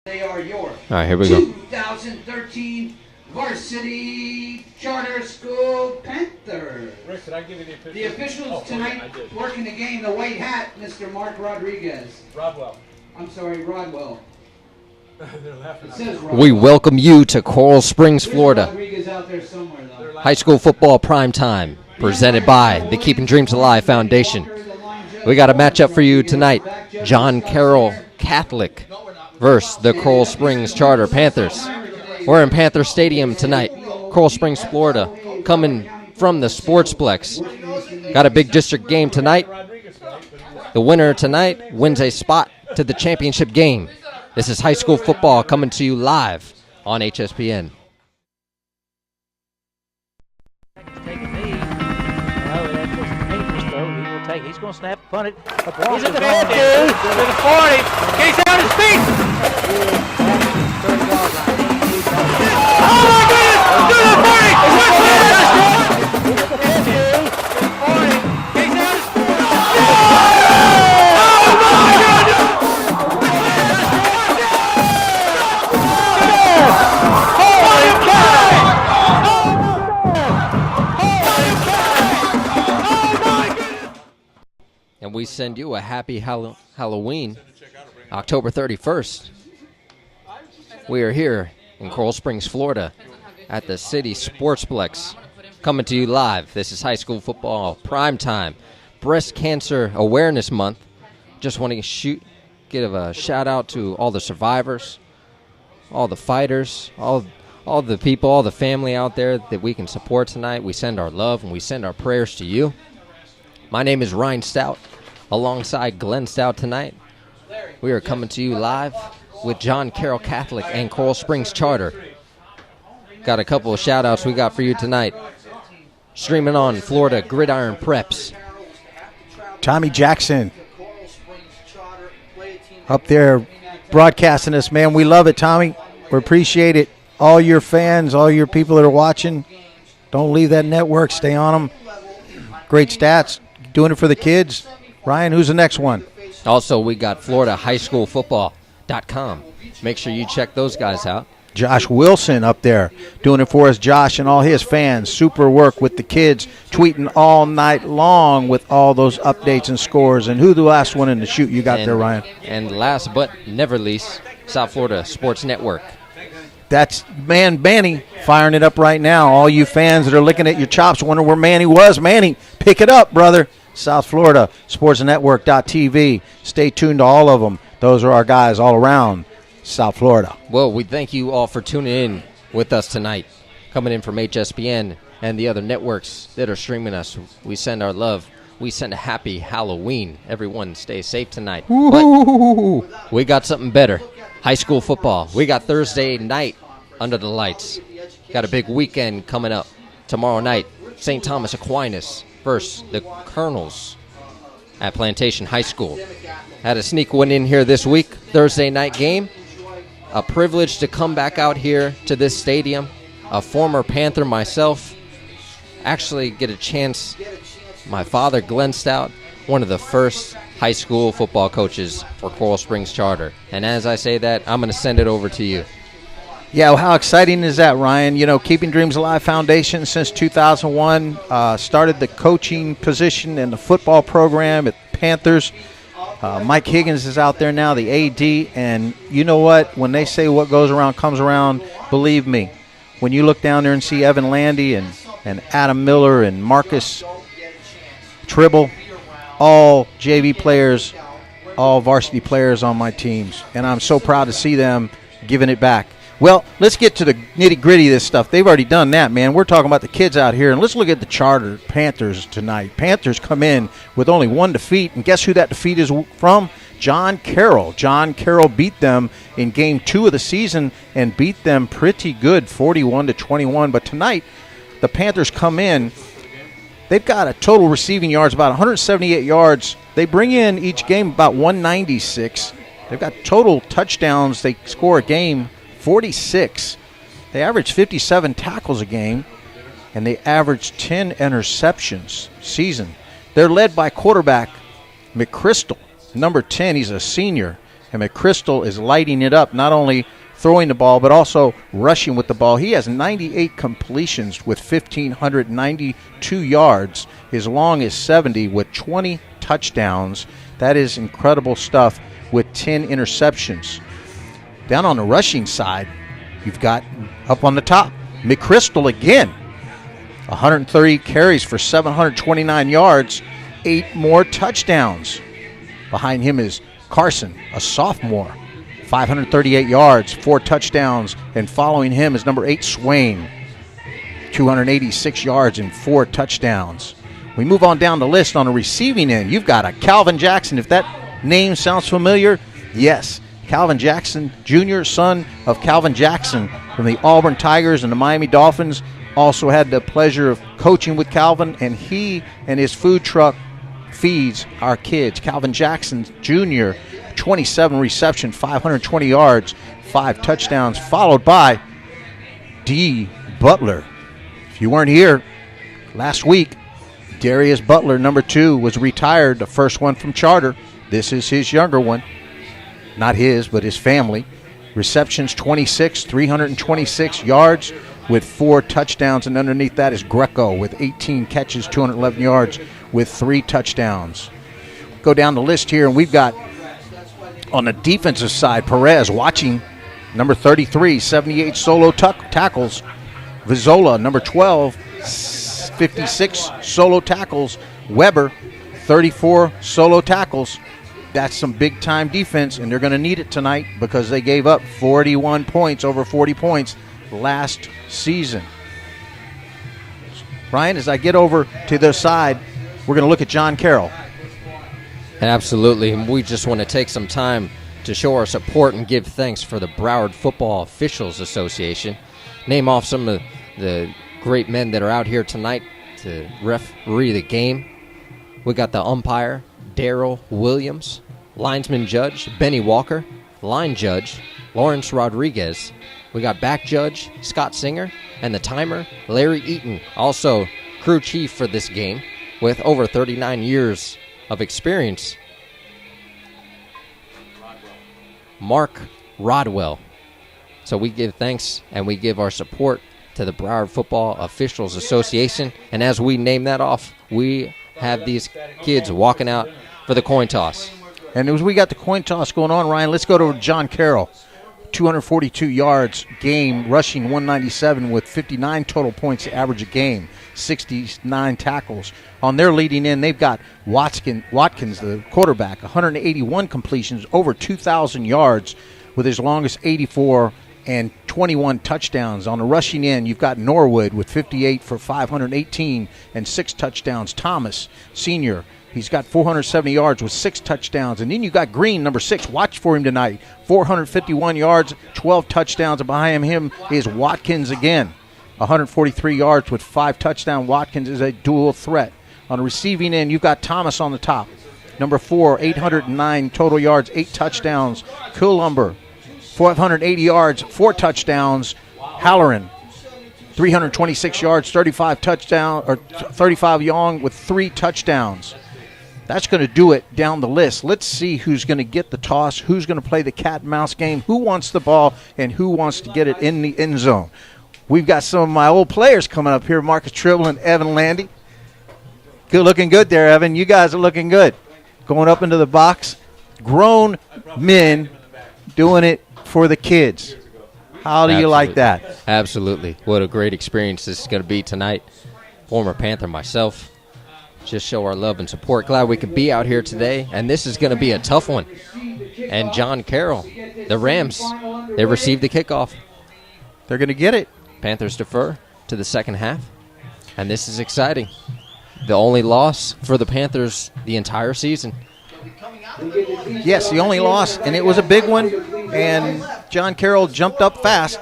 They are your All right, here we go. 2013 Varsity Charter School Panthers. Rick, did I give you the officials? The officials tonight working the game, the white hat, Mr. Mark Rodriguez. Rodwell. I'm sorry, Rodwell. They're laughing. It says Rodwell. We welcome you to Coral Springs, There's Florida. Rodriguez out there somewhere, though. High school football prime time, presented by the Keeping Dreams Alive Foundation. We got a matchup for you tonight. John Carroll Catholic versus the Coral Springs Charter Panthers. We're in Panther Stadium tonight, Coral Springs, Florida, coming from the Sportsplex. Got a big district game tonight. The winner tonight wins a spot to the championship game. This is high school football coming to you live on Hspn. He's going to snap, punt it. He's at the 50, to the 40. He's down his feet. Oh my goodness! To the 40. To the 50, 40. He's down his feet. Oh my goodness! Holy cow! And we send you a happy Halloween, October 31st. We are here in Coral Springs, Florida, at the City Sportsplex, coming to you live. This is high school football prime time, Breast Cancer Awareness Month. Just want to give a shout out to all the survivors, all the fighters, all the people, all the family out there that we can support tonight. We send our love and we send our prayers to you. My name is Ryan Stout, alongside Glenn Stout tonight. We are coming to you live with John Carroll Catholic and Coral Springs Charter. Got a couple of shout-outs we got for you tonight. Streaming on Florida Gridiron Preps. Tommy Jackson up there broadcasting us, man. We love it, Tommy. We appreciate it. All your fans, all your people that are watching, don't leave that network. Stay on them. Great stats. Doing it for the kids. Ryan, who's the next one? Also, we got FloridaHighSchoolFootball.com. Make sure you check those guys out. Josh Wilson up there doing it for us. Josh and all his fans. Super work with the kids, tweeting all night long with all those updates and scores. And who the last one in the shoot you got there, Ryan? And last but never least, South Florida Sports Network. That's Manny firing it up right now. All you fans that are looking at your chops wondering where Manny was. Manny, pick it up, brother. South Florida SportsNetwork.tv. Stay tuned to all of them. Those are our guys all around South Florida. Well, we thank you all for tuning in with us tonight. Coming in from HSPN and the other networks that are streaming us. We send our love. We send a happy Halloween. Everyone stay safe tonight. But we got something better. High school football. We got Thursday night under the lights. Got a big weekend coming up. Tomorrow night, St. Thomas Aquinas versus the Colonels at Plantation High School. Had to sneak one in here this week. Thursday night game. A privilege to come back out here to this stadium. A former Panther myself. Actually get a chance. My father, Glenn Stout, one of the first high school football coaches for Coral Springs Charter. And as I say that, I'm going to send it over to you. Yeah, well, how exciting is that, Ryan? You know, Keeping Dreams Alive Foundation since 2001 started the coaching position in the football program at Panthers. Mike Higgins is out there now, the AD, and you know what? When they say what goes around comes around, believe me, when you look down there and see Evan Landy and Adam Miller and Marcus Tribble, all JV players, all varsity players on my teams, and I'm so proud to see them giving it back. Well, let's get to the nitty-gritty of this stuff. They've already done that, man. We're talking about the kids out here, and let's look at the Charter Panthers tonight. Panthers come in with only one defeat, and guess who that defeat is from? John Carroll. John Carroll beat them in Game 2 of the season and beat them pretty good, 41-21. But tonight, the Panthers come in. They've got a total receiving yards, about 178 yards. They bring in each game about 196. They've got total touchdowns. They score a game 46. They average 57 tackles a game, and they average 10 interceptions season. They're led by quarterback McChrystal, number 10. He's a senior. And McChrystal is lighting it up, not only throwing the ball but also rushing with the ball. He has 98 completions with 1,592 yards. His long is 70 with 20 touchdowns. That is incredible stuff with 10 interceptions. Down on the rushing side, you've got up on the top, McChrystal again. 130 carries for 729 yards, 8 more touchdowns. Behind him is Carson, a sophomore, 538 yards, 4 touchdowns. And following him is number 8, Swain, 286 yards and 4 touchdowns. We move on down the list on the receiving end. You've got a Calvin Jackson. If that name sounds familiar, yes. Calvin Jackson Jr., son of Calvin Jackson from the Auburn Tigers and the Miami Dolphins. Also had the pleasure of coaching with Calvin, and he and his food truck feeds our kids. Calvin Jackson Jr., 27 reception, 520 yards, 5 touchdowns, followed by D. Butler. If you weren't here last week, Darius Butler, number 2, was retired, the first one from charter. This is his younger one. Not his, but his family. Receptions 26, 326 yards with 4 touchdowns. And underneath that is Greco with 18 catches, 211 yards with 3 touchdowns. Go down the list here, and we've got on the defensive side, Perez watching, number 33, 78 solo tackles. Vizzola, number 12, 56 solo tackles. Weber, 34 solo tackles. That's some big-time defense, and they're going to need it tonight because they gave up 41 points, over 40 points last season. Ryan, as I get over to their side, we're going to look at John Carroll. Absolutely, and we just want to take some time to show our support and give thanks for the Broward Football Officials Association. Name off some of the great men that are out here tonight to referee the game. We got the umpire, Darrell Williams, linesman judge, Benny Walker, line judge, Lawrence Rodriguez. We got back judge, Scott Singer, and the timer, Larry Eaton, also crew chief for this game with over 39 years of experience, Mark Rodwell. So we give thanks and we give our support to the Broward Football Officials Association. And as we name that off, we have these kids walking out for the coin toss. And as we got the coin toss going on, Ryan, let's go to John Carroll. 242 yards game, rushing 197 with 59 total points average a game, 69 tackles. On their leading end, they've got Watkins, the quarterback, 181 completions, over 2,000 yards with his longest 84 and 21 touchdowns. On the rushing end, you've got Norwood with 58 for 518 and 6 touchdowns. Thomas, senior, he's got 470 yards with 6 touchdowns. And then you got Green, number 6. Watch for him tonight. 451 yards, 12 touchdowns. And behind him is Watkins again. 143 yards with 5 touchdowns. Watkins is a dual threat. On the receiving end, you've got Thomas on the top. Number 4, 809 total yards, 8 touchdowns. Coulomber, 480 yards, 4 touchdowns. Halloran, 326 yards, 35 young with 3 touchdowns. That's going to do it down the list. Let's see who's going to get the toss, who's going to play the cat and mouse game, who wants the ball, and who wants to get it in the end zone. We've got some of my old players coming up here, Marcus Tribble and Evan Landy. Good, looking good there, Evan. You guys are looking good. Going up into the box. Grown men doing it for the kids. How do you like that? Absolutely. What a great experience this is going to be tonight. Former Panther myself. Just show our love and support. Glad we could be out here today. And this is going to be a tough one. And John Carroll, the Rams, they received the kickoff. They're going to get it. Panthers defer to the second half. And this is exciting. The only loss for the Panthers the entire season. Yes, the only loss, and it was a big one. And John Carroll jumped up fast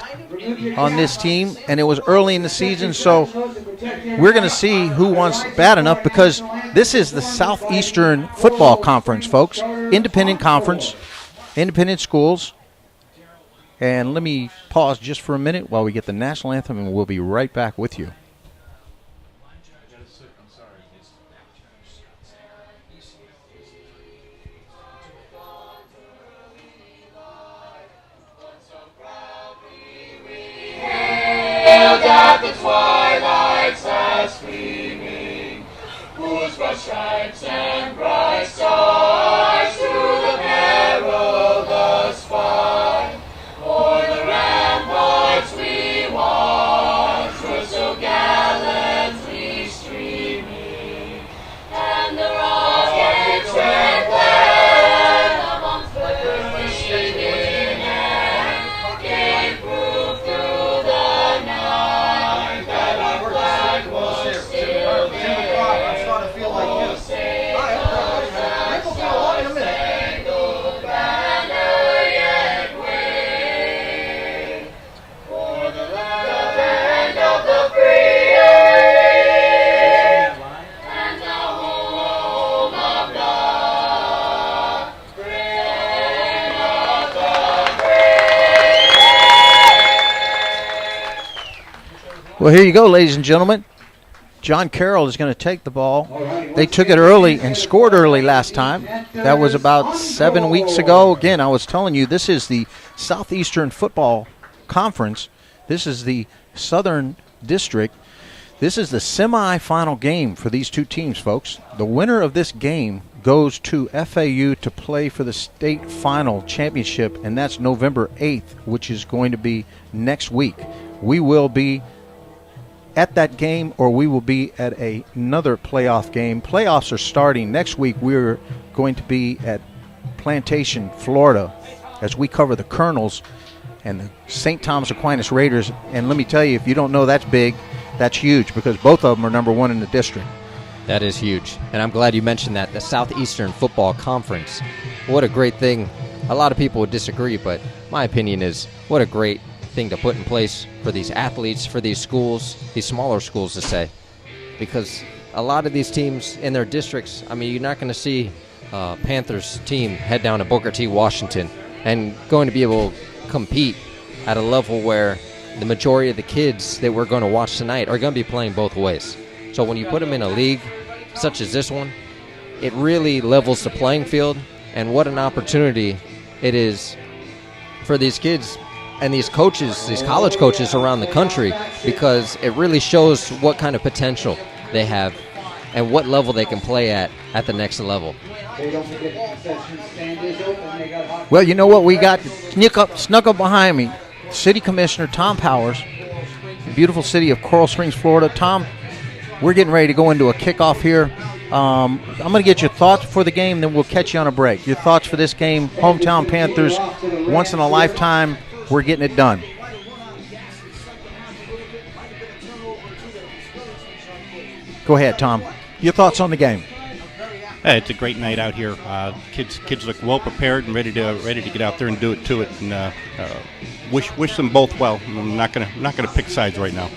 on this team, and it was early in the season. So we're going to see who wants bad enough, because this is the Southeastern Football Conference, folks. Independent conference, independent schools. And let me pause just for a minute while we get the national anthem, and we'll be right back with you. at the twilight's last gleaming, whose broad stripes and bright stars through the perilous fight, o'er the ramparts we watched, were so gallantly streaming, and the rockets red glare amongst the receiving end gave proof through the night that our flag was still there. I'm starting to feel like this. Spangled banner yet wave, for the land of the free and the home of God, friend of the brave. Well, here you go, ladies and gentlemen. John Carroll is going to take the ball. They took it early and scored early last time. That was about 7 weeks ago. Again, I was telling you, this is the Southeastern Football Conference. This is the Southern District. This is the semifinal game for these two teams, folks. The winner of this game goes to FAU to play for the state final championship, and that's November 8th, which is going to be next week. We will be at that game, or we will be at another playoff game. Playoffs are starting next week. We're going to be at Plantation, Florida, as we cover the Colonels and the St. Thomas Aquinas Raiders. And let me tell you, if you don't know that's big, that's huge, because both of them are number one in the district. That is huge. And I'm glad you mentioned that. The Southeastern Football Conference. What a great thing. A lot of people would disagree, but my opinion is what a great thing to put in place for these athletes, for these schools, these smaller schools to say. Because a lot of these teams in their districts, I mean, you're not going to see Panthers team head down to Booker T, Washington, and going to be able to compete at a level where the majority of the kids that we're going to watch tonight are going to be playing both ways. So when you put them in a league such as this one, it really levels the playing field, and what an opportunity it is for these kids and these coaches, these college coaches around the country, because it really shows what kind of potential they have and what level they can play at the next level. Well, you know what? We got snuck up behind me. City Commissioner Tom Powers, the beautiful city of Coral Springs, Florida. Tom, we're getting ready to go into a kickoff here. I'm going to get your thoughts for the game, then we'll catch you on a break. Your thoughts for this game, hometown Panthers, once in a lifetime. We're getting it done. Go ahead, Tom. Your thoughts on the game? Hey, it's a great night out here. Kids look well prepared and ready to get out there and do it to it. And wish them both well. I'm not gonna pick sides right now.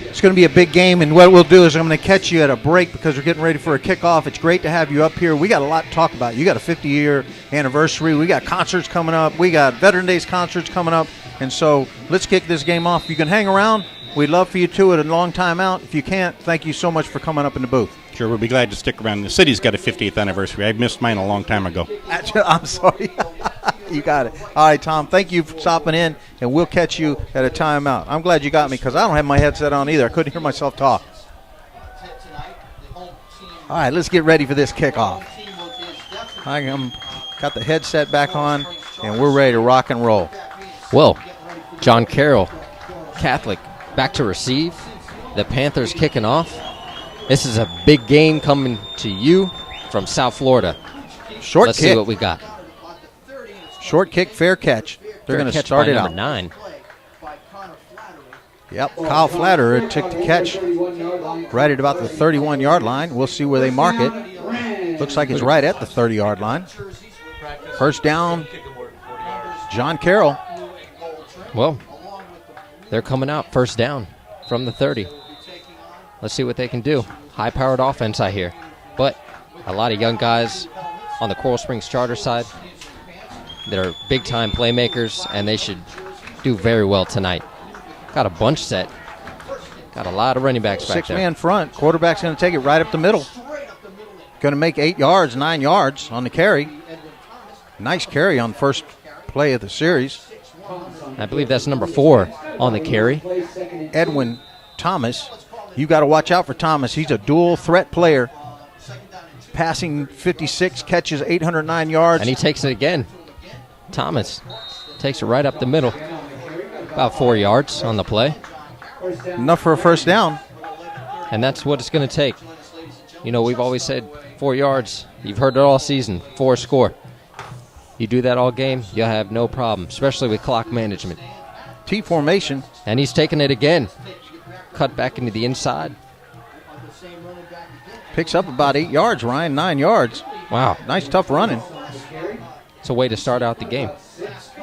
It's going to be a big game, and what we'll do is I'm going to catch you at a break because we're getting ready for a kickoff. It's great to have you up here. We got a lot to talk about. You got a 50-year anniversary. We got concerts coming up. We got Veteran Days concerts coming up. And so let's kick this game off. You can hang around. We'd love for you to at a long time out. If you can't, thank you so much for coming up in the booth. Sure, we'll be glad to stick around. The city's got a 50th anniversary. I missed mine a long time ago. I'm sorry. You got it. All right, Tom, thank you for stopping in, and we'll catch you at a timeout. I'm glad you got me because I don't have my headset on either. I couldn't hear myself talk. All right, let's get ready for this kickoff. I got the headset back on, and we're ready to rock and roll. Well, John Carroll, Catholic, back to receive. The Panthers kicking off. This is a big game coming to you from South Florida. Short Let's kick. see what we got. Short kick, fair catch. They're going to start it out. Number 9. Yep, Kyle Flatterer took the catch right at about the 31-yard line. We'll see where they mark it. Looks like it's right at the 30-yard line. First down, John Carroll. Well, they're coming out first down from the 30. Let's see what they can do. High-powered offense, I hear. But a lot of young guys on the Coral Springs Charter side that are big-time playmakers, and they should do very well tonight. Got a bunch set. Got a lot of running backs back there. Six-man front. Quarterback's going to take it right up the middle. Going to make 8 yards, 9 yards on the carry. Nice carry on the first play of the series. I believe that's number 4 on the carry. EDWIN Thomas. You got to watch out for Thomas. He's a dual threat player. Passing 56 catches, 809 yards. And he takes it again. Thomas takes it right up the middle. About 4 yards on the play. Enough for a first down. And that's what it's going to take. You know, we've always said 4 yards. You've heard it all season. 4 score. You do that all game, you'll have no problem, especially with clock management. T formation. And he's taking it again. Cut back into the inside. Picks up about 8 yards, Ryan. 9 yards. Wow. Nice, tough running. It's a way to start out the game.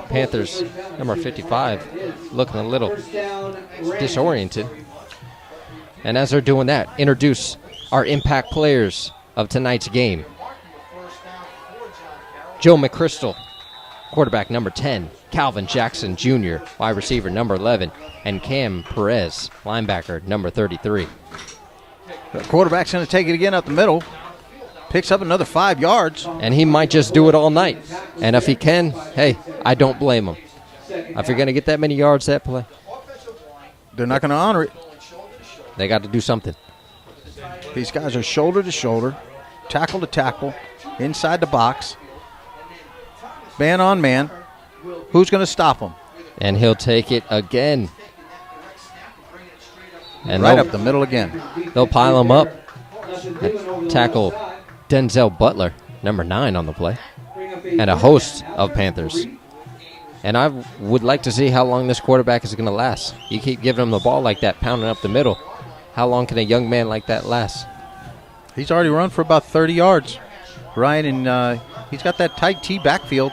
Panthers, number 55, looking a little disoriented. And as they're doing that, introduce our impact players of tonight's game. Joe McChrystal, quarterback number 10. Calvin Jackson Jr., wide receiver number 11. And Cam Perez, linebacker number 33. The quarterback's going to take it again up the middle. Picks up another 5 yards. And he might just do it all night. And if he can, hey, I don't blame him. If you're going to get that many yards that play, they're not going to honor it. They got to do something. These guys are shoulder to shoulder, tackle to tackle, inside the box. Man on man. Who's going to stop him? And he'll take it again. And right up the middle again. They'll pile him up. Tackle Denzel Butler, number 9 on the play. And a host of Panthers. And I would like to see how long this quarterback is going to last. You keep giving him the ball like that, pounding up the middle. How long can a young man like that last? He's already run for about 30 yards. Ryan, and he's got that tight T backfield.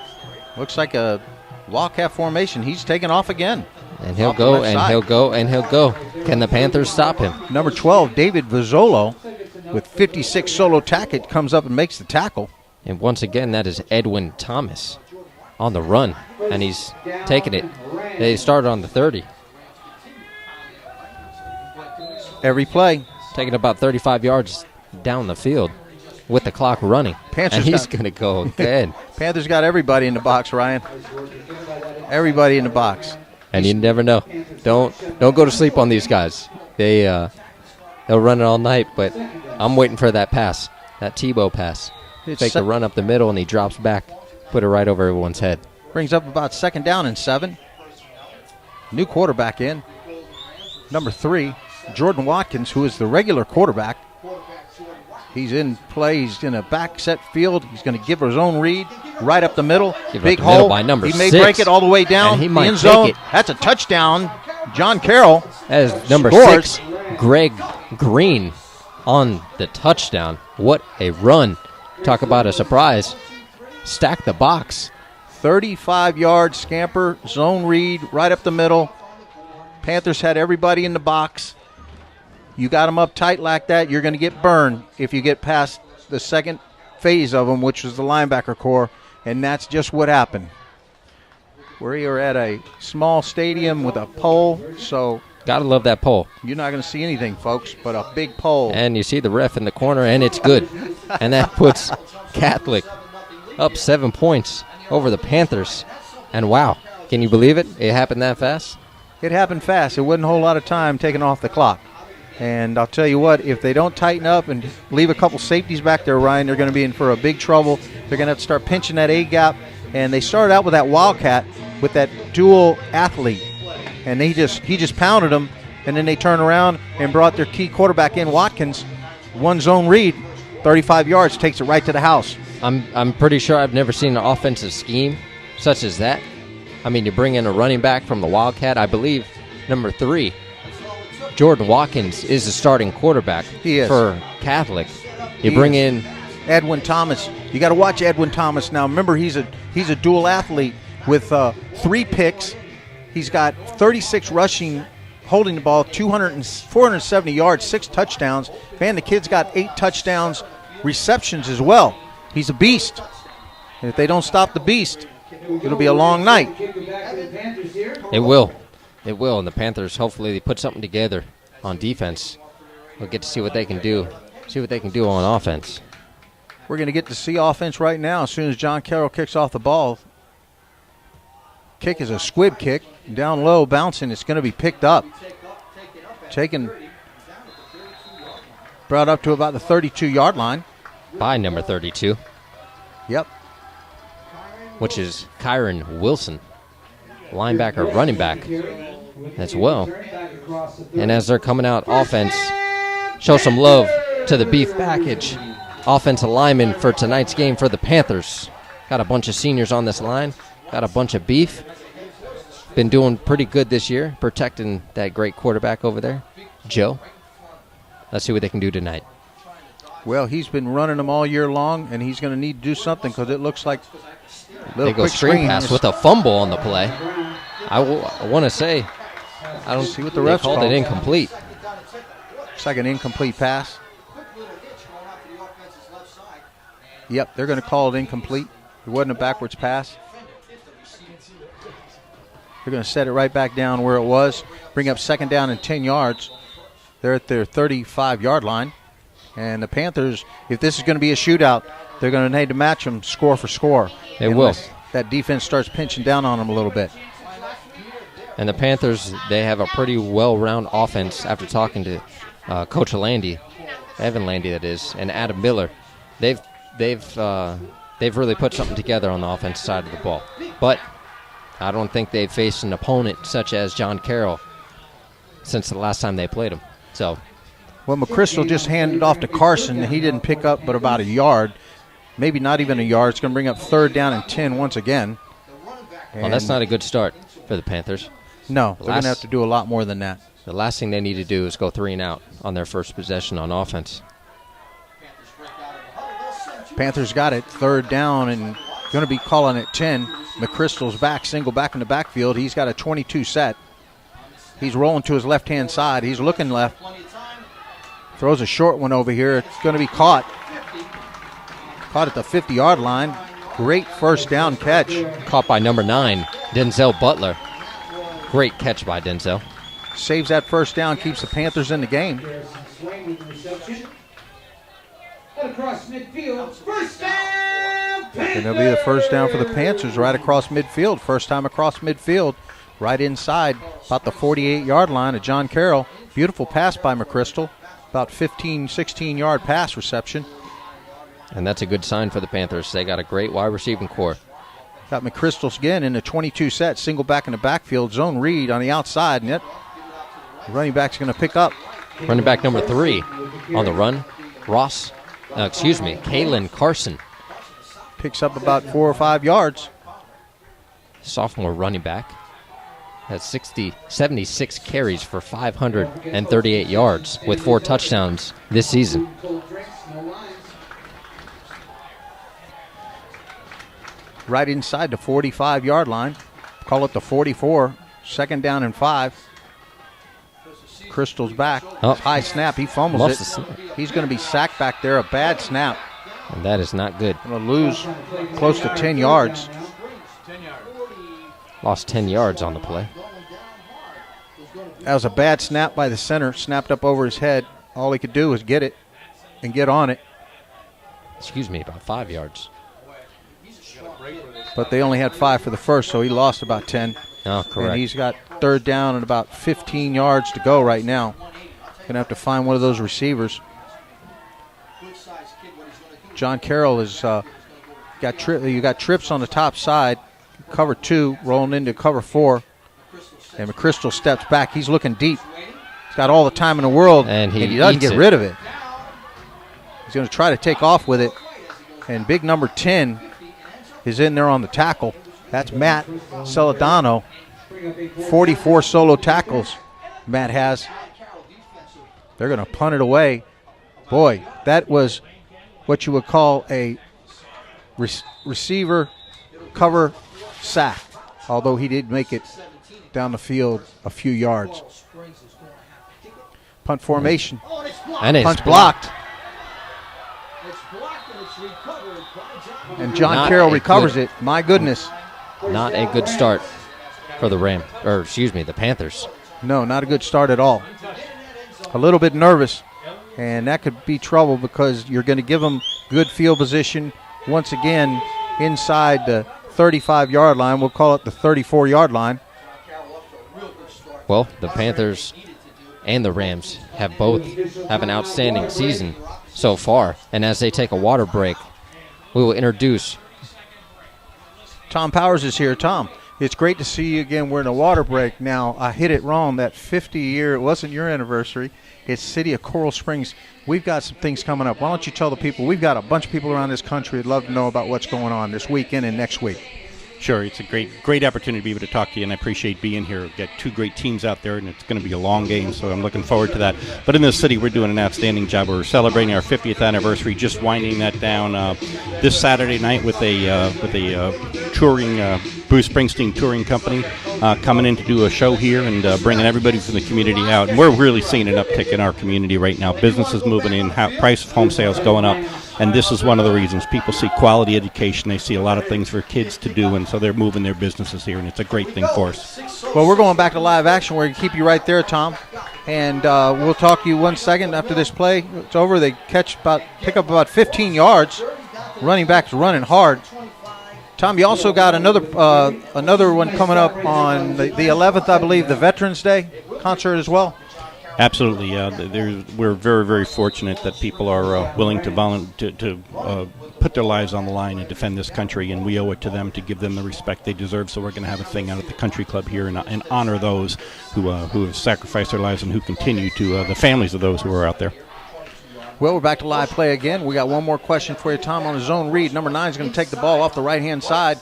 Looks like a Wildcat formation. He's taking off again. And he'll go, and he'll go, and he'll go. Can the Panthers stop him? Number 12, David Vizzolo, with 56 solo tackle, comes up and makes the tackle. And once again, that is EDWIN Thomas on the run. And he's taking it. They started on the 30. Every play. Taking about 35 yards down the field with the clock running. Panthers, and he's going to go again. Panthers got everybody in the box, Ryan. Everybody in the box. And you never know. Don't go to sleep on these guys. They'll run it all night, but I'm waiting for that pass, that Tebow pass. Take the run up the middle, and he drops back, put it right over everyone's head. Brings up about 2nd down and 7. New quarterback in. Number 3, Jordan Watkins, who is the regular quarterback. He's in play. He's in a back set field. He's going to give his own read right up the middle. Big hole. By number he may 6. break it all the way down. And he might the end zone. take it. That's a touchdown. John Carroll. That is number scores. 6, Greg Green on the touchdown. What a run. Talk about a surprise. Stack the box. 35-yard scamper, zone read right up the middle. Panthers had everybody in the box. You got them up tight like that, you're going to get burned if you get past the second phase of them, which was the linebacker core, and that's just what happened. We are at a small stadium with a pole, so Gotta love that pole. you're not going to see anything, folks, but a big pole. And you see the ref in the corner, and it's good. And that puts Catholic up 7 points over the Panthers. And wow, can you believe it? It happened that fast? It happened fast. It wasn't a whole lot of time taken off the clock. And I'll tell you what, if they don't tighten up and leave a couple safeties back there, Ryan, they're going to be in for a big trouble. They're going to have to start pinching that A-gap. And they started out with that Wildcat with that dual athlete. And he just pounded them. And then they turned around and brought their key quarterback in, Watkins. One zone read, 35 yards, takes it right to the house. I'm pretty sure I've never seen an offensive scheme such as that. I mean, you bring in a running back from the Wildcat. I believe number 3, Jordan Watkins, is the starting quarterback for Catholic. You bring in EDWIN Thomas. You got to watch EDWIN Thomas now. Remember, he's a dual athlete with 3 picks. He's got 36 rushing, holding the ball, 470 yards, 6 touchdowns. Man, the kid's got 8 touchdowns, receptions as well. He's a beast. And if they don't stop the beast, it'll be a long night. It will. It will. And the Panthers, hopefully, they put something together on defense. We'll get to see what they can do. See what they can do on offense. We're going to get to see offense right now as soon as John Carroll kicks off the ball. Kick is a squib kick. Down low, bouncing. It's going to be picked up. brought up to about the 32-yard line. By number 32, Yep. which is Kyron Wilson, linebacker, running back as well. And as they're coming out offense, show some love to the beef package. Offensive lineman for tonight's game for the Panthers. Got a bunch of seniors on this line. Got a bunch of beef. Been doing pretty good this year, protecting that great quarterback over there, Joe. Let's see what they can do tonight. Well, he's been running them all year long, and he's going to need to do something because it looks like a little They go quick screen pass with a fumble on the play. I want to say, I don't See what the they refs called call. it incomplete. It's like an incomplete pass. Yep, they're going to call it incomplete. It wasn't a backwards pass. They're going to set it right back down where it was. Bring up second down and 10 yards. They're at their 35-yard line. And the Panthers, if this is going to be a shootout, they're going to need to match them score for score. They will. Unless that defense starts pinching down on them a little bit. And the Panthers, they have a pretty well-rounded offense after talking to Coach Landy, Evan Landy that is, and Adam Miller. They've really put something together on the offensive side of the ball. But I don't think they've faced an opponent such as John Carroll since the last time they played him. So, well, McChrystal just handed off to Carson. He didn't pick up but about a yard, maybe not even a yard. It's going to bring up third down and 10 once again. well, that's not a good start for the Panthers. No, they're going to have to do a lot more than that. The last thing they need to do is go 3 and out on their first possession on offense. Panthers got it, third down, and going to be calling it 10. McChrystal's back, single back in the backfield. He's got a 22 set. He's rolling to his left-hand side. He's looking left. Throws a short one over here. It's going to be caught. Caught at the 50-yard line. Great first down catch. Caught by number 9, Denzel Butler. Great catch by Denzel. Saves that first down, keeps the Panthers in the game. Across midfield, first down, Panthers! And it'll be the first down for the Panthers right across midfield. First time across midfield, right inside, about the 48-yard line of John Carroll. Beautiful pass by McChrystal. About 15, 16-yard pass reception. And that's a good sign for the Panthers. They got a great wide receiving core. Got McChrystal again in the 22 set, single back in the backfield, zone read on the outside, and the running back's going to pick up. Running back number 3 on the run, Kalen Carson. Picks up about 4 or 5 yards. Sophomore running back. Has 76 carries for 538 yards with 4 touchdowns this season. Right inside the 45-yard line. Call it the 44. Second down and 5. Crystal's back. High snap. He fumbles it. He's going to be sacked back there. A bad snap. And that is not good. Going to lose close to 10 yards. Lost 10 yards on the play. That was a bad snap by the center. Snapped up over his head. All he could do was get it and get on it. About 5 yards. But they only had 5 for the first, so he lost about 10. Oh, correct. And he's got third down and about 15 yards to go right now. Going to have to find one of those receivers. John Carroll has you got trips on the top side. Cover 2, rolling into cover 4. And McChrystal steps back. He's looking deep. He's got all the time in the world, and he doesn't get it. rid of it. He's going to try to take off with it. And big number 10 is in there on the tackle. That's Matt Celadano. 44 solo tackles Matt has. They're going to punt it away. Boy, that was what you would call a receiver cover sack, although he did make it down the field a few yards. Punt formation. And punt's blocked. And John Carroll recovers it. My goodness. Not a good start for the the Panthers. No, not a good start at all. A little bit nervous, and that could be trouble because you're going to give them good field position once again inside the 35-yard line. We'll call it the 34-yard line. Well, the Panthers and the Rams have an outstanding season so far. And as they take a water break, we will introduce. Tom Powers is here. Tom, it's great to see you again. We're in a water break now. I hit it wrong. That 50-year, it wasn't your anniversary. It's City of Coral Springs. We've got some things coming up. Why don't you tell the people? We've got a bunch of people around this country who'd love to know about what's going on this weekend and next week. Sure, it's a great opportunity to be able to talk to you, and I appreciate being here. We've got two great teams out there, and it's going to be a long game, so I'm looking forward to that. But in this city, we're doing an outstanding job. We're celebrating our 50th anniversary, just winding that down this Saturday night with a touring Bruce Springsteen touring company coming in to do a show here and bringing everybody from the community out. And we're really seeing an uptick in our community right now. Businesses moving in, price of home sales going up. And this is one of the reasons. People see quality education. They see a lot of things for kids to do, and so they're moving their businesses here, and it's a great thing for us. Well, we're going back to live action. We're going to keep you right there, Tom. And we'll talk to you 1 second after this play. It's over. They pick up about 15 yards. Running back's running hard. Tom, you also got another one coming up on the 11th, I believe, the Veterans Day concert as well. Absolutely. We're very, very fortunate that people are willing to put their lives on the line and defend this country, and we owe it to them to give them the respect they deserve. So we're going to have a thing out at the country club here and honor those who have sacrificed their lives and who continue to, the families of those who are out there. Well, we're back to live play again. We got one more question for you, Tom, on the zone read. Number 9 is going to take the ball off the right-hand side.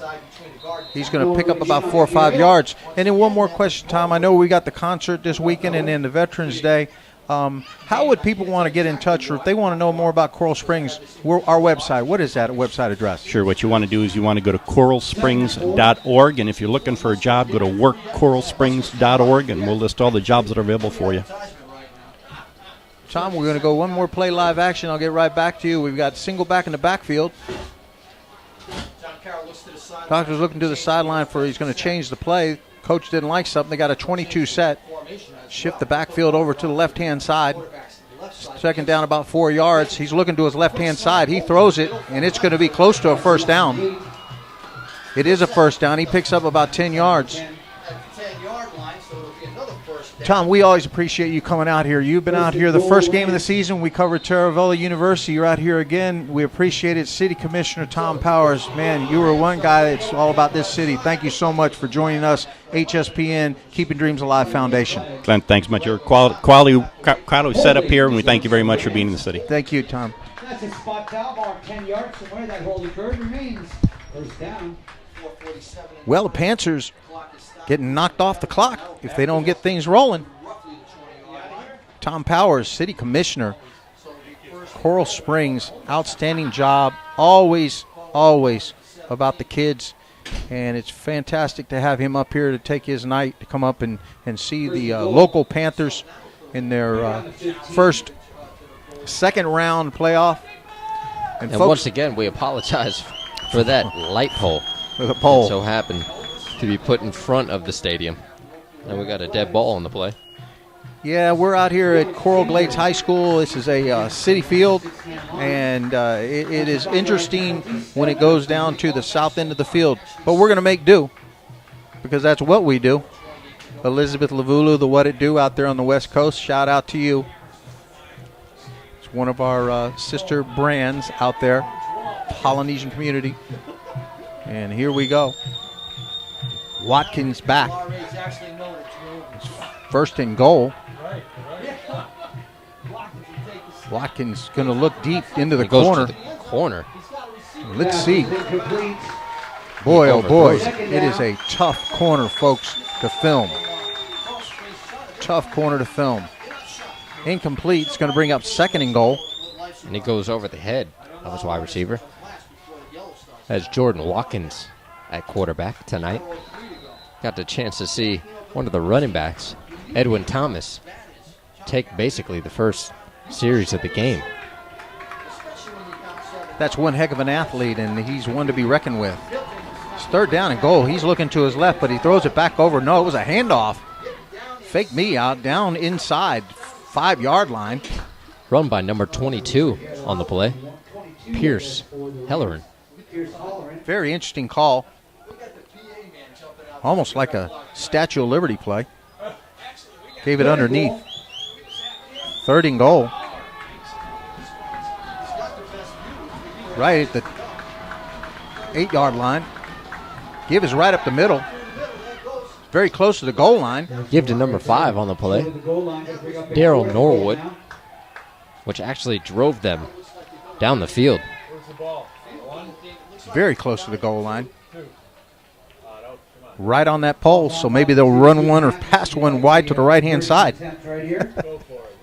He's going to pick up about 4 or 5 yards. And then one more question, Tom. I know we got the concert this weekend and then the Veterans Day. How would people want to get in touch, or if they want to know more about Coral Springs, our website, what is that website address? Sure. What you want to do is you want to go to coralsprings.org, and if you're looking for a job, go to workcoralsprings.org, and we'll list all the jobs that are available for you. Tom, we're going to go one more play live action. I'll get right back to you. We've got single back in the backfield. Doctor's looking to the sideline he's going to change the play. Coach didn't like something. They got a 22 set. Shift the backfield over to the left-hand side. Second down about 4 yards. He's looking to his left-hand side. He throws it, and it's going to be close to a first down. It is a first down. He picks up about 10 yards. Tom, we always appreciate you coming out here. You've been out here the first game of the season. We covered Taravella University. You're out here again. We appreciate it. City Commissioner Tom Powers, man, you were one guy that's all about this city. Thank you so much for joining us. Hspn, Keeping Dreams Alive Foundation. Glenn, thanks much. Your quality set up here, and we thank you very much for being in the city. Thank you, Tom. That's a spot foul ball, 10 yards from where that hold occurred remains. First down. Well, the Panthers getting knocked off the clock if they don't get things rolling. Tom Powers, City Commissioner, Coral Springs, outstanding job. Always about the kids. And it's fantastic to have him up here to take his night to come up and see the local Panthers in their second round playoff. And folks, once again, we apologize for that light pole. For the pole. It so happened to be put in front of the stadium. And we got a dead ball on the play. Yeah, we're out here at Coral Glades High School. This is a city field, and it is interesting when it goes down to the south end of the field. But we're going to make do, because that's what we do. Elizabeth Lavulu, the What It Do out there on the West Coast, shout out to you. It's one of our sister brands out there, Polynesian community. And here we go. Watkins back. First and goal. Watkins going to look deep into the corner. Let's see. Boy, oh boy, it is a tough corner, folks, to film. Tough corner to film. Incomplete. It's going to bring up second and goal. And he goes over the head of his wide receiver. That's Jordan Watkins at quarterback tonight. Got the chance to see one of the running backs, Edwin Thomas, take basically the first series of the game. That's one heck of an athlete, and he's one to be reckoned with. It's third down and goal. He's looking to his left, but he throws it back over. No, it was a handoff. Fake me out, down inside, 5-yard line. Run by number 22 on the play, Pierce Helleran. Very interesting call. Almost like a Statue of Liberty play. Gave it underneath. 3rd and goal. Right at the 8-yard line. Give is right up the middle. Very close to the goal line. Give to number 5 on the play, Daryl Norwood, which actually drove them down the field. Very close to the goal line. Right on that pole, so maybe they'll run one or pass one wide to the right-hand side.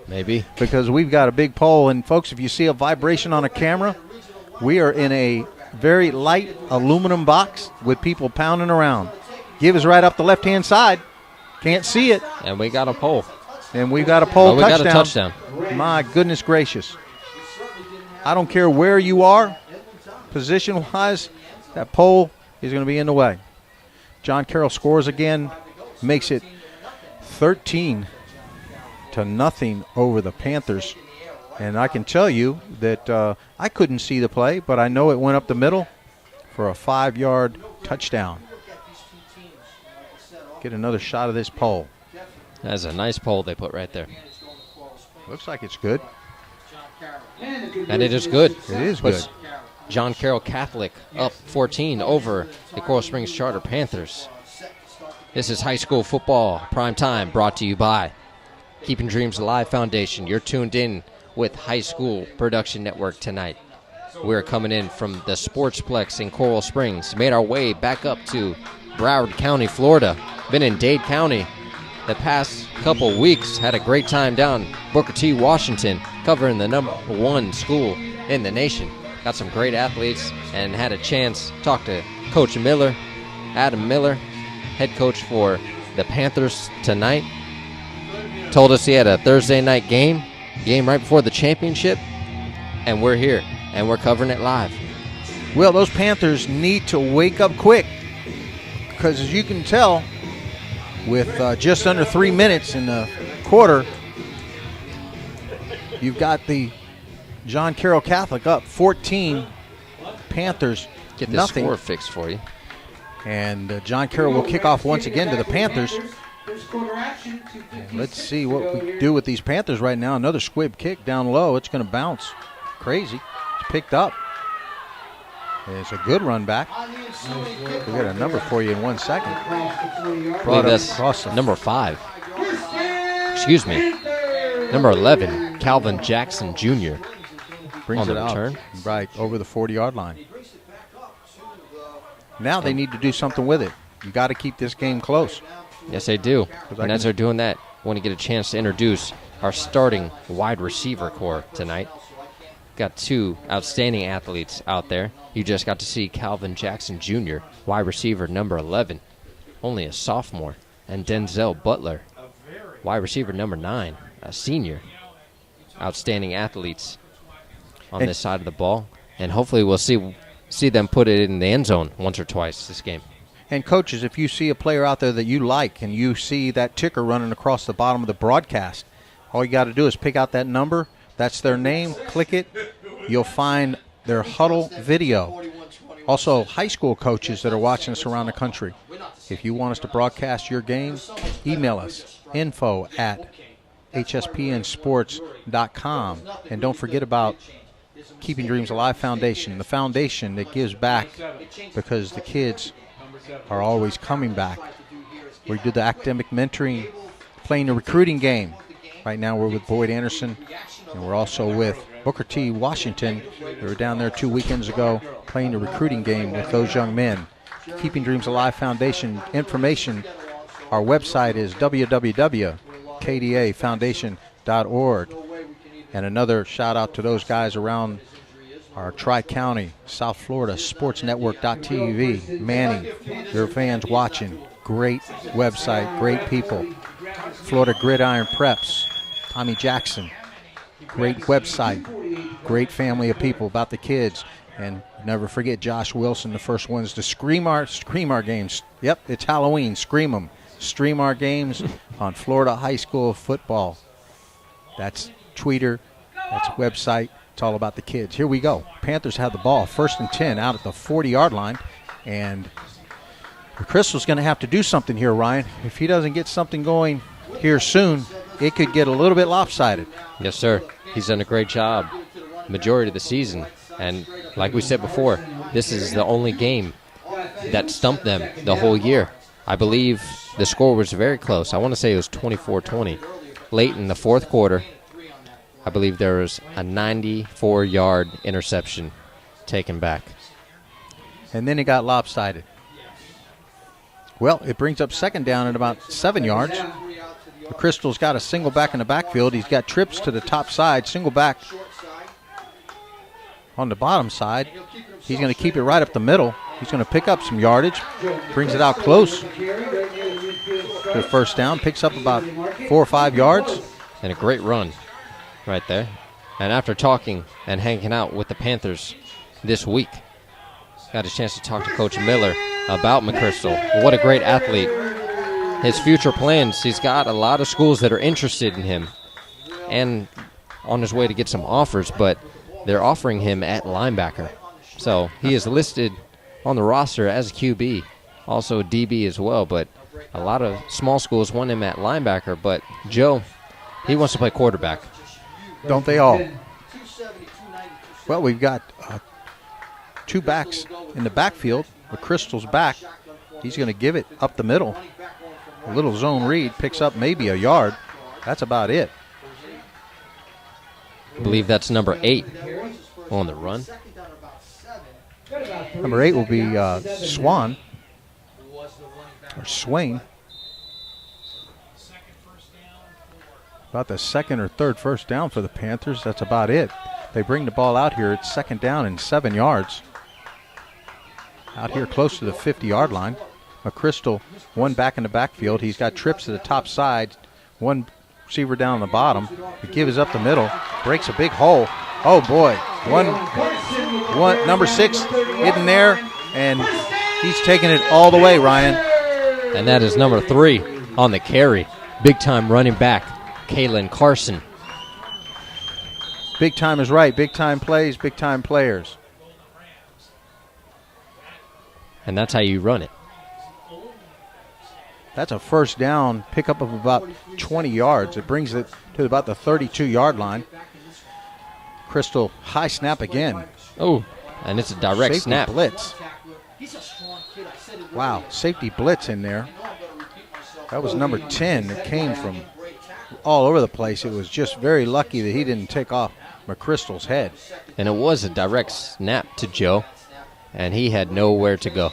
Maybe. Because we've got a big pole, and folks, if you see a vibration on a camera, we are in a very light aluminum box with people pounding around. Give is right up the left-hand side. Can't see it. And we got a pole. And we got a pole we touchdown. got a touchdown. My goodness gracious. I don't care where you are, position-wise, that pole is going to be in the way. John Carroll scores again, makes it 13-0 over the Panthers. And I can tell you that I couldn't see the play, but I know it went up the middle for a 5-yard touchdown. Get another shot of this pole. That's a nice pole they put right there. Looks like it's good. And it is good. It is Puts good. John Carroll Catholic up 14 over the Coral Springs Charter Panthers. This is high school football prime time, brought to you by Keeping Dreams Alive Foundation. You're tuned in with High School Production Network tonight. We're coming in from the Sportsplex in Coral Springs. Made our way back up to Broward County, Florida. Been in Dade County the past couple weeks. Had a great time down Booker T. Washington, covering the number 1 school in the nation. Got some great athletes and had a chance to talk to Coach Miller, Adam Miller, head coach for the Panthers tonight. Told us he had a Thursday night game right before the championship, and we're here, and we're covering it live. Well, those Panthers need to wake up quick because, as you can tell, with just under 3 minutes in the quarter, you've got the John Carroll Catholic up 14, Panthers Get this nothing. score fixed for you. And John Carroll will kick off once again to the Panthers. And let's see what we do with these Panthers right now. Another squib kick down low. It's going to bounce. Crazy. It's picked up. And it's a good run back. We'll get a number for you in 1 second. I believe that's number 5. Excuse me. Number 11, Calvin Jackson Jr. Brings on it the out. return. Right, over the 40-yard line. Now they need to do something with it. You got to keep this game close. Yes, they do. And as they're doing that, I want to get a chance to introduce our starting wide receiver core tonight. Got 2 outstanding athletes out there. You just got to see Calvin Jackson Jr., wide receiver number 11, only a sophomore, and Denzel Butler, wide receiver number 9, a senior. Outstanding athletes on this side of the ball, and hopefully we'll see them put it in the end zone once or twice this game. And coaches, if you see a player out there that you like and you see that ticker running across the bottom of the broadcast, all you got to do is pick out that number. That's their name. Click it. You'll find their huddle video. Also, high school coaches that are watching us around the country. If you want us to broadcast your game, email us, info@hspnsports.com. And don't forget about Keeping Dreams Alive Foundation, the foundation that gives back because the kids are always coming back. We do the academic mentoring, playing the recruiting game. Right now we're with Boyd Anderson, and we're also with Booker T. Washington. We were down there 2 weekends ago playing the recruiting game with those young men. Keeping Dreams Alive Foundation information, our website is www.kdafoundation.org. And another shout out to those guys around our Tri-County, South Florida, sportsnetwork.tv. Manny, your fans watching. Great website, great people. Florida Gridiron Preps, Tommy Jackson. Great website, great family of people about the kids. And never forget Josh Wilson, the first ones to scream our games. Yep, it's Halloween. Scream them. Stream our games on Florida High School football. That's Twitter. That's website. It's all about the kids. Here we go. Panthers have the ball. 1st and 10 out at the 40-yard line. And Crystal's going to have to do something here, Ryan. If he doesn't get something going here soon, it could get a little bit lopsided. Yes, sir. He's done a great job majority of the season. And like we said before, this is the only game that stumped them the whole year. I believe the score was very close. I want to say it was 24-20. Late in the fourth quarter, I believe there was a 94-yard interception taken back. And then it got lopsided. Well, it brings up second down at about 7 yards. The Crystal's got a single back in the backfield. He's got trips to the top side, single back on the bottom side. He's going to keep it right up the middle. He's going to pick up some yardage, brings it out close to the first down, picks up about 4 or 5 yards. And a great run right there. And after talking and hanging out with the Panthers this week, got a chance to talk to Coach Miller about McChrystal. What a great athlete. His future plans, he's got a lot of schools that are interested in him and on his way to get some offers, but they're offering him at linebacker. So he is listed on the roster as a QB, also a DB as well, but a lot of small schools want him at linebacker, but Joe, he wants to play quarterback. Don't they all? Well, we've got 2 backs in the backfield. McChrystal's back. He's going to give it up the middle. A little zone read, picks up maybe a yard. That's about it. I believe that's number 8 on the run. Number 8 will be Swan, or Swain. About the second or third first down for the Panthers. That's about it. They bring the ball out here. It's second down and 7 yards. Out here close to the 50-yard line. McChrystal, 1 back in the backfield. He's got trips to the top side. 1 receiver down on the bottom. The give is up the middle. Breaks a big hole. Oh, boy. One number 6 getting there, and he's taking it all the way, Ryan. And that is number 3 on the carry. Big-time running back, Kalen Carson. Big time is right. Big time plays, big time players. And that's how you run it. That's a first down pickup of about 20 yards. It brings it to about the 32-yard line. Crystal, high snap again. Oh, and it's a direct Safety snap. blitz. Wow, safety blitz in there. That was number 10. It came from all over the place. It was just very lucky that he didn't take off McChrystal's head. And it was a direct snap to Joe, and he had nowhere to go.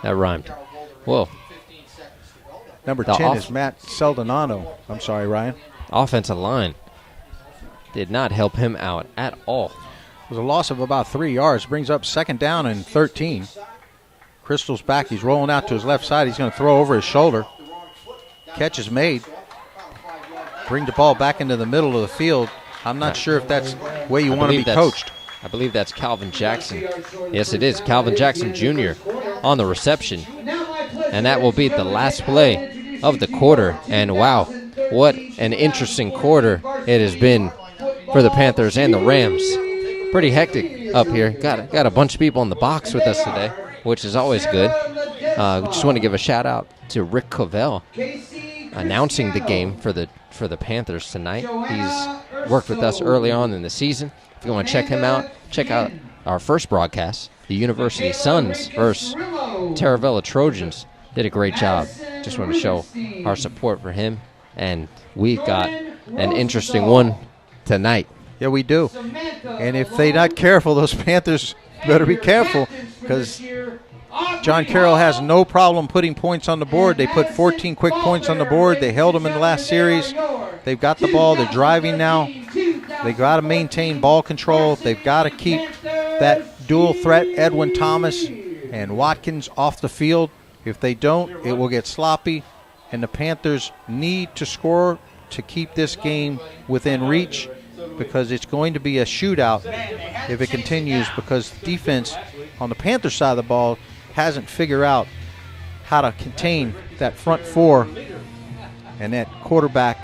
That rhymed. Whoa. Number 10 is Matt Saldonado. I'm sorry, Ryan. Offensive line did not help him out at all. It was a loss of about 3 yards. Brings up second down and 13. Crystal's back. He's rolling out to his left side. He's going to throw over his shoulder. Catch is made. Bring the ball back into the middle of the field. I'm not sure if that's the way you want to be coached. I believe that's Calvin Jackson. Yes, it is. Calvin Jackson Jr. on the reception. And that will be the last play of the quarter. And wow, what an interesting quarter it has been for the Panthers and the Rams. Pretty hectic up here. Got a bunch of people in the box with us today, which is always good. Just want to give a shout out to Rick Covell announcing the game for the Panthers tonight. He's worked with us early on in the season. If you want to check him out, check out our first broadcast, the University Suns versus Taravella Trojans. Did a great job. Just want to show our support for him. And we got an interesting one tonight. Yeah, we do. And if they're not careful, those Panthers better be careful, because John Carroll has no problem putting points on the board. They put 14 quick points on the board. They held them in the last series. They've got the ball. They're driving now. They've got to maintain ball control. They've got to keep that dual threat, Edwin Thomas and Watkins, off the field. If they don't, it will get sloppy, and the Panthers need to score to keep this game within reach, because it's going to be a shootout if it continues, because defense on the Panther side of the ball hasn't figured out how to contain that front four and that quarterback,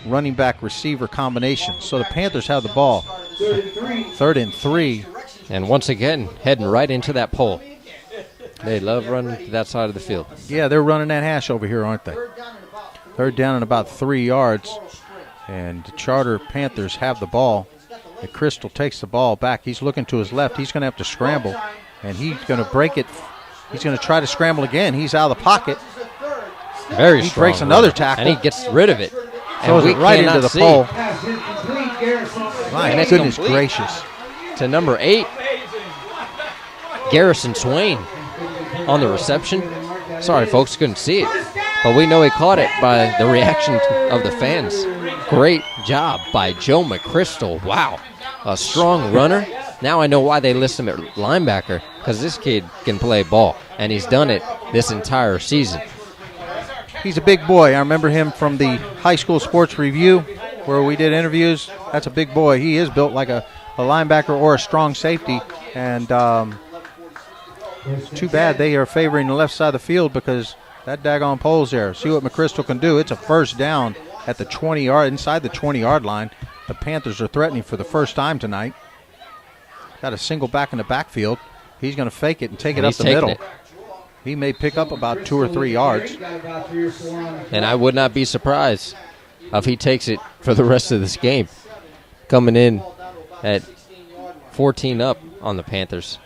running back, receiver combination. So the Panthers have the ball. 3rd and 3. And once again, heading right into that pole. They love running to that side of the field. Yeah, they're running that hash over here, aren't they? Third down and about 3 yards. And the Charter Panthers have the ball. McChrystal takes the ball back. He's looking to his left. He's going to have to scramble. And he's going to break it. He's going to try to scramble again. He's out of the pocket. Very He strong breaks another run. tackle. And he gets rid of it. Throws it right into the pole. Pass incomplete, Garrison. My And it's goodness complete. gracious. To number 8, Garrison Swain on the reception. Sorry, folks, couldn't see it. But we know he caught it by the reaction of the fans. Great job by Joe McChrystal. Wow. A strong runner. Now I know why they list him at linebacker, because this kid can play ball, and he's done it this entire season. He's a big boy. I remember him from the high school sports review where we did interviews. That's a big boy. He is built like a linebacker or a strong safety. And too bad they are favoring the left side of the field because that daggone pole's there. See what McChrystal can do. It's a first down at the 20-yard, inside the 20-yard line. The Panthers are threatening for the first time tonight. Got a single back in the backfield. He's going to fake it and take it up the middle. He may pick up about 2 or 3 yards. And I would not be surprised if he takes it for the rest of this game. Coming in at 14 up on the Panthers.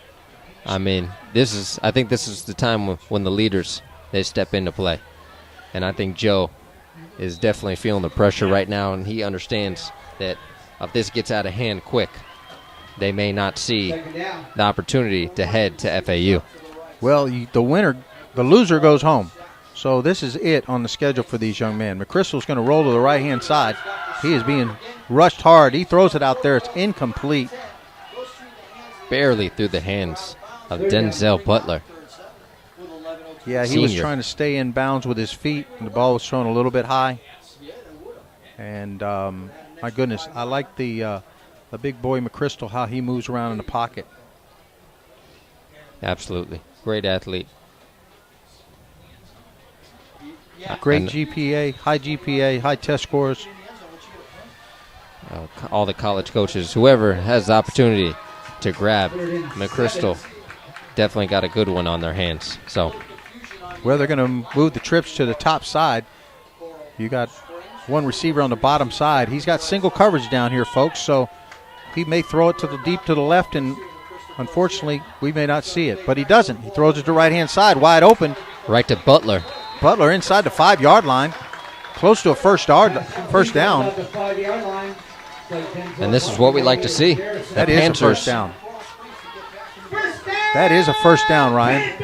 I mean, I think this is the time when the leaders, they step into play. And I think Joe is definitely feeling the pressure right now, and he understands that if this gets out of hand quick, they may not see the opportunity to head to FAU. Well, the loser goes home. So this is it on the schedule for these young men. McChrystal's going to roll to the right-hand side. He is being rushed hard. He throws it out there. It's incomplete. Barely through the hands of Denzel Butler. Yeah, he was Senior. trying to stay in bounds with his feet, and the ball was thrown a little bit high. And, my goodness, I like the big boy McChrystal, how he moves around in the pocket. Absolutely. Great athlete. Great And GPA, high test scores. all the college coaches, whoever has the opportunity to grab McChrystal, definitely got a good one on their hands. So, Well, they're going to move the trips to the top side. You got one receiver on the bottom side. He's got single coverage down here, folks, so he may throw it to the deep to the left, and unfortunately, we may not see it. But he doesn't. He throws it to the right-hand side, wide open. right to Butler. Butler inside the 5-yard line, close to a first down. And this is what we like to see. That is a first down. That is a first down, Ryan.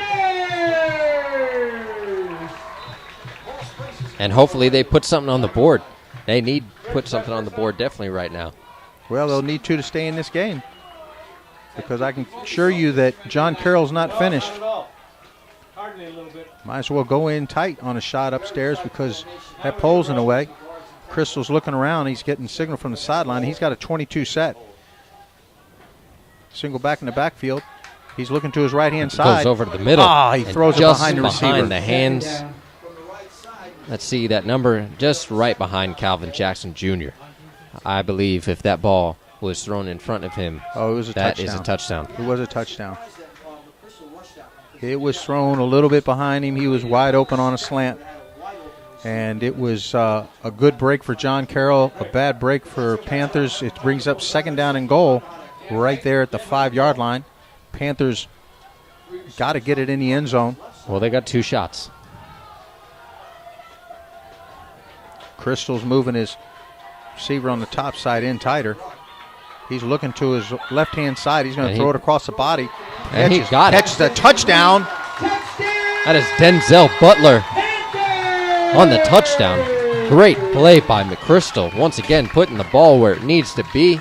And hopefully they put something on the board. They need to put something on the board definitely right now. Well, they'll need to stay in this game, because I can assure you that John Carroll's not finished. Might as well go in tight on a shot upstairs because that pole's in the way. Crystal's looking around. He's getting signal from the sideline. He's got a 22 set. Single back in the backfield. He's looking to his right-hand side. Goes over to the middle. He and throws it just behind the receiver. behind the hands. Let's see that number just right behind Calvin Jackson Jr. I believe if that ball was thrown in front of him, it was a that touchdown. is a touchdown. It was a touchdown. It was thrown a little bit behind him. He was wide open on a slant. And it was a good break for John Carroll, a bad break for Panthers. It brings up second down and goal right there at the 5-yard line. Panthers got to get it in the end zone. Well, they got 2 shots. Crystal's moving his receiver on the top side in tighter. He's looking to his left-hand side. He's going to throw it across the body. And he got it. Catches the touchdown. That is Denzel Butler on the touchdown. Great play by McChrystal. Once again, putting the ball where it needs to be.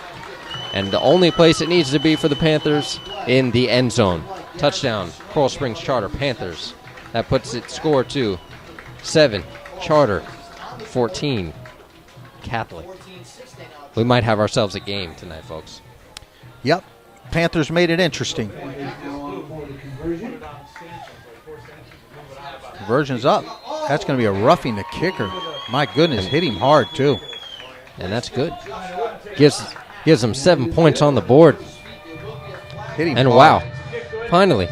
And the only place it needs to be for the Panthers, in the end zone. Touchdown, Coral Springs Charter Panthers. That puts it score to 7, Charter, 14, Catholic. We might have ourselves a game tonight, folks. Yep. Panthers made it interesting. Conversion's up. That's going to be a roughing the kicker. My goodness, hit him hard, too. And that's good. Gives them 7 points on the board. Hit him And hard. wow, finally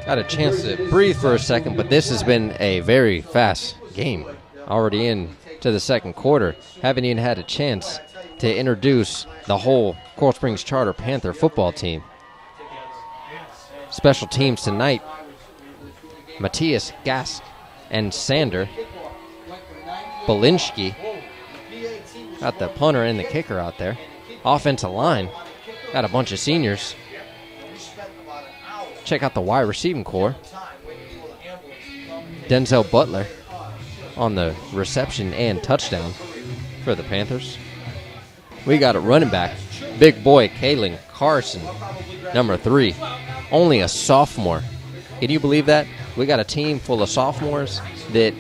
got a chance to breathe for a second, but this has been a very fast game already in to the second quarter. Haven't even had a chance to introduce the whole Coral Springs Charter Panther football team. Special teams tonight, Matthias Gask and Sander. Belinsky got the punter and the kicker out there. Offensive line, got a bunch of seniors. Check out the wide receiving core. Denzel Butler on the reception and touchdown for the Panthers. We got a running back, big boy Kalen Carson, number 3. Only a sophomore. Can you believe that? We got a team full of sophomores that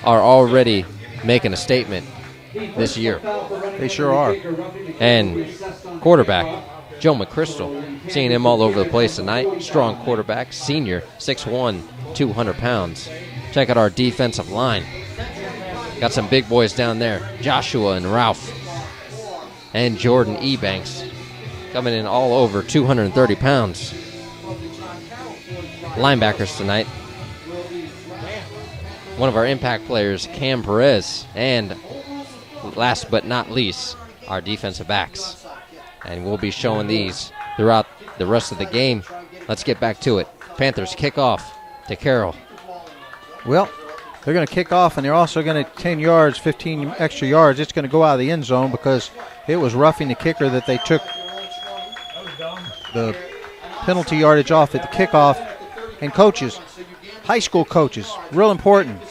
are already making a statement this year. They sure are. And quarterback, Joe McChrystal, seeing him all over the place tonight. Strong quarterback, senior, 6'1", 200 pounds. Check out our defensive line. Got some big boys down there, Joshua and Ralph. And Jordan Ebanks coming in all over 230 pounds. Linebackers tonight. One of our impact players, Cam Perez, and last but not least, our defensive backs. And we'll be showing these throughout the rest of the game. Let's get back to it. Panthers kick off to Carroll. Well, they're going to kick off, and they're also going to 10 yards, 15 extra yards. It's going to go out of the end zone because it was roughing the kicker that they took the penalty yardage off at the kickoff. And coaches, high school coaches, real important.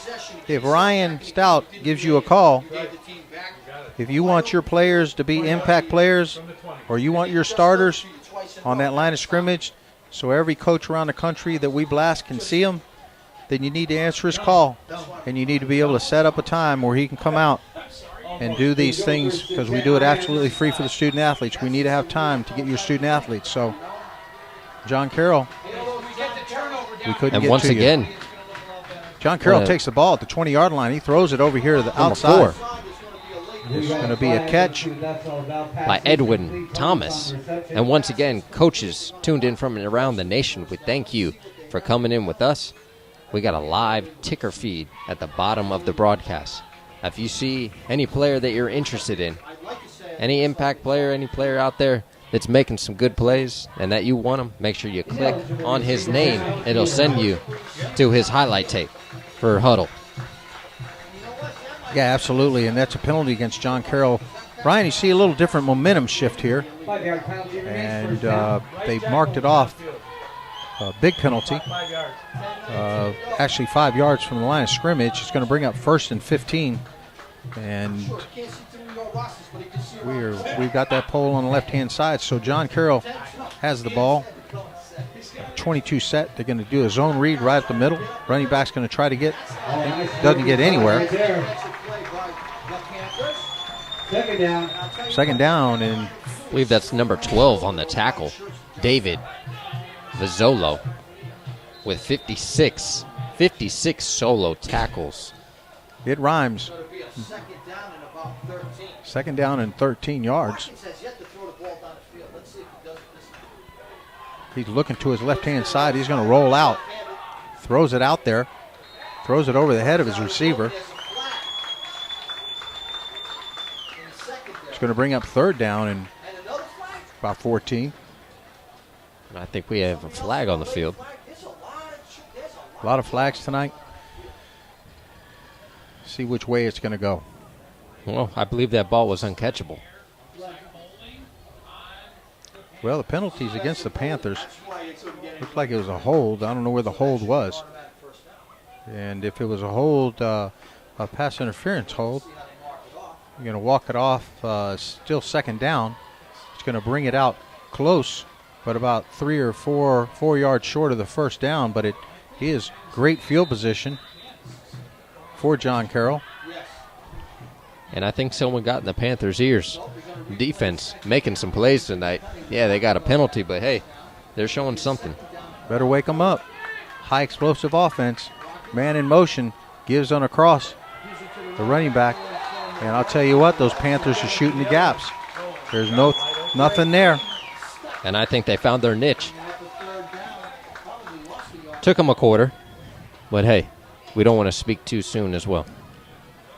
If Ryan Stout gives you a call, if you want your players to be impact players or you want your starters on that line of scrimmage so every coach around the country that we blast can see them, then you need to answer his call. And you need to be able to set up a time where he can come out and do these things because we do it absolutely free for the student athletes. We need to have time to get your student athletes. So, John Carroll, we couldn't And get once to you. again, John Carroll takes the ball at the 20-yard line. He throws it over here to the outside. 4. It's going to be a catch. By Edwin Thomas. And once again, coaches tuned in from around the nation, we thank you for coming in with us. We got a live ticker feed at the bottom of the broadcast. If you see any player that you're interested in, any impact player, any player out there that's making some good plays and that you want him, make sure you click on his name. It'll send you to his highlight tape for Huddle. Yeah, absolutely, and that's a penalty against John Carroll. Ryan, you see a little different momentum shift here, and they marked it off. Big penalty. Actually 5 yards from the line of scrimmage. It's going to bring up 1st and 15, and we've got that pole on the left-hand side. So John Carroll has the ball. 22 set. They're going to do a zone read right at the middle. Running back's going to try to get, doesn't get anywhere. Second down, and I believe that's number 12 on the tackle, David Vizzolo, with 56 solo tackles. it rhymes. Second down and 13 yards. He's looking to his left-hand side. He's going to roll out. Throws it out there. Throws it over the head of his receiver. It's going to bring up 3rd down and about 14. I think we have a flag on the field. A lot of flags tonight. See which way it's going to go. Well, I believe that ball was uncatchable. Well, the penalties against the Panthers looked like it was a hold. I don't know where the hold was. And if it was a hold, a pass interference hold, you're going to walk it off. Still second down. It's going to bring it out close, but about 3 or 4 yards short of the first down. But it is great field position for John Carroll. And I think someone got in the Panthers' ears. Defense making some plays tonight. Yeah, they got a penalty, but hey, they're showing something. Better wake them up. High explosive offense. Man in motion. Gives on a cross. The running back. And I'll tell you what, those Panthers are shooting the gaps. There's nothing there. And I think they found their niche. Took them a quarter, but hey, we don't want to speak too soon as well.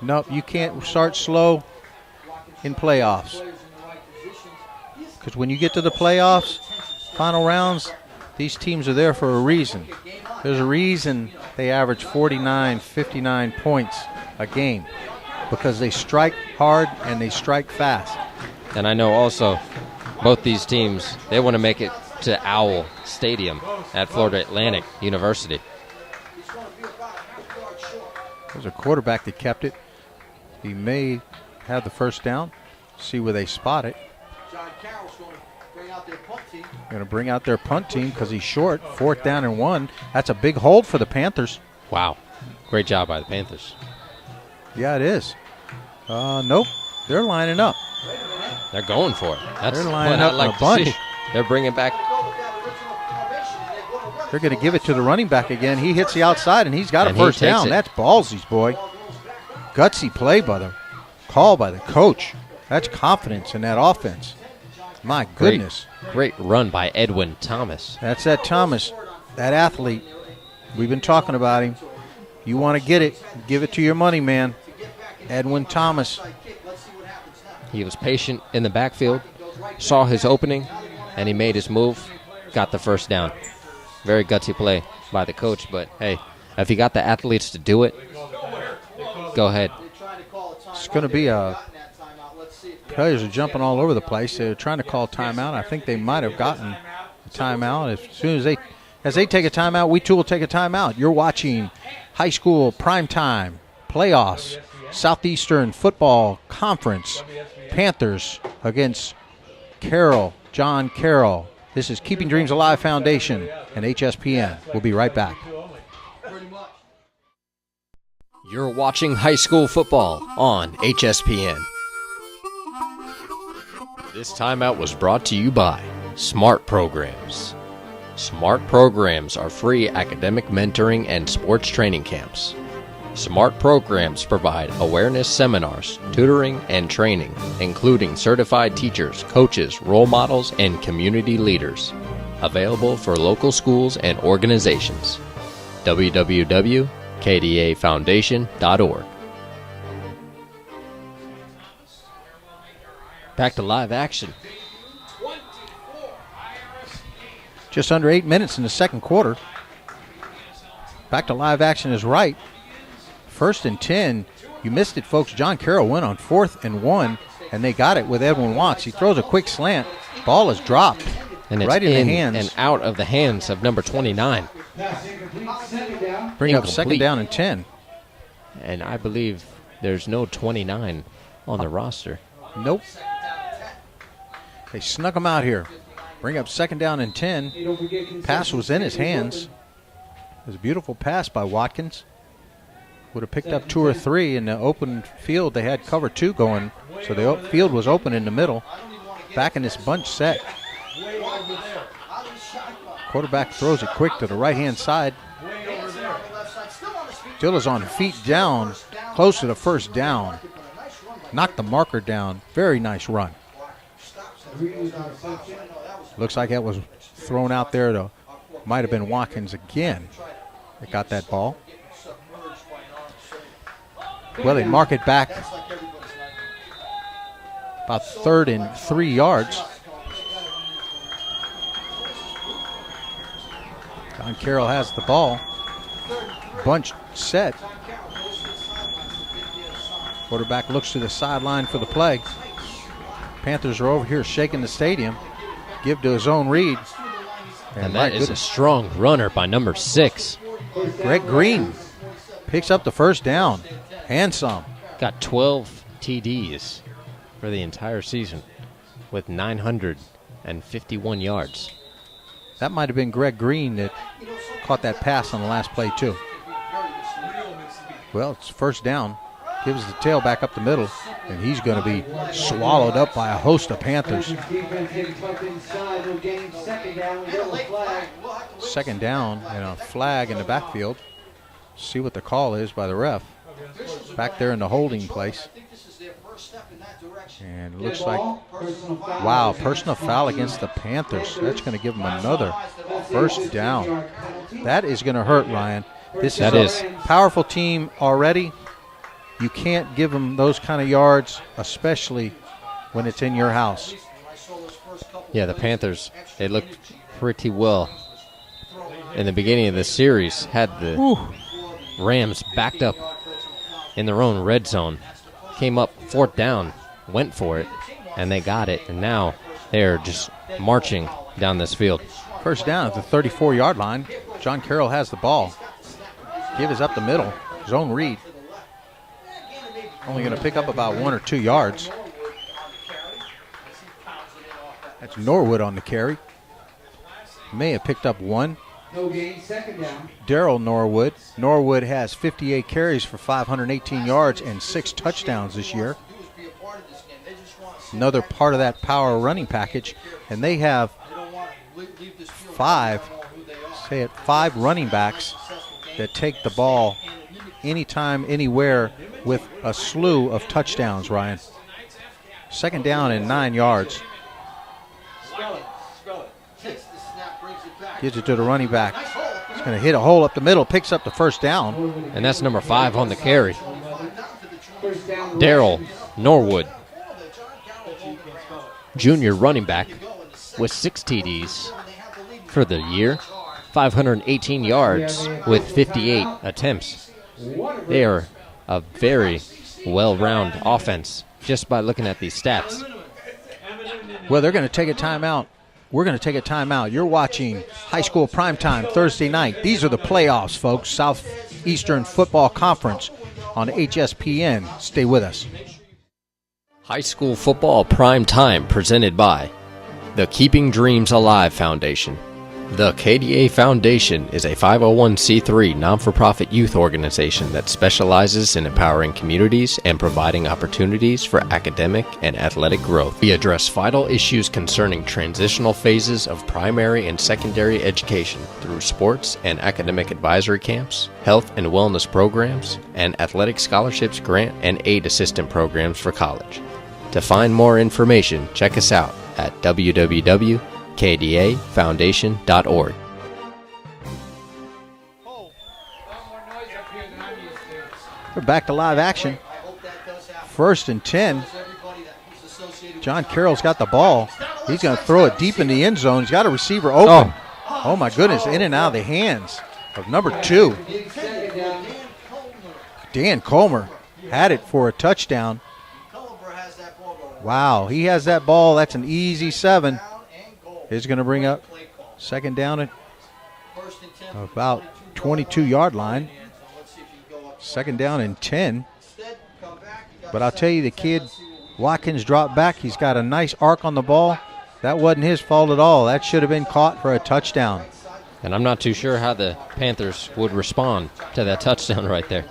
No, you can't start slow in playoffs. Because when you get to the playoffs, final rounds, these teams are there for a reason. There's a reason they average 49, 59 points a game. Because they strike hard and they strike fast. And I know also both these teams, they want to make it to Owl Stadium at Florida Atlantic University. There's a quarterback that kept it. He may have the first down. See where they spot it. Going to bring out their punt team because he's short. 4th down and 1. That's a big hold for the Panthers. Wow. Great job by the Panthers. Yeah, it is. Nope. They're lining up. They're going for it. That's They're lining what up I like in a to bunch. see. They're bringing back. They're going to give it to the running back again. He hits the outside, and he's got a And he first takes down. it. That's ballsy, boy. Gutsy play by the call by the coach. That's confidence in that offense. My goodness. Great run by Edwin Thomas. That's that Thomas, that athlete. We've been talking about him. You want to get it, give it to your money, man. Edwin Thomas. He was patient in the backfield, saw his opening, and he made his move, got the first down. Very gutsy play by the coach, but hey, if you got the athletes to do it, go ahead. It's going to be players are jumping all over the place. They're trying to call timeout. I think they might have gotten a timeout. As soon as they take a timeout, we too will take a timeout. You're watching high school primetime playoffs, Southeastern Football Conference, Panthers against Carroll, John Carroll. This is Keeping Dreams Alive Foundation and HSPN. We'll be right back. You're watching high school football on HSPN. This timeout was brought to you by Smart Programs. Smart Programs are free academic mentoring and sports training camps. Smart Programs provide awareness seminars, tutoring, and training, including certified teachers, coaches, role models, and community leaders. Available for local schools and organizations. www.kdafoundation.org. Back to live action. Just under 8 minutes in the second quarter. Back to live action is right. 1st and 10. You missed it, folks. John Carroll went on 4th and 1, and they got it with Edwin Watts. He throws a quick slant. Ball is dropped And it's right in the hands. and out of the hands of number 29. Bring up Incomplete. 2nd down and 10. And I believe there's no 29 on the roster. Nope. They snuck him out here. Bring up 2nd down and 10. Pass was in his hands. It was a beautiful pass by Watkins. Would have picked up 2 or 3 in the open field. They had cover 2 going, so the field was open in the middle. Back in this bunch set. Quarterback throws it quick to the right-hand side. Still is on feet down, close to the first down. Knocked the marker down. Very nice run. Looks like that was thrown out there to, might have been Watkins again. They got that ball. Well, they mark it back about 3rd and 3 yards. John Carroll has the ball. Bunch set. Quarterback looks to the sideline for the play. Panthers are over here shaking the stadium. Give to his own read. And that is a strong runner by number 6. Greg Green picks up the first down. And some. Got 12 TDs for the entire season with 951 yards. That might have been Greg Green that caught that pass on the last play, too. Well, it's first down. Gives the tail back up the middle, and he's going to be swallowed up by a host of Panthers. 2nd down and a flag in the backfield. See what the call is by the ref. Back there in the holding place. And it looks like, wow, personal foul against the Panthers. That's going to give them another first down. That is going to hurt, Ryan. This is a powerful team already. You can't give them those kind of yards, especially when it's in your house. Yeah, the Panthers, they looked pretty well in the beginning of the series. Had the Rams backed up in their own red zone. Came up 4th down, went for it, and they got it. And now they're just marching down this field. First down at the 34-yard line. John Carroll has the ball. Give is up the middle. Zone read. Only going to pick up about 1 or 2 yards. That's Norwood on the carry. May have picked up 1. No gain, second down. Darrell Norwood. Norwood has 58 carries for 518 yards and 6 touchdowns this year. Another part of that power running package. And they have 5 running backs that take the ball anytime, anywhere with a slew of touchdowns, Ryan. Second down and 9 yards. Gives it to the running back. He's going to hit a hole up the middle, picks up the first down. And that's number 5 on the carry. Darrell Norwood, junior running back with 6 TDs for the year, 518 yards with 58 attempts. They are a very well-rounded offense just by looking at these stats. Well, they're going to take a timeout. We're going to take a timeout. You're watching High School Primetime Thursday night. These are the playoffs, folks. Southeastern Football Conference on HSPN. Stay with us. High School Football Prime Time presented by the Keeping Dreams Alive Foundation. The KDA Foundation is a 501c3 non-for-profit youth organization that specializes in empowering communities and providing opportunities for academic and athletic growth. We address vital issues concerning transitional phases of primary and secondary education through sports and academic advisory camps, health and wellness programs, and athletic scholarships, grant, and aid assistant programs for college. To find more information, check us out at www.kdafoundation.org. We're back to live action. 1st and 10. John Carroll's got the ball. He's going to throw it deep in the end zone. He's got a receiver open. Oh my goodness, in and out of the hands of number 2. Dan Comer had it for a touchdown. Wow, he has that ball. That's an easy 7. He's going to bring up second down at about 22-yard line. Second down and 10. But I'll tell you, the kid, Watkins, dropped back. He's got a nice arc on the ball. That wasn't his fault at all. That should have been caught for a touchdown. And I'm not too sure how the Panthers would respond to that touchdown right there.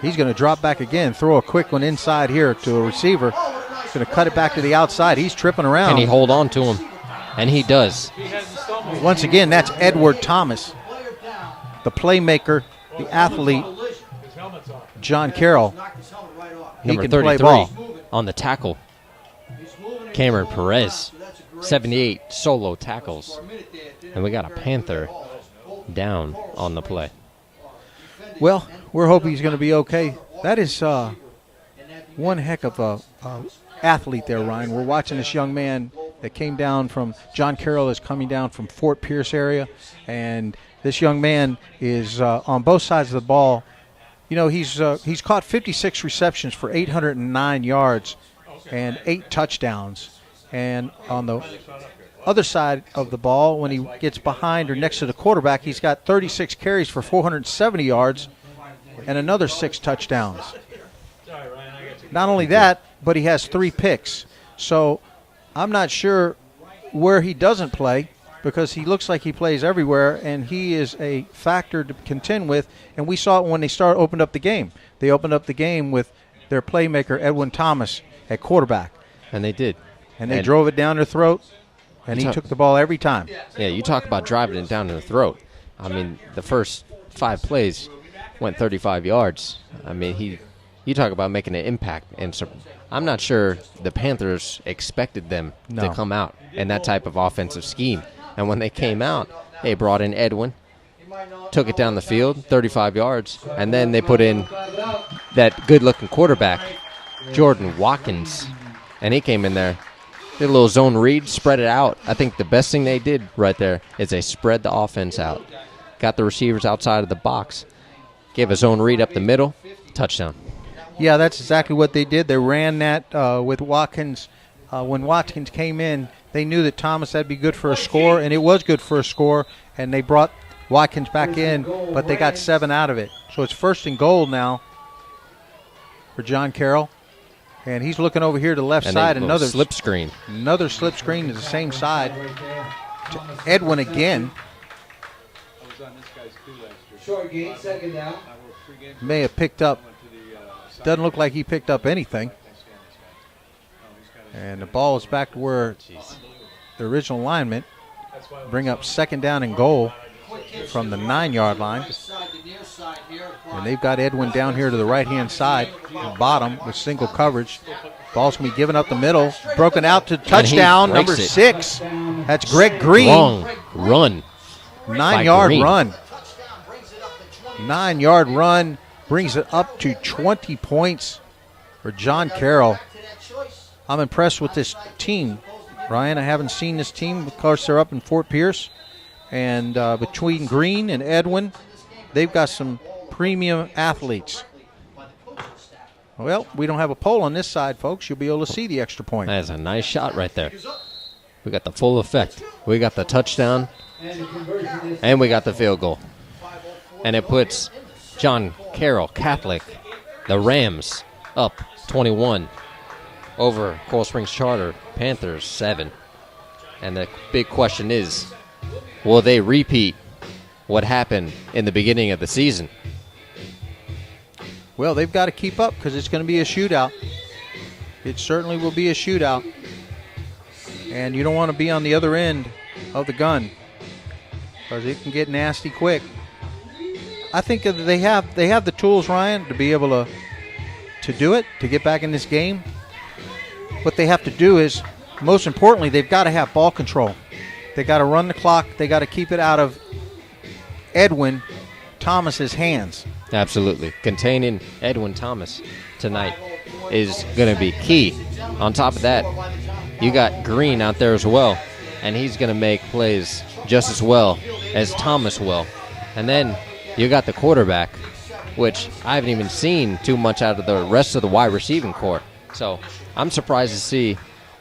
He's going to drop back again, throw a quick one inside here to a receiver. He's going to cut it back to the outside. He's tripping around. Can he hold on to him? And he does. Once again, that's Edward Thomas, the playmaker, the athlete, John Carroll. He Number can 33 play ball. on the tackle. Cameron Perez, 78 solo tackles. And we got a Panther down on the play. Well, we're hoping he's going to be okay. That is one heck of a athlete there, Ryan. We're watching this young man that came down from, John Carroll is coming down from Fort Pierce area, and this young man is on both sides of the ball. You know, he's caught 56 receptions for 809 yards and 8 touchdowns. And on the other side of the ball, when he gets behind or next to the quarterback, he's got 36 carries for 470 yards and another 6 touchdowns. Not only that, but he has 3 picks. So I'm not sure where he doesn't play, because he looks like he plays everywhere, and he is a factor to contend with. And we saw it when they opened up the game. They opened up the game with their playmaker, Edwin Thomas, at quarterback. And they did. And they drove it down their throat, and he took the ball every time. Yeah, you talk about driving it down to the throat. I mean, the first 5 plays went 35 yards. I mean, you talk about making an impact. And so I'm not sure the Panthers expected them to come out in that type of offensive scheme. And when they came out, they brought in Edwin, took it down the field, 35 yards, and then they put in that good-looking quarterback, Jordan Watkins, and he came in there. Did a little zone read, spread it out. I think the best thing they did right there is they spread the offense out. Got the receivers outside of the box. Gave a zone read up the middle. Touchdown. Yeah, that's exactly what they did. They ran that with Watkins. When Watkins came in, they knew that Thomas, that'd be good for a score, and it was good for a score, and they brought Watkins back in, but they got 7 out of it. So it's 1st and goal now for John Carroll. And he's looking over here to the left side. Another slip screen. Another slip screen to the same side. To Edwin again. Short gain, 2nd down. May have picked up. Doesn't look like he picked up anything. And the ball is back to where the original alignment. Bring up 2nd down and goal from the 9-yard line. And they've got Edwin down here to the right-hand side, bottom with single coverage. Ball's going to be given up the middle. Broken out to touchdown, number 6. That's Greg Green. Long run. 9-yard run. 9-yard run brings it up to 20 points for John Carroll. I'm impressed with this team, Ryan. I haven't seen this team. Of course, they're up in Fort Pierce. And between Green and Edwin, they've got some premium athletes. Well, we don't have a poll on this side, folks. You'll be able to see the extra point. That's a nice shot right there. We got the full effect. We got the touchdown, and we got the field goal. And it puts John Carroll Catholic, the Rams, up 21 over Coral Springs Charter, Panthers 7. And the big question is, will they repeat what happened in the beginning of the season? Well, they've got to keep up because it's going to be a shootout. It certainly will be a shootout. And you don't want to be on the other end of the gun because it can get nasty quick. I think that they have the tools, Ryan, to be able to do it, to get back in this game. What they have to do is, most importantly, they've got to have ball control. They got to run the clock. They got to keep it out of Edwin Thomas's hands. Absolutely. Containing Edwin Thomas tonight is going to be key. On top of that, you got Green out there as well, and he's going to make plays just as well as Thomas will. And then you got the quarterback, which I haven't even seen too much out of the rest of the wide receiving corps. So I'm surprised to see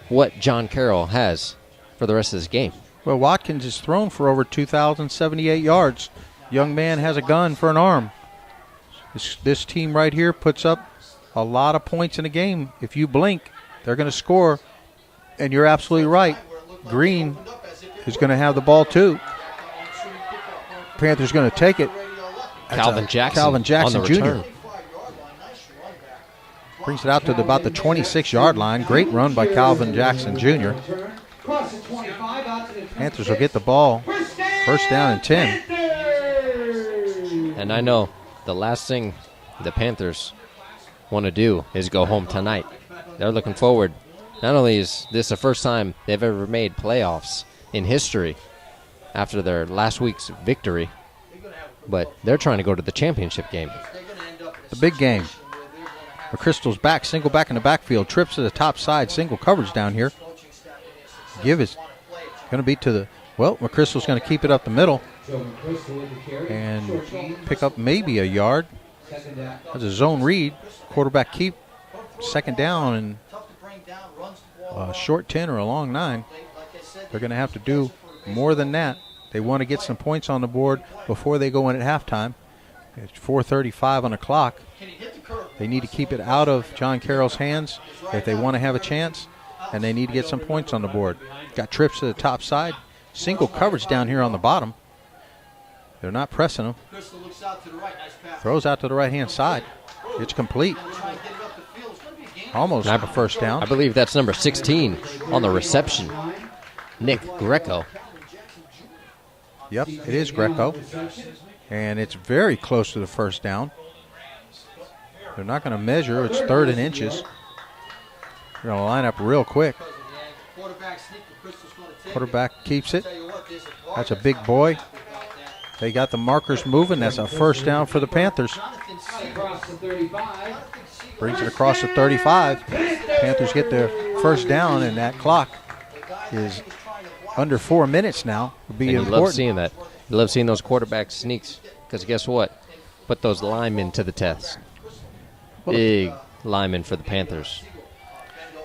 what John Carroll has for the rest of this game. Well, Watkins is thrown for over 2,078 yards. Young man has a gun for an arm. This team right here puts up a lot of points in a game. If you blink, they're going to score. And you're absolutely right. Green is going to have the ball too. Panthers going to take it. Calvin Jackson on the Jr. return. Brings it out to about the 26-yard line. Great run by Calvin Jackson Jr. Panthers will get the ball. 1st down and 10. And I know the last thing the Panthers want to do is go home tonight. They're looking forward. Not only is this the first time they've ever made playoffs in history after their last week's victory, but they're trying to go to the championship game. The big game. McChrystal's back, single back in the backfield, trips to the top side, single coverage down here. Give is going to be to the, well, McChrystal's going to keep it up the middle and pick up maybe a yard. That's a zone read. Quarterback keep, 2nd down and a short 10 or a long 9. They're going to have to do more than that. They want to get some points on the board before they go in at halftime. It's 4:35 on the clock. They need to keep it out of John Carroll's hands if they want to have a chance, and they need to get some points on the board. Got trips to the top side. Single coverage down here on the bottom. They're not pressing him. Throws out to the right-hand side. It's complete. Almost a 1st down. I believe that's number 16 on the reception, Nick Greco. Yep, it is Greco. And it's very close to the 1st down. They're not going to measure. It's 3rd and inches. They're going to line up real quick. Quarterback keeps it. That's a big boy. They got the markers moving. That's a first down for the Panthers. Across the 35. Brings it across the 35. Panthers get their first down, and that clock is under 4 minutes now. Would be And you important. love seeing that. You love seeing those quarterback sneaks because guess what? Put those linemen to the test. Big linemen for the Panthers.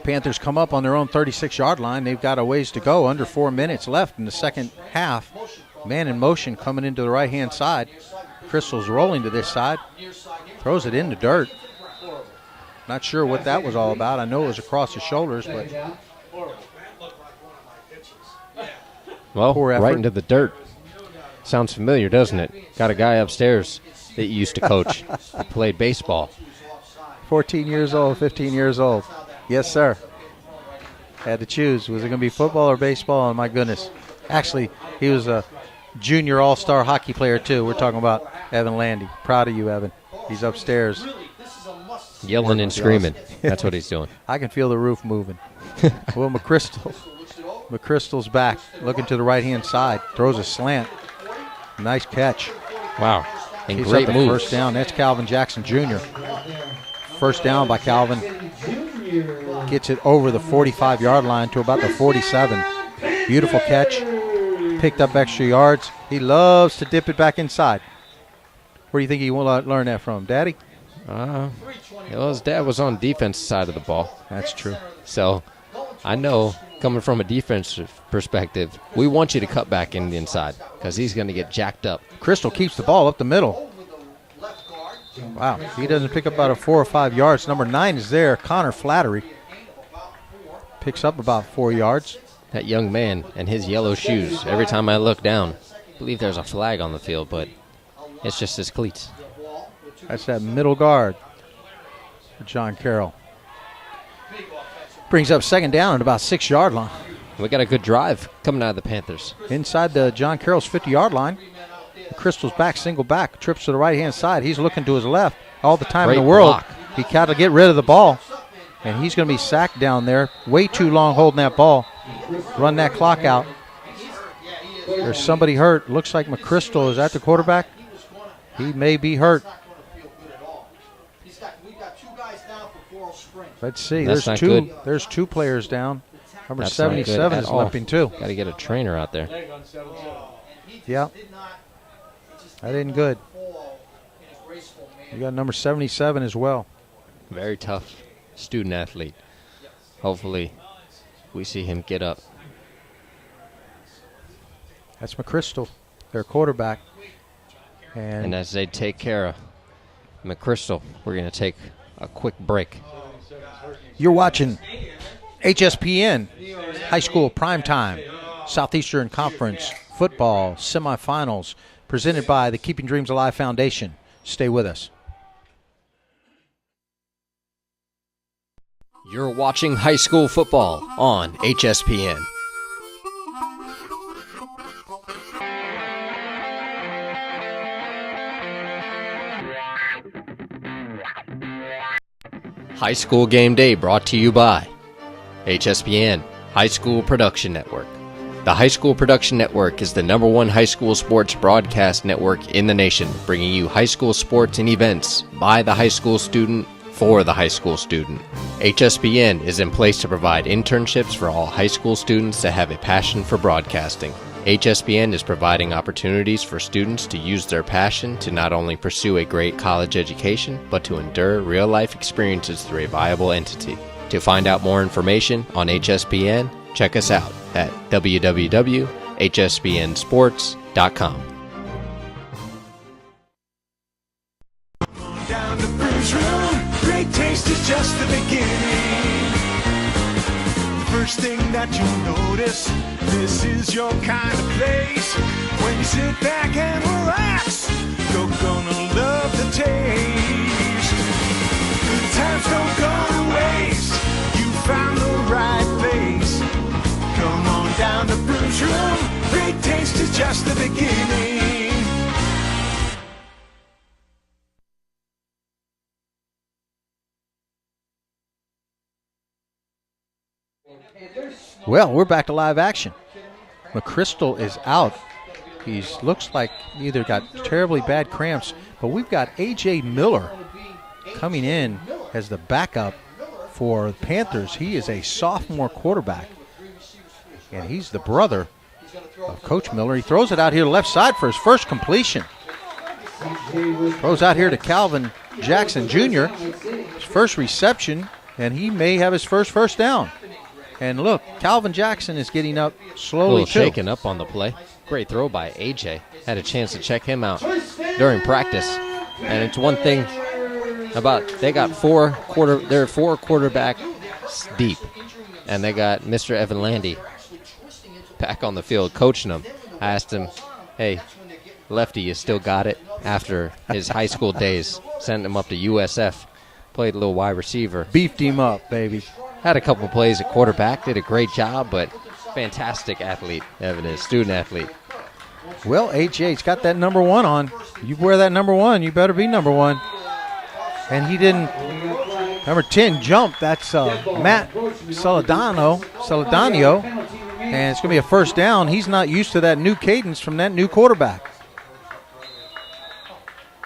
Panthers come up on their own 36-yard line. They've got a ways to go. Under 4 minutes left in the second half. Man in motion coming into the right-hand side. Crystal's rolling to this side. Throws it in the dirt. Not sure what that was all about. I know it was across the shoulders, but Well, Poor effort. right into the dirt. Sounds familiar, doesn't it? Got a guy upstairs that you used to coach. He played baseball. 14 years old, 15 years old. Yes, sir. Had to choose. Was it going to be football or baseball? And my goodness. Actually, he was a junior all-star hockey player, too. We're talking about Evan Landy. Proud of you, Evan. He's upstairs. Yelling and screaming. That's what he's doing. I can feel the roof moving. Well, McChrystal's back, looking to the right-hand side. Throws a slant. Nice catch. Wow. And He's great up to moves. first down. That's Calvin Jackson Jr. First down by Calvin. Gets it over the 45-yard line to about the 47. Beautiful catch. Picked up extra yards. He loves to dip it back inside. Where do you think he will learn that from, Daddy? Well, his dad was on defense side of the ball. That's true. So I know, coming from a defensive perspective, we want you to cut back in the inside because he's going to get jacked up. Crystal keeps the ball up the middle. Wow, he doesn't pick up about 4 or 5 yards. Number 9 is there, Connor Flattery. Picks up about 4 yards. That young man and his yellow shoes. Every time I look down, I believe there's a flag on the field, but it's just his cleats. That's that middle guard for John Carroll. Brings up second down at about 6-yard line. We got a good drive coming out of the Panthers. Inside the John Carroll's 50-yard line. Crystal's back, single back, trips to the right-hand side. He's looking to his left all the time Great in the world. block. He got to get rid of the ball, and he's going to be sacked down there. Way too long holding that ball. Run that clock out. There's somebody hurt. Looks like McChrystal. Is that the quarterback? He may be hurt. Let's see. That's There's not two. good. There's 2 players down. Number That's not good 77 at is all. limping too. Got to get a trainer out there. Yeah. That ain't good. You got number 77 as well. Very tough student athlete. Hopefully we see him get up. That's McChrystal, their quarterback. And And as they take care of McChrystal, we're going to take a quick break. you're watching HSPN High School Primetime Southeastern Conference Football Semifinals presented by the Keeping Dreams Alive Foundation. Stay with us. You're watching high school football on HSPN. High School Game Day brought to you by HSPN, High School Production Network. The High School Production Network is the #1 high school sports broadcast network in the nation, bringing you high school sports and events by the high school student for the high school student. HSPN is in place to provide internships for all high school students that have a passion for broadcasting. HSPN is providing opportunities for students to use their passion to not only pursue a great college education, but to endure real-life experiences through a viable entity. To find out more information on HSPN, check us out at www.hspnsports.com. Down the Bruce Room, great taste is just the beginning. First thing that you'll notice, this is your kind of place. When you sit back and relax, you're gonna love the taste. Good times don't go to waste, you found the right place. Come on down to Bruce Room, great taste is just the beginning. Well, we're back to live action. McChrystal is out. He looks like either got terribly bad cramps, but we've got A.J. Miller coming in as the backup for the Panthers. He is a sophomore quarterback, and he's the brother of Coach Miller. He throws it out here to left side for his first completion. Throws out here to Calvin Jackson Jr., his first reception, and he may have his first down. And look, Calvin Jackson is getting up slowly, A little too. shaken up on the play. Great throw by AJ. Had a chance to check him out during practice. And it's one thing about they got they're 4 quarterbacks deep. And they got Mr. Evan Landy back on the field coaching them. I asked him, hey, Lefty, you still got it? After his high school days, sent him up to USF. Played a little wide receiver. Beefed him up, baby. Had a couple plays at quarterback, did a great job, but fantastic athlete, Evan is, student athlete. Well, AJ's got that number 1 on. You wear that number 1, you better be number 1. And he didn't. Number 10 jumped. That's Matt Celadano. And it's going to be a first down. He's not used to that new cadence from that new quarterback.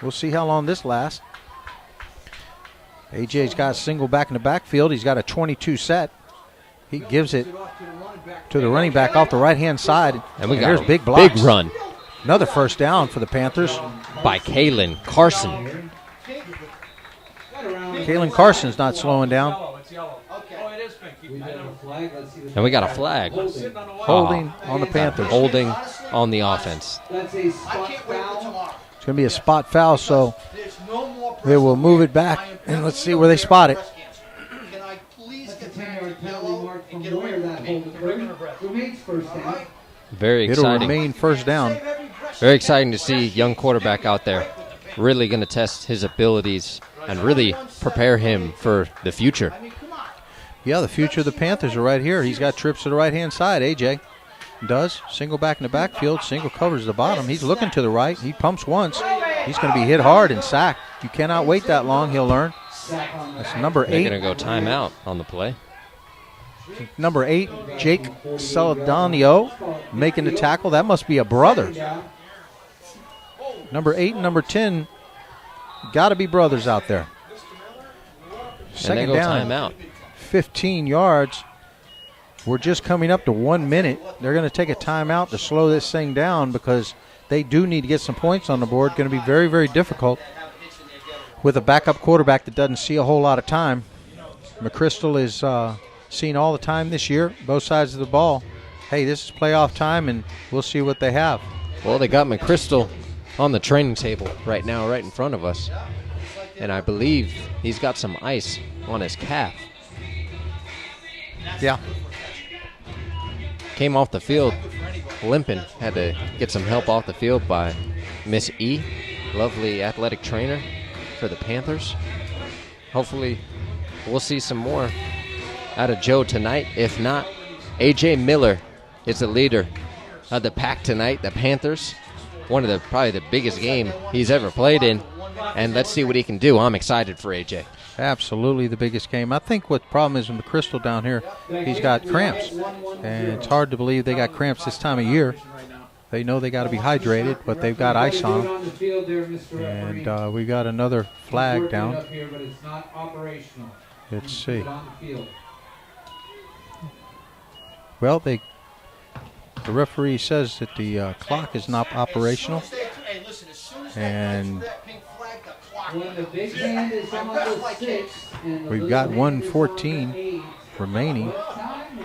We'll see how long this lasts. AJ's got a single back in the backfield. He's got a 22 set. He gives it to the running back off the right-hand side. And we got there's a big blocks. big run Another first down for the Panthers. by Kalen Carson. Kalen Carson's not slowing down. It's yellow. Oh, it is pink. I know. And we got a flag. Holding on the Panthers. Holding on the offense. That's a spot foul. It's going to be a spot foul, so they will move it back. And let's see where they spot it. Can I please That's a get 10-yard penalty yellow mark and from get away where from that me? hold remains first down. Very It'll exciting. remain first down. Very exciting to see young quarterback out there. Really going to test his abilities and really prepare him for the future. Yeah, the future of the Panthers are right here. He's got trips to the right-hand side, AJ does. Single back in the backfield, single covers the bottom. He's looking to the right. He pumps once. He's going to be hit hard and sacked. You cannot wait that long, he'll learn. That's number They're 8. going to go timeout on the play. Number 8, Jake Celadano making the tackle. That must be a brother. Number 8 and number 10 got to be brothers out there. And they Second go down, timeout. 15 yards. We're just coming up to 1 minute. They're going to take a timeout to slow this thing down because they do need to get some points on the board. Going to be very, very difficult with a backup quarterback that doesn't see a whole lot of time. McChrystal is seen all the time this year, both sides of the ball. Hey, this is playoff time, and we'll see what they have. Well, they got McChrystal on the training table right now, right in front of us. And I believe he's got some ice on his calf. Yeah. Came off the field limping. Had to get some help off the field by Miss E, lovely athletic trainer for the Panthers. Hopefully we'll see some more out of Joe tonight. If not, A.J. Miller is the leader of the pack tonight. The Panthers, one of the probably the biggest game he's ever played in. And let's see what he can do. I'm excited for A.J. Absolutely the biggest game. I think what the problem is with McChrystal down here, he's got cramps. And it's hard to believe they got cramps this time of year. They know they got to be hydrated, but they've got ice on them. And we got another flag down. Let's see. Well, the referee says that the clock is not operational. And we've got 1:14 remaining,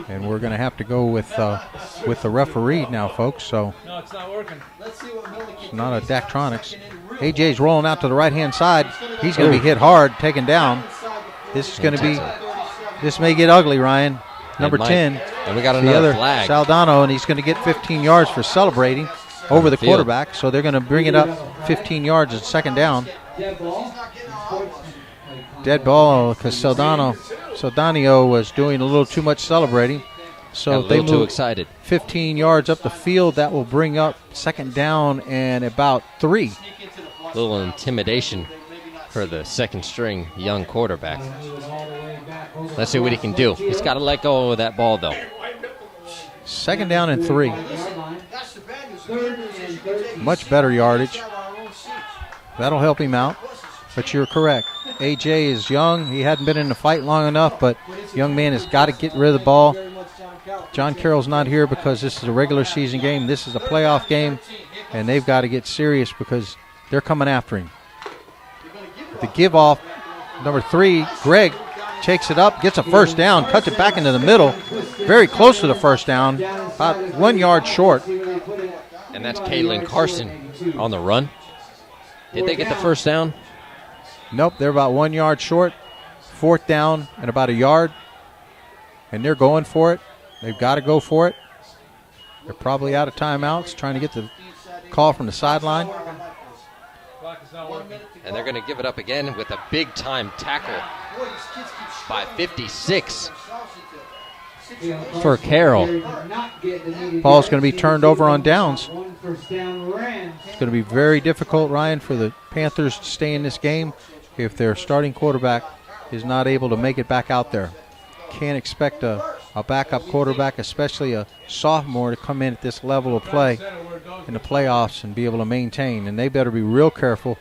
and we're going to have to go with the referee now, folks. So No, it's not working. it's not a Daktronics. AJ's rolling out to the right-hand side. He's going to be hit hard, taken down. This is going to be. This may get ugly, Ryan. Number 10. And we got The another other flag. Saldano, and he's going to get 15 yards for celebrating over the field. quarterback. So they're going to bring it up 15 yards at second down. Dead ball because Saldano was doing a little too much celebrating. Got So a if they little too move excited. 15 yards up the field, that will bring up second down and about 3. Little intimidation for the second string young quarterback. Let's see what he can do. He's got to let go of that ball, though. Second down and 3. Third and Much better yardage. That'll help him out. But you're correct. AJ is young. He hadn't been in the fight long enough, but young man has got to get rid of the ball. John Carroll's not here because this is a regular season game. This is a playoff game, and they've got to get serious because they're coming after him. The give off, number 3, Greg takes it up, gets a first down, cuts it back into the middle. Very close to the first down, about 1 yard short. And that's Caitlin Carson on the run. Did they get the first down? Nope, they're about 1 yard short. 4th down and about a yard. And they're going for it. They've got to go for it. They're probably out of timeouts, trying to get the call from the sideline. And they're going to give it up again with a big-time tackle by 56 for Carroll. Ball's going to be turned over on downs. It's going to be very difficult, Ryan, for the Panthers to stay in this game if their starting quarterback is not able to make it back out there. Can't expect a backup quarterback, especially a sophomore, to come in at this level of play in the playoffs and be able to maintain. And they better be real careful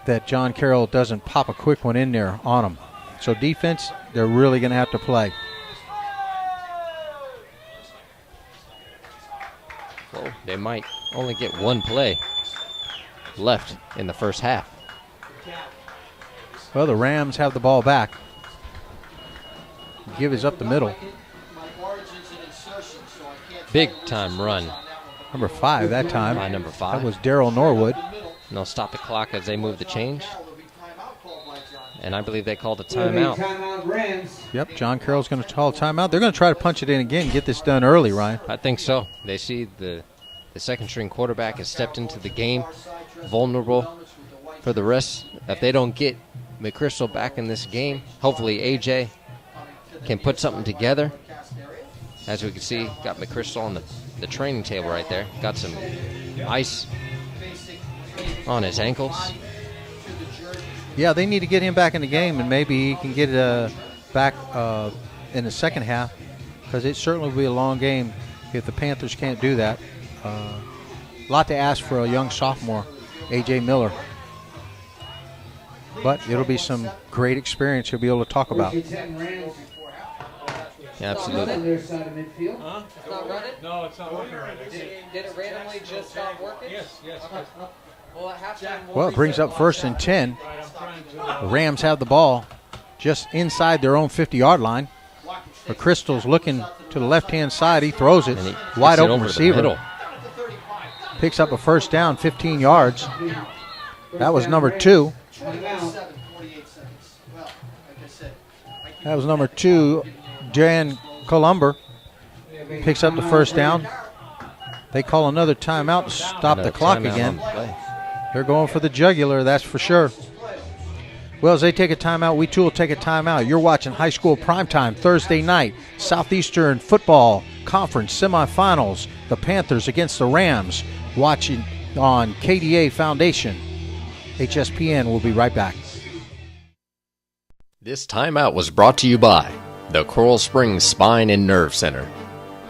that John Carroll doesn't pop a quick one in there on them. So defense, they're really going to have to play. Well, they might only get one play left in the first half. Well, the Rams have the ball back. Give is up the middle. Big time run. Number 5 that time. By number 5. That was Darryl Norwood. And they'll stop the clock as they move the change. And I believe they called a timeout. Yep, John Carroll's going to call a timeout. They're going to try to punch it in again and get this done early, Ryan. I think so. They see the second-string quarterback has stepped into the game, vulnerable for the rest. If they don't get McChrystal back in this game, hopefully AJ can put something together. As we can see, got McChrystal on the training table right there. Got some ice on his ankles. Yeah, they need to get him back in the game, and maybe he can get back in the second half, because it certainly will be a long game if the Panthers can't do that. A lot to ask for a young sophomore, A.J. Miller. But it'll be some great experience he'll be able to talk about. Yeah, absolutely. Huh? It's not running? No, it's not working right. Did it randomly just stop working? Yes. Well, at halftime, Well, it brings up 1st and 10. The Rams have the ball just inside their own 50-yard line. McChrystal's looking to the left-hand side. He throws it. Wide open receiver. Picks up a first down, 15 yards. That was number 2. That was number 2, Jan Columber. Picks up the first down. They call another timeout to stop the clock again. They're going for the jugular, that's for sure. Well, as they take a timeout, we too will take a timeout. You're watching High School Primetime Thursday night, Southeastern Football Conference Semifinals. The Panthers against the Rams, watching on KDA Foundation. HSPN will be right back. This timeout was brought to you by the Coral Springs Spine and Nerve Center,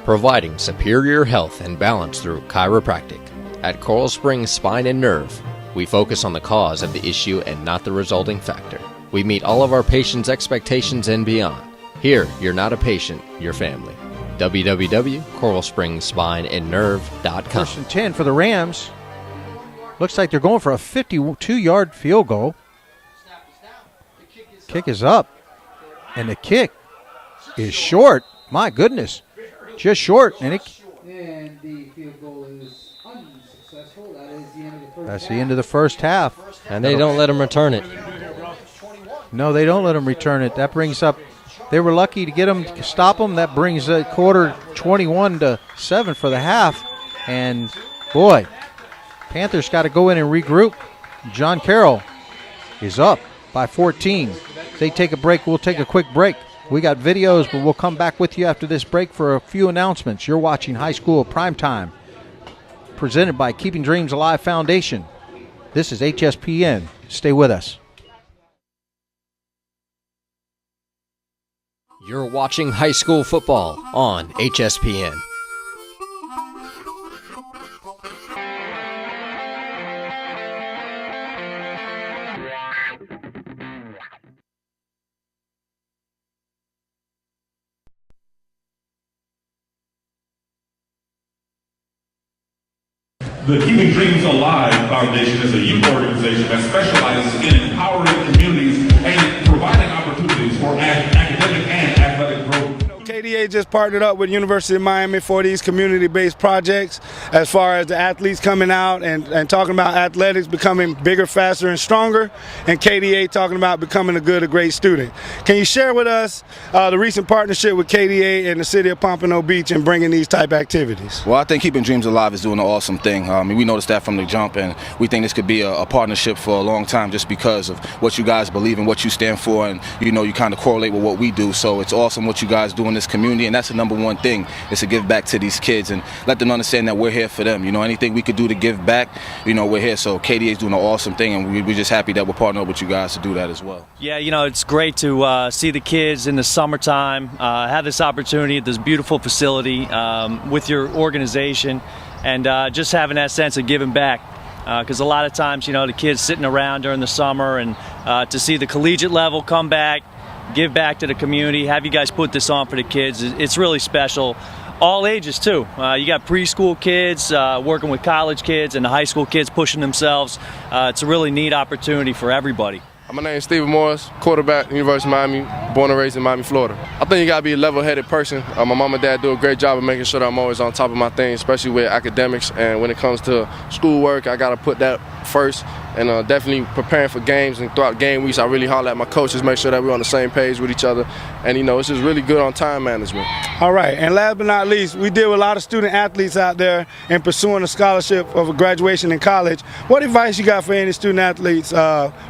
providing superior health and balance through chiropractic. At Coral Springs Spine and Nerve, we focus on the cause of the issue and not the resulting factor. We meet all of our patients' expectations and beyond. Here, you're not a patient, you're family. www.coralspringsspineandnerve.com. 1st and 10 for the Rams. Looks like they're going for a 52-yard field goal. Kick is up, and the kick is short. My goodness, just short. And the field goal is unsuccessful. That is the end of the first that's the end of the first half. And they don't let them return it. No, they don't let them return it. That brings up, they were lucky to get them to stop them. That brings a quarter 21-7 for the half. And boy, Panthers got to go in and regroup. John Carroll is up by 14. They take a break. We'll take a quick break. We got videos, but we'll come back with you after this break for a few announcements. You're watching High School Primetime, presented by Keeping Dreams Alive Foundation. This is HSPN. Stay with us. You're watching high school football on HSPN. The Keeping Dreams Alive Foundation is a youth organization that specializes in empowering communities and providing opportunities for academic and athletic growth. KDA just partnered up with University of Miami for these community-based projects as far as the athletes coming out and talking about athletics becoming bigger, faster, and stronger, and KDA talking about becoming a great student. Can you share with us the recent partnership with KDA and the city of Pompano Beach and bringing these type activities? Well, I think Keeping Dreams Alive is doing an awesome thing. We noticed that from the jump, and we think this could be a partnership for a long time just because of what you guys believe in, what you stand for, and you kind of correlate with what we do. So it's awesome what you guys do in this community, and that's the number one thing, is to give back to these kids and let them understand that we're here for them. Anything we could do to give back, we're here. So KDA is doing an awesome thing, and we're just happy that we're partnering up with you guys to do that as well. Yeah, it's great to see the kids in the summertime have this opportunity at this beautiful facility with your organization, and just having that sense of giving back. Because a lot of times, the kids sitting around during the summer, and to see the collegiate level come back, give back to the community, have you guys put this on for the kids, it's really special. All ages too. You got preschool kids working with college kids and the high school kids pushing themselves. It's a really neat opportunity for everybody. My name is Stephen Morris, quarterback, University of Miami, born and raised in Miami, Florida. I think you got to be a level-headed person. My mom and dad do a great job of making sure that I'm always on top of my things, especially with academics. And when it comes to schoolwork, I got to put that first. And definitely preparing for games, and throughout game weeks, I really holler at my coaches, make sure that we're on the same page with each other. And it's just really good on time management. All right, and last but not least, we deal with a lot of student athletes out there in pursuing a scholarship of a graduation in college. What advice you got for any student athletes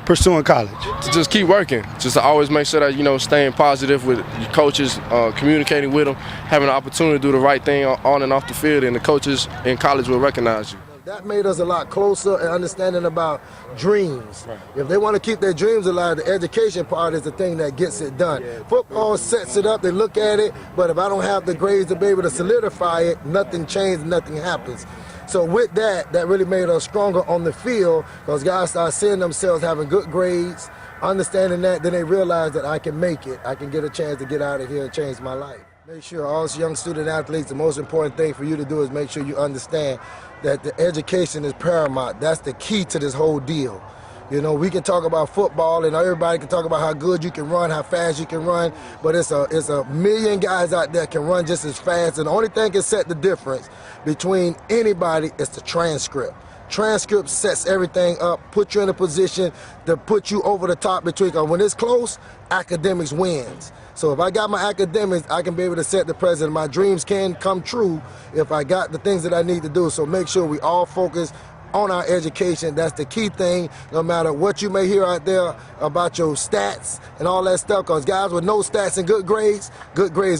pursuing college? To just keep working, just to always make sure that staying positive with your coaches, communicating with them, having an opportunity to do the right thing on and off the field, and the coaches in college will recognize you. That made us a lot closer and understanding about dreams. Right. If they want to keep their dreams alive, the education part is the thing that gets it done. Football sets it up, they look at it, but if I don't have the grades to be able to solidify it, nothing changes, nothing happens. So with that really made us stronger on the field, because guys start seeing themselves having good grades, understanding that, then they realize that I can make it. I can get a chance to get out of here and change my life. Make sure all young student athletes, the most important thing for you to do is make sure you understand that the education is paramount. That's the key to this whole deal. We can talk about football and everybody can talk about how good you can run, how fast you can run, but it's a million guys out there can run just as fast, and the only thing can set the difference between anybody is the transcript. Transcript sets everything up, put you in a position to put you over the top because when it's close, academics wins. So if I got my academics, I can be able to set the precedent. My dreams can come true if I got the things that I need to do. So make sure we all focus on our education. That's the key thing, no matter what you may hear out there about your stats and all that stuff, because guys with no stats and good grades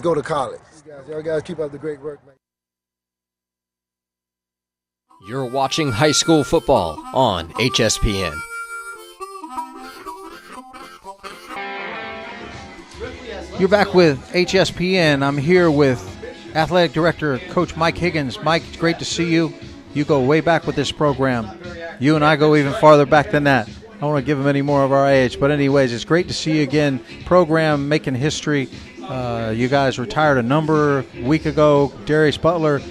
go to college. Y'all guys keep up the great work, man. You're watching high school football on Hspn. You're back with Hspn. I'm here with Athletic Director Coach Mike Higgins. Mike, it's great to see you. You go way back with this program. You and I go even farther back than that. I don't want to give him any more of our age, but anyways, it's great to see you again. Program making history. You guys retired a week ago. Darius Butler.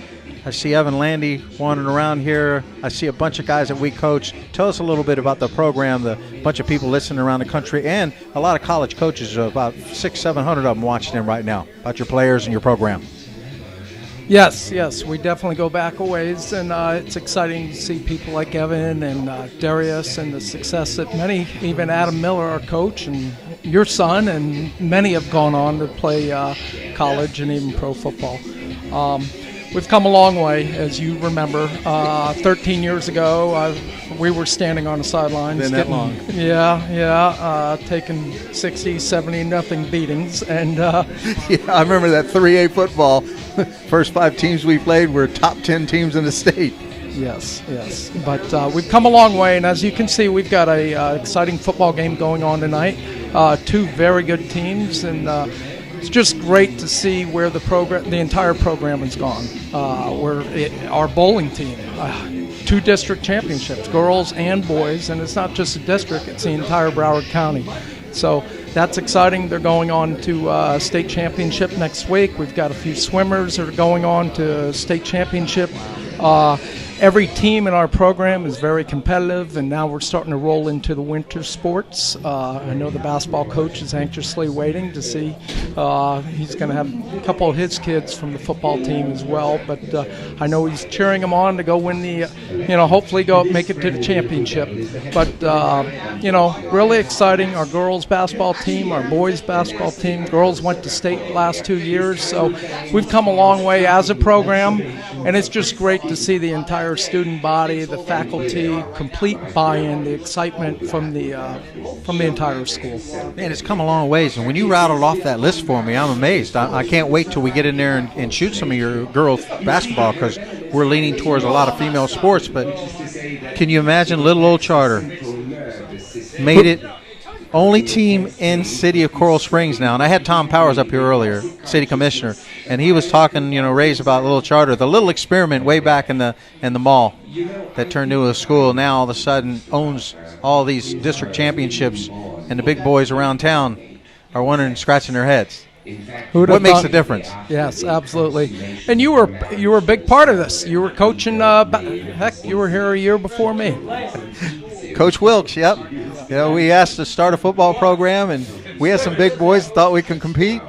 I see Evan Landy wandering around here. I see a bunch of guys that we coach. Tell us a little bit about the program, the bunch of people listening around the country, and a lot of college coaches, about 600-700 of them watching them right now, about your players and your program. Yes, we definitely go back a ways, and it's exciting to see people like Evan and Darius and the success that many, even Adam Miller, our coach, and your son, and many have gone on to play college and even pro football. We've come a long way, as you remember. 13 years ago, we were standing on the sidelines. Been that long? Yeah, taking 60, 70, nothing beatings. And yeah, I remember that 3A football. First 5 teams we played were top 10 teams in the state. Yes. But we've come a long way, and as you can see, we've got a exciting football game going on tonight. 2 very good teams, and it's just great to see where the entire program has gone. Our bowling team, 2 district championships, girls and boys, and it's not just a district, it's the entire Broward County. So that's exciting. They're going on to state championship next week. We've got a few swimmers that are going on to state championship. Every team in our program is very competitive, and now we're starting to roll into the winter sports. I know the basketball coach is anxiously waiting to see. He's going to have a couple of his kids from the football team as well, but I know he's cheering them on to go win the, hopefully go make it to the championship. But, really exciting. Our girls basketball team, our boys basketball team. Girls went to state the last 2 years, so we've come a long way as a program, and it's just great to see the entire student body, the faculty, complete buy-in, the excitement from the entire school. Man, it's come a long ways, and when you rattled off that list for me, I'm amazed. I can't wait till we get in there and shoot some of your girls basketball, because we're leaning towards a lot of female sports. But can you imagine little old Charter made it only team in city of Coral Springs now? And I had Tom Powers up here earlier, city commissioner, and he was talking, Rays, about little Charter, the little experiment way back in the mall that turned into a school. Now all of a sudden owns all these district championships, and the big boys around town are wondering and scratching their heads. What makes the difference? Yes, absolutely. And you were a big part of this. You were coaching. Heck, you were here a year before me. Coach Wilkes, yep. We asked to start a football program, and we had some big boys that thought we could compete.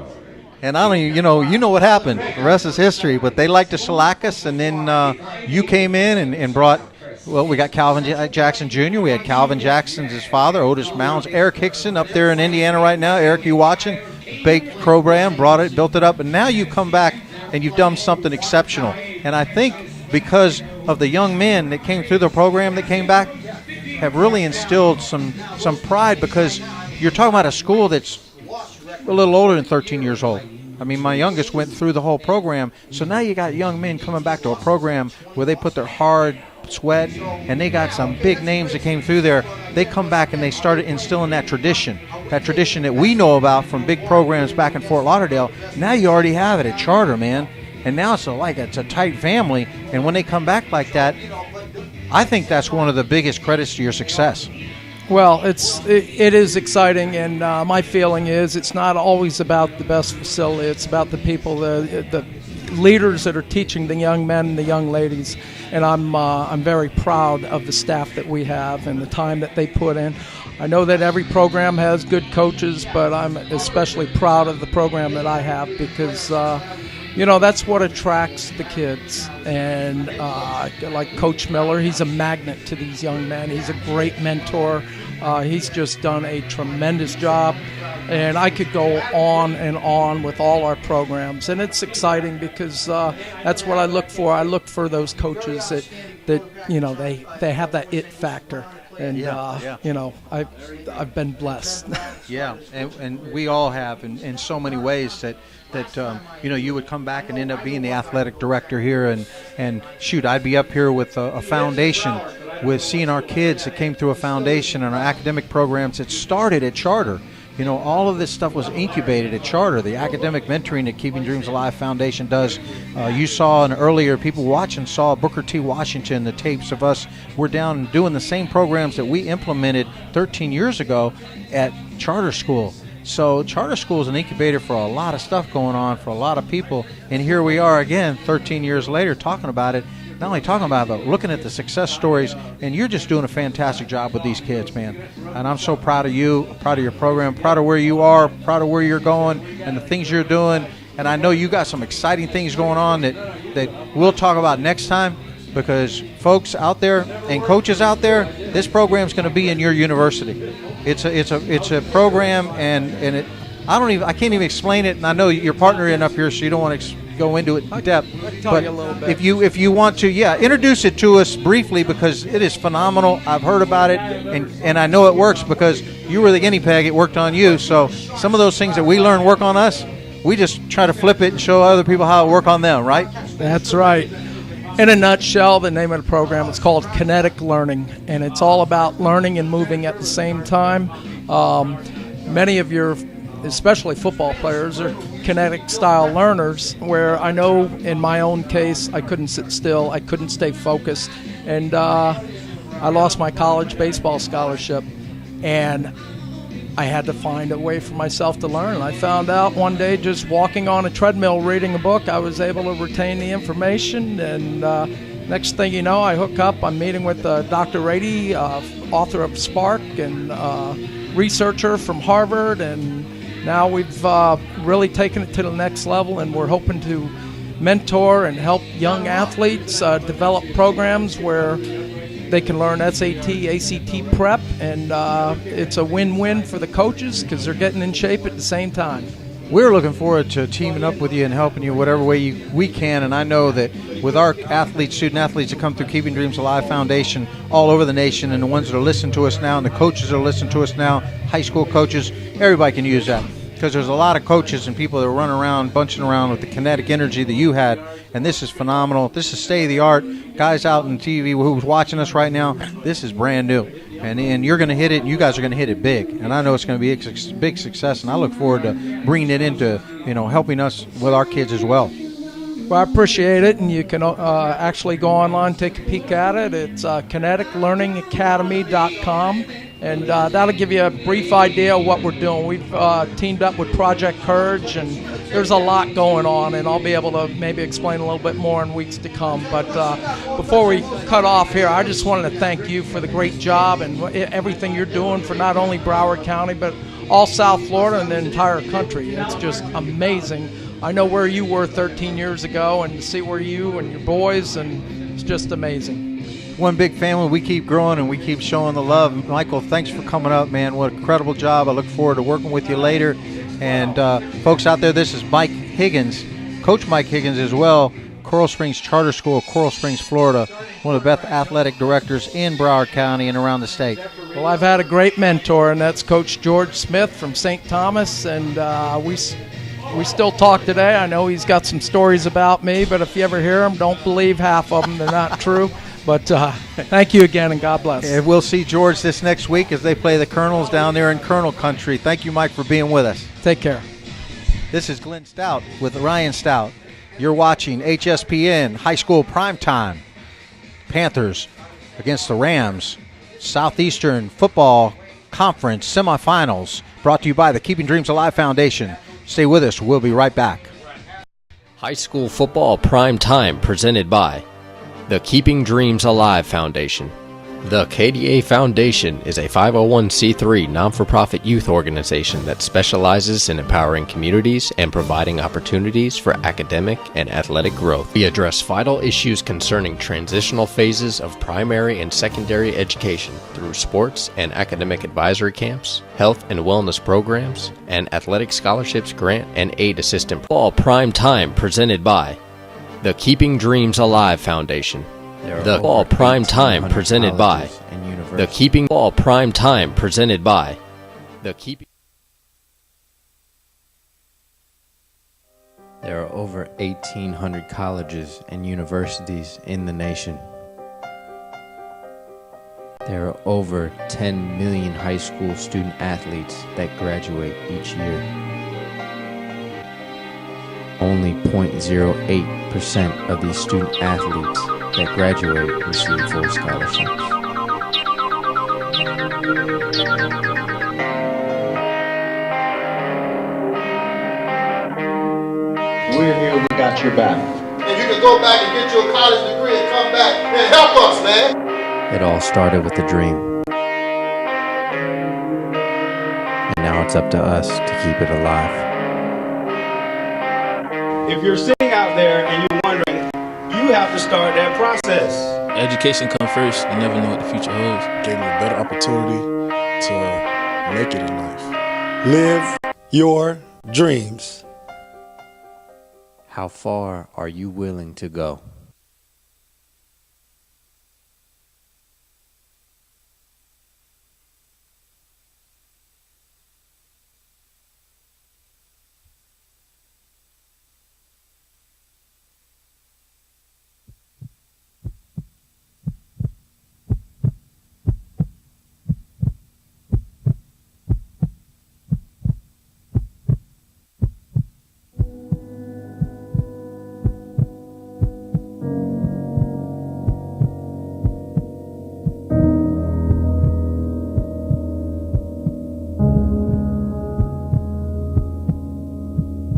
And I don't even, you know what happened. The rest is history. But they liked to shellac us, and then you came in and brought. Well, we got Calvin Jackson Jr. We had Calvin Jackson's his father, Otis Mounds, Eric Hickson up there in Indiana right now. Eric, you watching? Big program, brought it, built it up, and now you come back and you've done something exceptional. And I think because of the young men that came through the program that came back, have really instilled some pride, because you're talking about a school that's a little older than 13 years old. I mean, my youngest went through the whole program, so now you got young men coming back to a program where they put their hard sweat, and they got some big names that came through there. They come back and they started instilling that tradition that we know about from big programs back in Fort Lauderdale. Now you already have it at Charter, man, and now it's a tight family. And when they come back like that, I think that's one of the biggest credits to your success. Well, it is exciting, and my feeling is it's not always about the best facility. It's about the people, the leaders that are teaching the young men and the young ladies. And I'm very proud of the staff that we have and the time that they put in. I know that every program has good coaches, but I'm especially proud of the program that I have, because that's what attracts the kids. And like Coach Miller, he's a magnet to these young men. He's a great mentor. He's just done a tremendous job. And I could go on and on with all our programs. And it's exciting, because that's what I look for. I look for those coaches that they have that it factor. And, I've been blessed. Yeah, and we all have in so many ways that you would come back and end up being the athletic director here. And shoot, I'd be up here with a foundation, with seeing our kids that came through a foundation and our academic programs that started at Charter. All of this stuff was incubated at Charter. The academic mentoring that Keeping Dreams Alive Foundation does. You saw earlier, people watching saw Booker T. Washington, the tapes of us. We're down doing the same programs that we implemented 13 years ago at Charter School. So Charter School is an incubator for a lot of stuff going on for a lot of people. And here we are again, 13 years later, talking about it. Not only talking about it, but looking at the success stories, and you're just doing a fantastic job with these kids, man. And I'm so proud of you, proud of your program, proud of where you are, proud of where you're going and the things you're doing. And I know you got some exciting things going on that we'll talk about next time, because folks out there and coaches out there, this program's going to be in your university. It's a program, and I can't even explain it. And I know you're partnering up here, so you don't want to go into it in depth. Tell you a little bit. If you want to, introduce it to us briefly, because it is phenomenal. I've heard about it, and I know it works because you were the guinea pig. It worked on you. So some of those things that we learn work on us. We just try to flip it and show other people how it work on them, right? That's right. In a nutshell, the name of the program is called Kinetic Learning, and it's all about learning and moving at the same time. Many of your, especially football players, are kinetic style learners, where I know in my own case I couldn't sit still, I couldn't stay focused, and I lost my college baseball scholarship, and I had to find a way for myself to learn. And I found out one day, just walking on a treadmill reading a book, I was able to retain the information, and next thing you know, I hook up. I'm meeting with Dr. Rady, author of Spark and researcher from Harvard, and now we've really taken it to the next level, and we're hoping to mentor and help young athletes develop programs where they can learn SAT, ACT prep, and it's a win-win for the coaches because they're getting in shape at the same time. We're looking forward to teaming up with you and helping you whatever way we can, and I know that with our athletes, student athletes that come through Keeping Dreams Alive Foundation all over the nation, and the ones that are listening to us now, and the coaches that are listening to us now, high school coaches, everybody can use that. Because there's a lot of coaches and people that run around, bunching around with the kinetic energy that you had, and this is phenomenal. This is state-of-the-art. Guys out on TV who's watching us right now, this is brand new. And you're going to hit it, and you guys are going to hit it big. And I know it's going to be a big success, and I look forward to bringing it into, helping us with our kids as well. Well, I appreciate it, and you can actually go online, take a peek at it. It's kineticlearningacademy.com, and that'll give you a brief idea of what we're doing. We've teamed up with Project Courage, and there's a lot going on, and I'll be able to maybe explain a little bit more in weeks to come. But before we cut off here, I just wanted to thank you for the great job and everything you're doing for not only Broward County, but all South Florida and the entire country. It's just amazing. I know where you were 13 years ago, and to see where you and your boys, and it's just amazing. One big family. We keep growing, and we keep showing the love. Michael, thanks for coming up, man. What an incredible job. I look forward to working with you later. And folks out there, this is Mike Higgins, Coach Mike Higgins as well, Coral Springs Charter School, Coral Springs, Florida, one of the best athletic directors in Broward County and around the state. Well, I've had a great mentor, and that's Coach George Smith from St. Thomas, and we still talk today. I know he's got some stories about me, but if you ever hear them, don't believe half of them. They're not true. But thank you again, and God bless. And we'll see George this next week as they play the Colonels down there in Colonel Country. Thank you, Mike, for being with us. Take care. This is Glenn Stout with Ryan Stout. You're watching HSPN High School Primetime. Panthers against the Rams. Southeastern Football Conference semifinals. Brought to you by the Keeping Dreams Alive Foundation. Stay with us. We'll be right back. High School Football Prime Time presented by the Keeping Dreams Alive Foundation. The KDA Foundation is a 501c3 non-for-profit youth organization that specializes in empowering communities and providing opportunities for academic and athletic growth. We address vital issues concerning transitional phases of primary and secondary education through sports and academic advisory camps, health and wellness programs, and athletic scholarships, grant, and aid assistance. Football Prime Time presented by the Keeping Dreams Alive Foundation. The Fall Prime Time presented by the Keeping Fall Prime Time presented by the Keeping. There are over 1,800 colleges and universities in the nation. There are over 10 million high school student athletes that graduate each year. Only 0.08% of these student athletes that graduate receive full scholarships. We're here, we got your back. And you can go back and get your college degree and come back and help us, man. It all started with a dream. And now it's up to us to keep it alive. If you're sitting out there and you're wondering, you have to start that process. Education comes first. You never know what the future holds. Gave me a better opportunity to make it in life. Live your dreams. How far are you willing to go?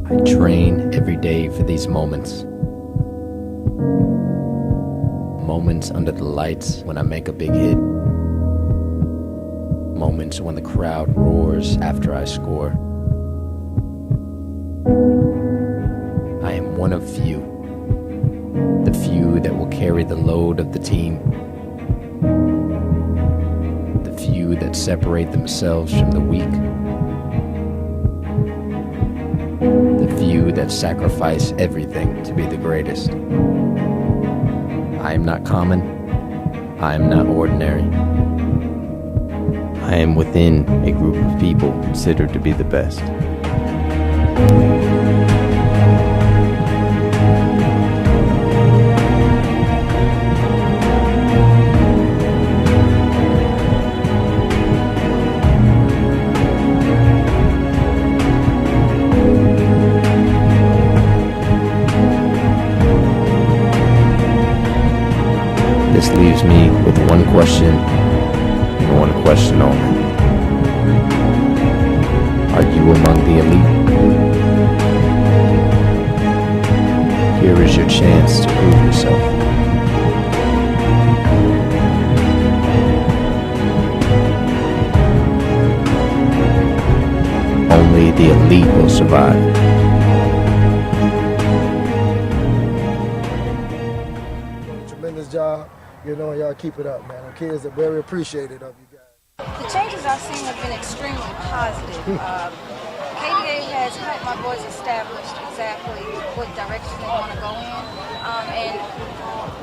I train every day for these moments. Moments under the lights when I make a big hit. Moments when the crowd roars after I score. I am one of few. The few that will carry the load of the team. The few that separate themselves from the weak. The few that sacrifice everything to be the greatest. I am not common. I am not ordinary. I am within a group of people considered to be the best. This leaves me with one question and one question only. Are you among the elite? Here is your chance to prove yourself. Only the elite will survive. Tremendous job. You know, y'all keep it up, man. The kids are very appreciative of you guys. The changes I've seen have been extremely positive. KDA has helped my boys establish exactly what direction they want to go in, and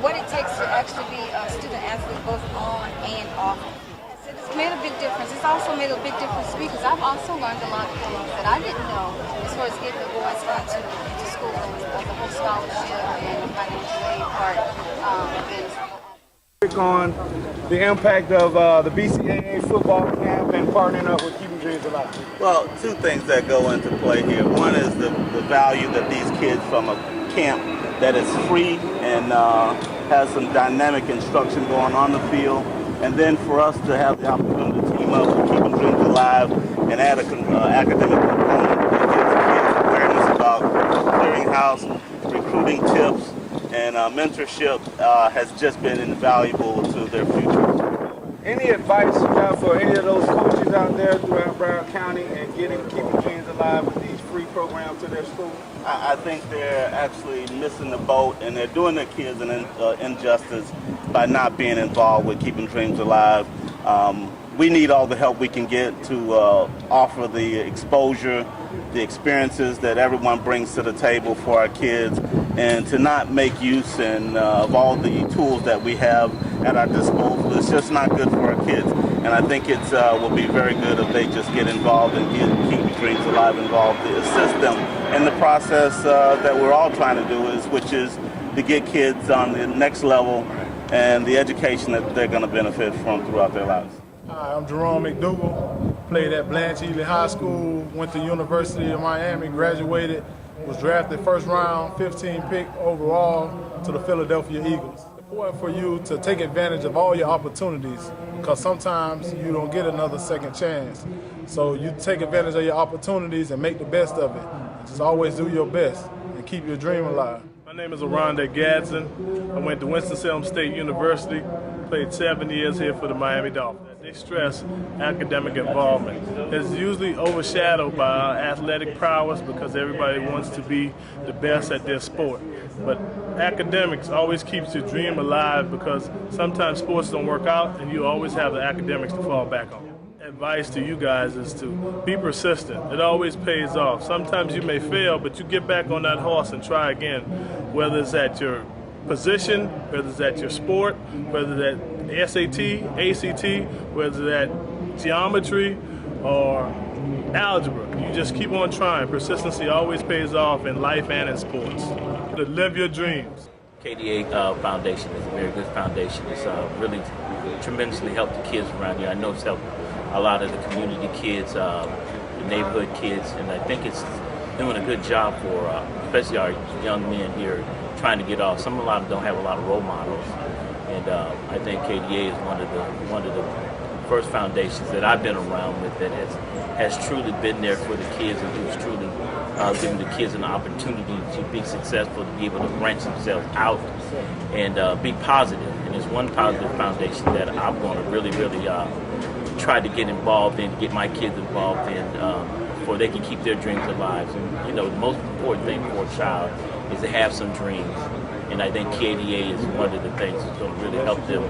what it takes to actually be a student athlete both on and off. It's made a big difference. It's also made a big difference to me because I've also learned a lot of things that I didn't know as far as getting the boys into school, the whole scholarship and financial aid part of it. On the impact of the BCAA football camp and partnering up with Keeping Dreams Alive? Well, two things that go into play here. One is the value that these kids from a camp that is free and has some dynamic instruction going on the field. And then for us to have the opportunity to team up with Keeping Dreams Alive and add an academic component that gives kids awareness about clearinghouse, recruiting tips, and mentorship has just been invaluable to their future. Any advice you have for any of those coaches out there throughout Broward County and Keeping Dreams Alive with these free programs to their schools? I think they're actually missing the boat, and they're doing their kids an injustice by not being involved with Keeping Dreams Alive. We need all the help we can get to offer the exposure, the experiences that everyone brings to the table for our kids, and to not make use of all the tools that we have at our disposal. It's just not good for our kids. And I think it will be very good if they just get involved and get Keeping Dreams Alive involved to assist them in the process that we're all trying to do, which is to get kids on the next level and the education that they're going to benefit from throughout their lives. Hi, I'm Jerome McDougal, played at Blanche Ely High School, went to University of Miami, graduated, was drafted first round, 15 pick overall to the Philadelphia Eagles. It's important for you to take advantage of all your opportunities because sometimes you don't get another second chance. So you take advantage of your opportunities and make the best of it. Just always do your best and keep your dream alive. My name is Aronda Gadsden. I went to Winston-Salem State University, played 7 years here for the Miami Dolphins. They stress academic involvement. It's usually overshadowed by our athletic prowess because everybody wants to be the best at their sport. But academics always keeps your dream alive because sometimes sports don't work out and you always have the academics to fall back on. Advice to you guys is to be persistent. It always pays off. Sometimes you may fail, but you get back on that horse and try again, whether it's at your position, whether it's at your sport, whether it's at SAT, ACT, whether it's at geometry or algebra. You just keep on trying. Persistency always pays off in life and in sports. To live your dreams. KDA Foundation is a very good foundation. It's really tremendously helped the kids around here. I know it's helped a lot of the community kids, the neighborhood kids, and I think it's doing a good job for especially our young men here trying to get off. A lot of them don't have a lot of role models, and I think KDA is one of the first foundations that I've been around with that has truly been there for the kids and who's truly giving the kids an opportunity to be successful, to be able to branch themselves out and be positive. And there's one positive foundation that I'm going to really try to get involved in, get my kids involved in, before they can keep their dreams alive. And you know, the most important thing for a child is to have some dreams. And I think KDA is one of the things that's going to really help them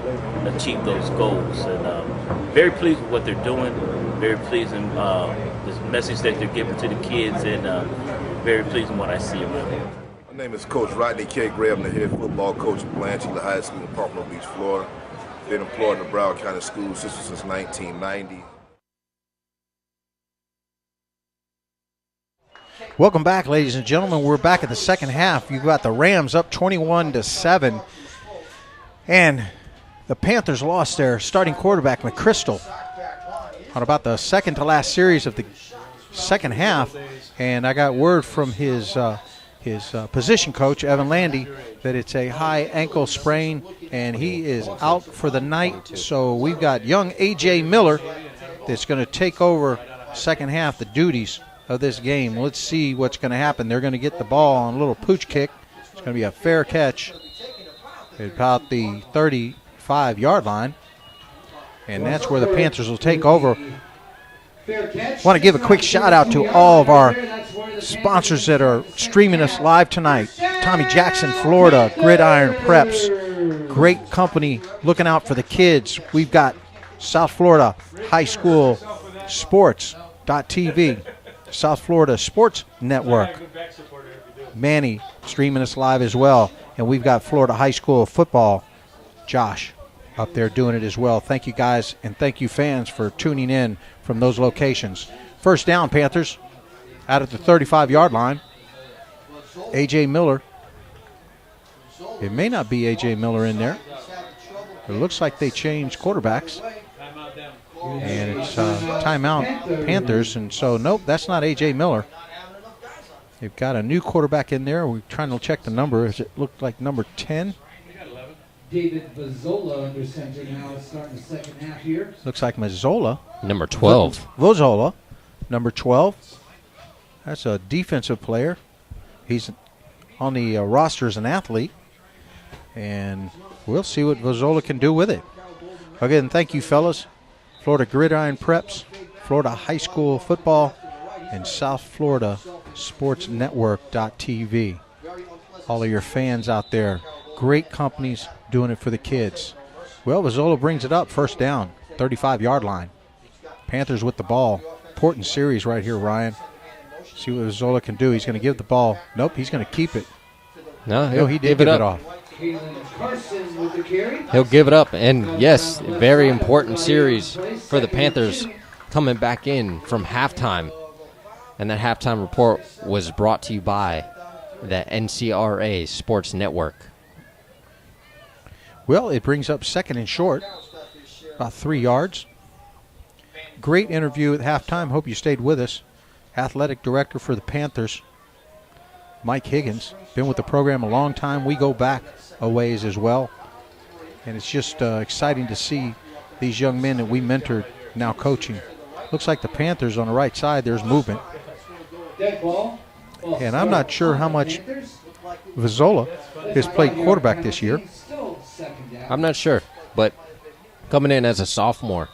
achieve those goals. And very pleased with what they're doing. Very pleased in the message that they're giving to the kids, and very pleased in what I see around them. My name is Coach Rodney K. Gray. I'm the head football coach at Blanchard High School in Pompano Beach, Florida. Been employed in the Broward County School System since 1990. Welcome back, ladies and gentlemen. We're back in the second half. You've got the Rams up 21-7. And the Panthers lost their starting quarterback, McChrystal, on about the second to last series of the second half. And I got word from his position coach, Evan Landy, that it's a high ankle sprain, and he is out for the night. So we've got young A.J. Miller that's going to take over second half the duties of this game. Let's see what's going to happen. They're going to get the ball on a little pooch kick. It's going to be a fair catch at about the 35-yard line, and that's where the Panthers will take over. I want to give a quick shout out to all of our sponsors that are streaming us live tonight. Tommy Jackson, Florida, Gridiron Preps, great company looking out for the kids. We've got South Florida High School Sports.tv, South Florida Sports Network. Manny streaming us live as well. And we've got Florida High School Football, Josh, up there doing it as well. Thank you guys, and thank you fans for tuning in from those locations. First down, Panthers, out at the 35-yard line. A.J. Miller. It may not be A.J. Miller in there. It looks like they changed quarterbacks. And it's timeout Panthers, and so nope, that's not A.J. Miller. They've got a new quarterback in there. We're trying to check the number. Does it look like number 10? David Mazzola under center now, starting the second half here. Looks like Mazzola. Number 12. Mazzola, number 12. That's a defensive player. He's on the roster as an athlete, and we'll see what Mazzola can do with it. Again, thank you, fellas. Florida Gridiron Preps, Florida High School Football, and South Florida Sports Network.tv. All of your fans out there, great companies doing it for the kids. Well, Mazzola brings it up, first down, 35-yard line. Panthers with the ball. Important series right here, Ryan. See what Mazzola can do. He's going to give the ball. Nope, he's going to keep it. No, he did give it off. He'll give it up, and yes, very important series for the Panthers coming back in from halftime. And that halftime report was brought to you by the NCRA Sports Network. Well, it brings up second and short, about 3 yards. Great interview at halftime. Hope you stayed with us. Athletic director for the Panthers, Mike Higgins, been with the program a long time. We go back a ways as well. And it's just exciting to see these young men that we mentored now coaching. Looks like the Panthers on the right side, there's movement. And I'm not sure how much Mazzola has played quarterback this year. I'm not sure, but coming in as a sophomore,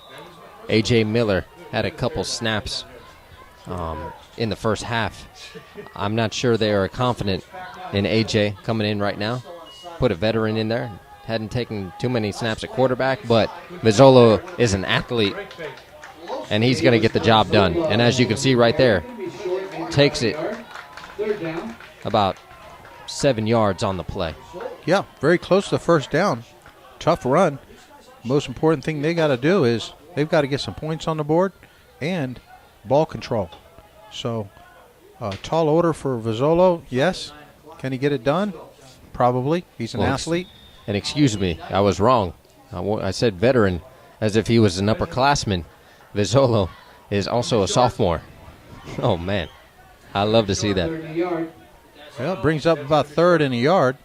A.J. Miller had a couple snaps in the first half. I'm not sure they are confident in A.J. coming in right now. Put a veteran in there. Hadn't taken too many snaps at quarterback, but Mazzola is an athlete, and he's going to get the job done. And as you can see right there, takes it about 7 yards on the play. Yeah, very close to the first down. Tough run. Most important thing they got to do is they've got to get some points on the board and ball control. So, tall order for Mazzola, yes. Can he get it done? Probably. He's an athlete. And excuse me, I was wrong. I said veteran as if he was an upperclassman. Mazzola is also a sophomore. Oh, man. I love to see that. Well, it brings up about third and a yard.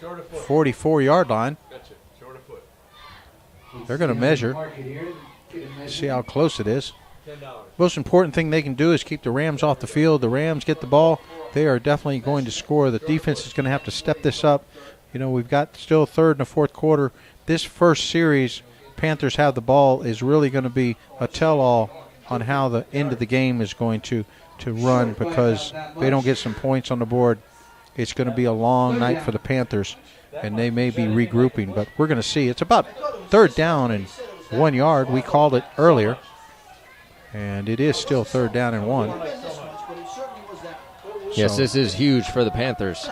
44-yard line. They're going to measure. See how close it is. most important thing they can do is keep the Rams off the field. The Rams get the ball, they are definitely going to score. The defense is going to have to step this up. You know, we've got still third and a fourth quarter. This first series, Panthers have the ball, is really going to be a tell-all on how the end of the game is going to run, because if they don't get some points on the board, it's going to be a long night for the Panthers, and they may be regrouping. But we're going to see. It's about third down and 1 yard. We called it earlier, and it is still third down and 1. Yes, this is huge for the Panthers,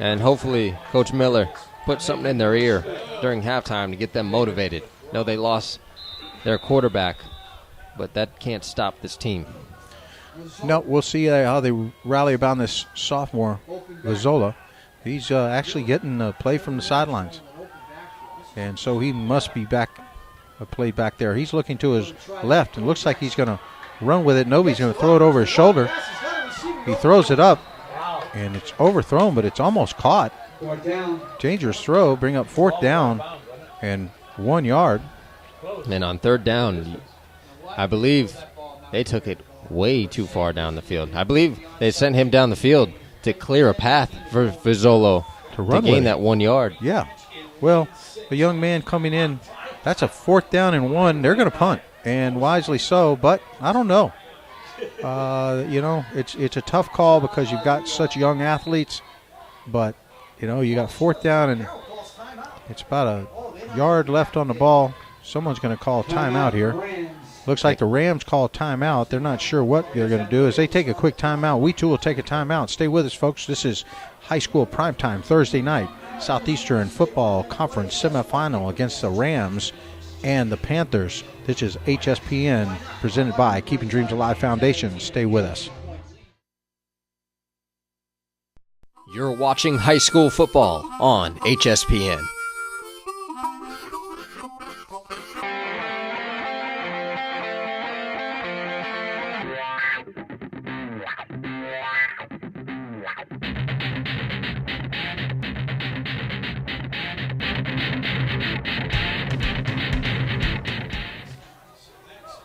and hopefully Coach Miller put something in their ear during halftime to get them motivated. No, they lost their quarterback, but that can't stop this team. No, we'll see how they rally about this sophomore, Vizzola. He's actually getting a play from the sidelines, and so he must be back, played back there. He's looking to his left, and looks like he's going to run with it. Nobody's going to throw it over his shoulder. He throws it up, and it's overthrown, but it's almost caught. Dangerous throw, bring up fourth down and 1 yard. And on third down, I believe they took it way too far down the field. I believe they sent him down the field to clear a path for Vizzolo to gain that 1 yard. Yeah. Well, a young man coming in, that's a fourth down and 1. They're going to punt, and wisely so, but I don't know. You know, it's a tough call because you've got such young athletes, but, you know, you got fourth down and it's about a yard left on the ball. Someone's going to call timeout here. Looks like the Rams call timeout. They're not sure what they're going to do. As they take a quick timeout, we too will take a timeout. Stay with us, folks. This is high school primetime Thursday night. Southeastern Football Conference semifinal against the Rams and the Panthers. This is HSPN presented by Keeping Dreams Alive Foundation. Stay with us. You're watching high school football on HSPN.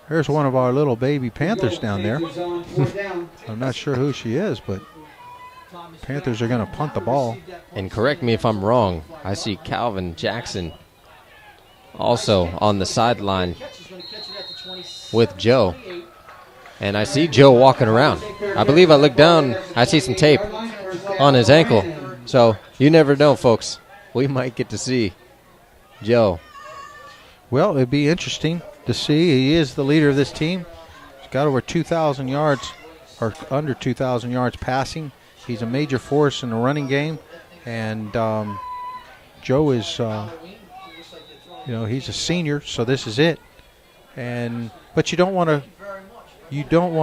There's one of our little baby Panthers down there. I'm not sure who she is, but Panthers are going to punt the ball. And correct me if I'm wrong, I see Calvin Jackson also on the sideline with Joe. And I see Joe walking around. I believe I looked down, I see some tape on his ankle. So you never know, folks. We might get to see Joe. Well, it'd be interesting to see. He is the leader of this team. He's got over 2,000 yards, or under 2,000 yards passing. He's a major force in the running game, and Joe is, you know, he's a senior, so this is it. But you don't want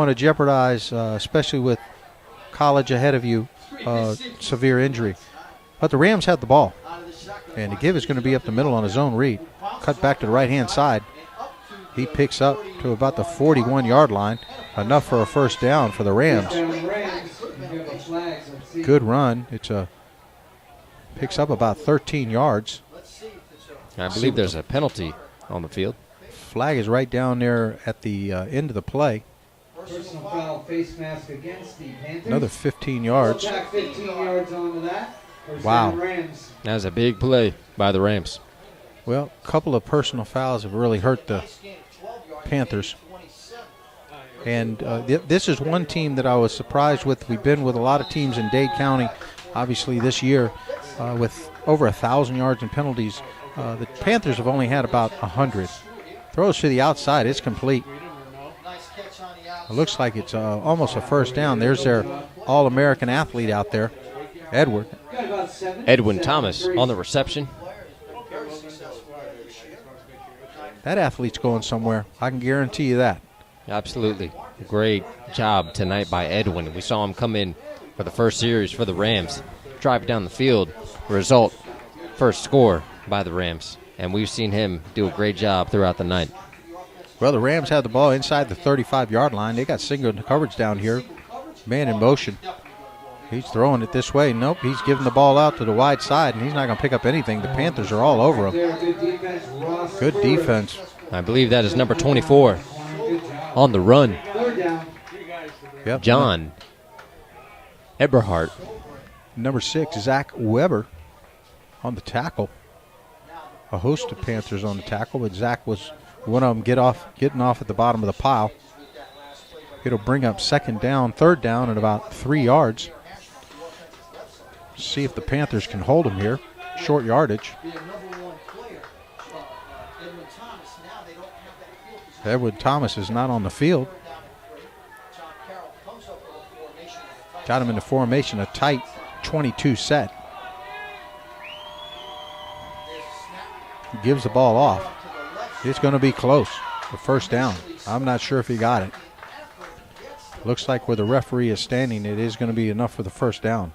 to jeopardize, especially with college ahead of you, severe injury. But the Rams had the ball, and the give is going to be up the middle on his own read. Cut back to the right-hand side. He picks up to about the 41-yard line, enough for a first down for the Rams. Good run. Picks up about 13 yards. I believe there's a penalty on the field. Flag is right down there at the end of the play. Personal foul, face mask against the Panthers. Another 15 yards. 15 yards onto that. Wow. That was a big play by the Rams. Well, a couple of personal fouls have really hurt the Panthers. And this is one team that I was surprised with. We've been with a lot of teams in Dade County, obviously, this year, with over 1,000 yards and penalties. The Panthers have only had about 100. Throws to the outside. It's complete. It looks like it's almost a first down. There's their All-American athlete out there, Edwin Thomas on the reception. That athlete's going somewhere. I can guarantee you that. Absolutely. Great job tonight by Edwin. We saw him come in for the first series for the Rams, drive down the field. Result, first score by the Rams. And we've seen him do a great job throughout the night. Well, the Rams had the ball inside the 35-yard line. They got single coverage down here. Man in motion. He's throwing it this way. Nope, he's giving the ball out to the wide side, and he's not going to pick up anything. The Panthers are all over him. Good defense. I believe that is number 24 on the run. Yep. John Eberhardt. Number 6, Zach Weber on the tackle. A host of Panthers on the tackle, but Zach was one of them getting off at the bottom of the pile. It'll bring up third down at about 3 yards. See if the Panthers can hold him here. Short yardage. Edwin Thomas is not on the field. Got him in the formation, a tight 22 set. Gives the ball off. It's going to be close. The first down. I'm not sure if he got it. Looks like where the referee is standing, it is going to be enough for the first down.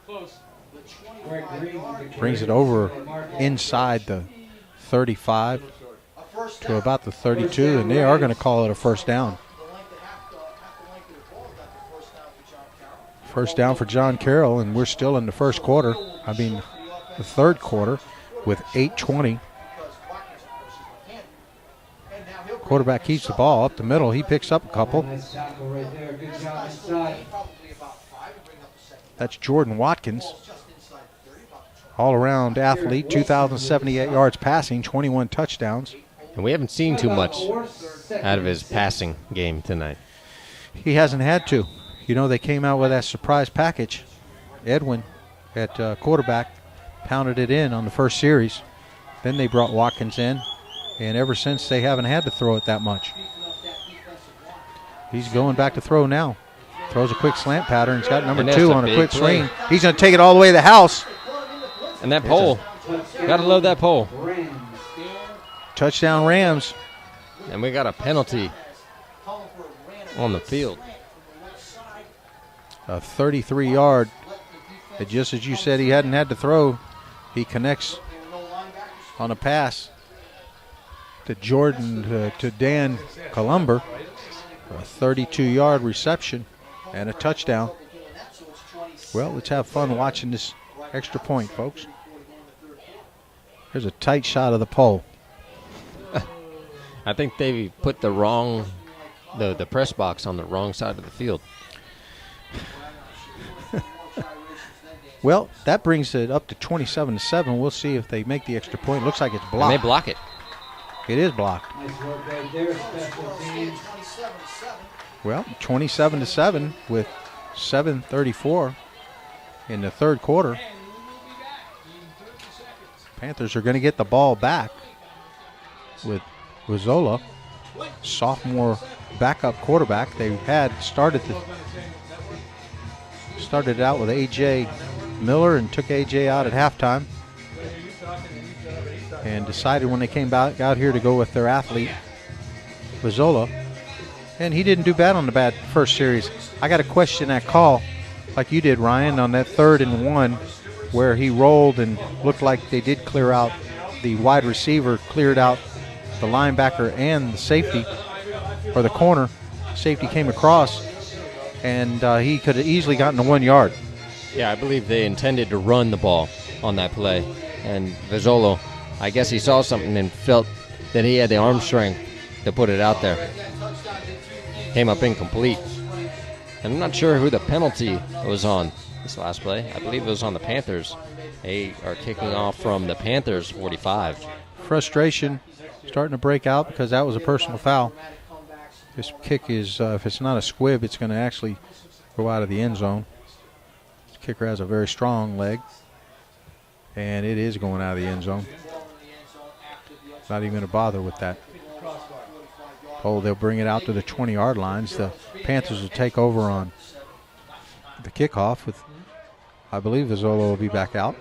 Brings it over inside the 35 to about the 32, and they are going to call it a first down. First down for John Carroll, and we're still in the the third quarter with 8:20. Quarterback keeps the ball up the middle. He picks up a couple. That's Jordan Watkins. All-around athlete, 2,078 yards passing, 21 touchdowns. And we haven't seen too much out of his passing game tonight. He hasn't had to. You know, they came out with that surprise package. Edwin at quarterback pounded it in on the first series. Then they brought Watkins in. And ever since, they haven't had to throw it that much. He's going back to throw now. Throws a quick slant pattern. He's got number 2 on a quick swing. He's going to take it all the way to the house. And that pole. Got to load that pole. Touchdown Rams. And we got a penalty on the field. A 33-yard. Just as you said, he hadn't had to throw. He connects on a pass to to Dan Columber. A 32-yard reception and a touchdown. Well, let's have fun watching this extra point, folks. Here's a tight shot of the pole. I think they put the press box on the wrong side of the field. Well, that brings it up to 27-7. We'll see if they make the extra point. Looks like it's blocked. And they block it. It is blocked. Well, 27-7 with 7:34 in the third quarter. Panthers are going to get the ball back with Zola, sophomore backup quarterback. They had started out with A.J. Miller and took A.J. out at halftime. And decided when they came back out here to go with their athlete, Zola. And he didn't do bad on the bad first series. I got to question that call, like you did, Ryan, on that 3rd and 1, where he rolled and looked like they did clear out the wide receiver, cleared out the linebacker and the safety, or the corner. Safety came across, and he could have easily gotten to 1 yard. Yeah, I believe they intended to run the ball on that play. And Vizolo, I guess he saw something and felt that he had the arm strength to put it out there. Came up incomplete. And I'm not sure who the penalty was on this last play. I believe it was on the Panthers. They are kicking off from the Panthers 45. Frustration starting to break out because that was a personal foul. This kick is, if it's not a squib, it's going to actually go out of the end zone. This kicker has a very strong leg, and it is going out of the end zone. Not even going to bother with that. Oh, they'll bring it out to the 20-yard lines. The Panthers will take over on the kickoff with, I believe, Vizolo will be back out.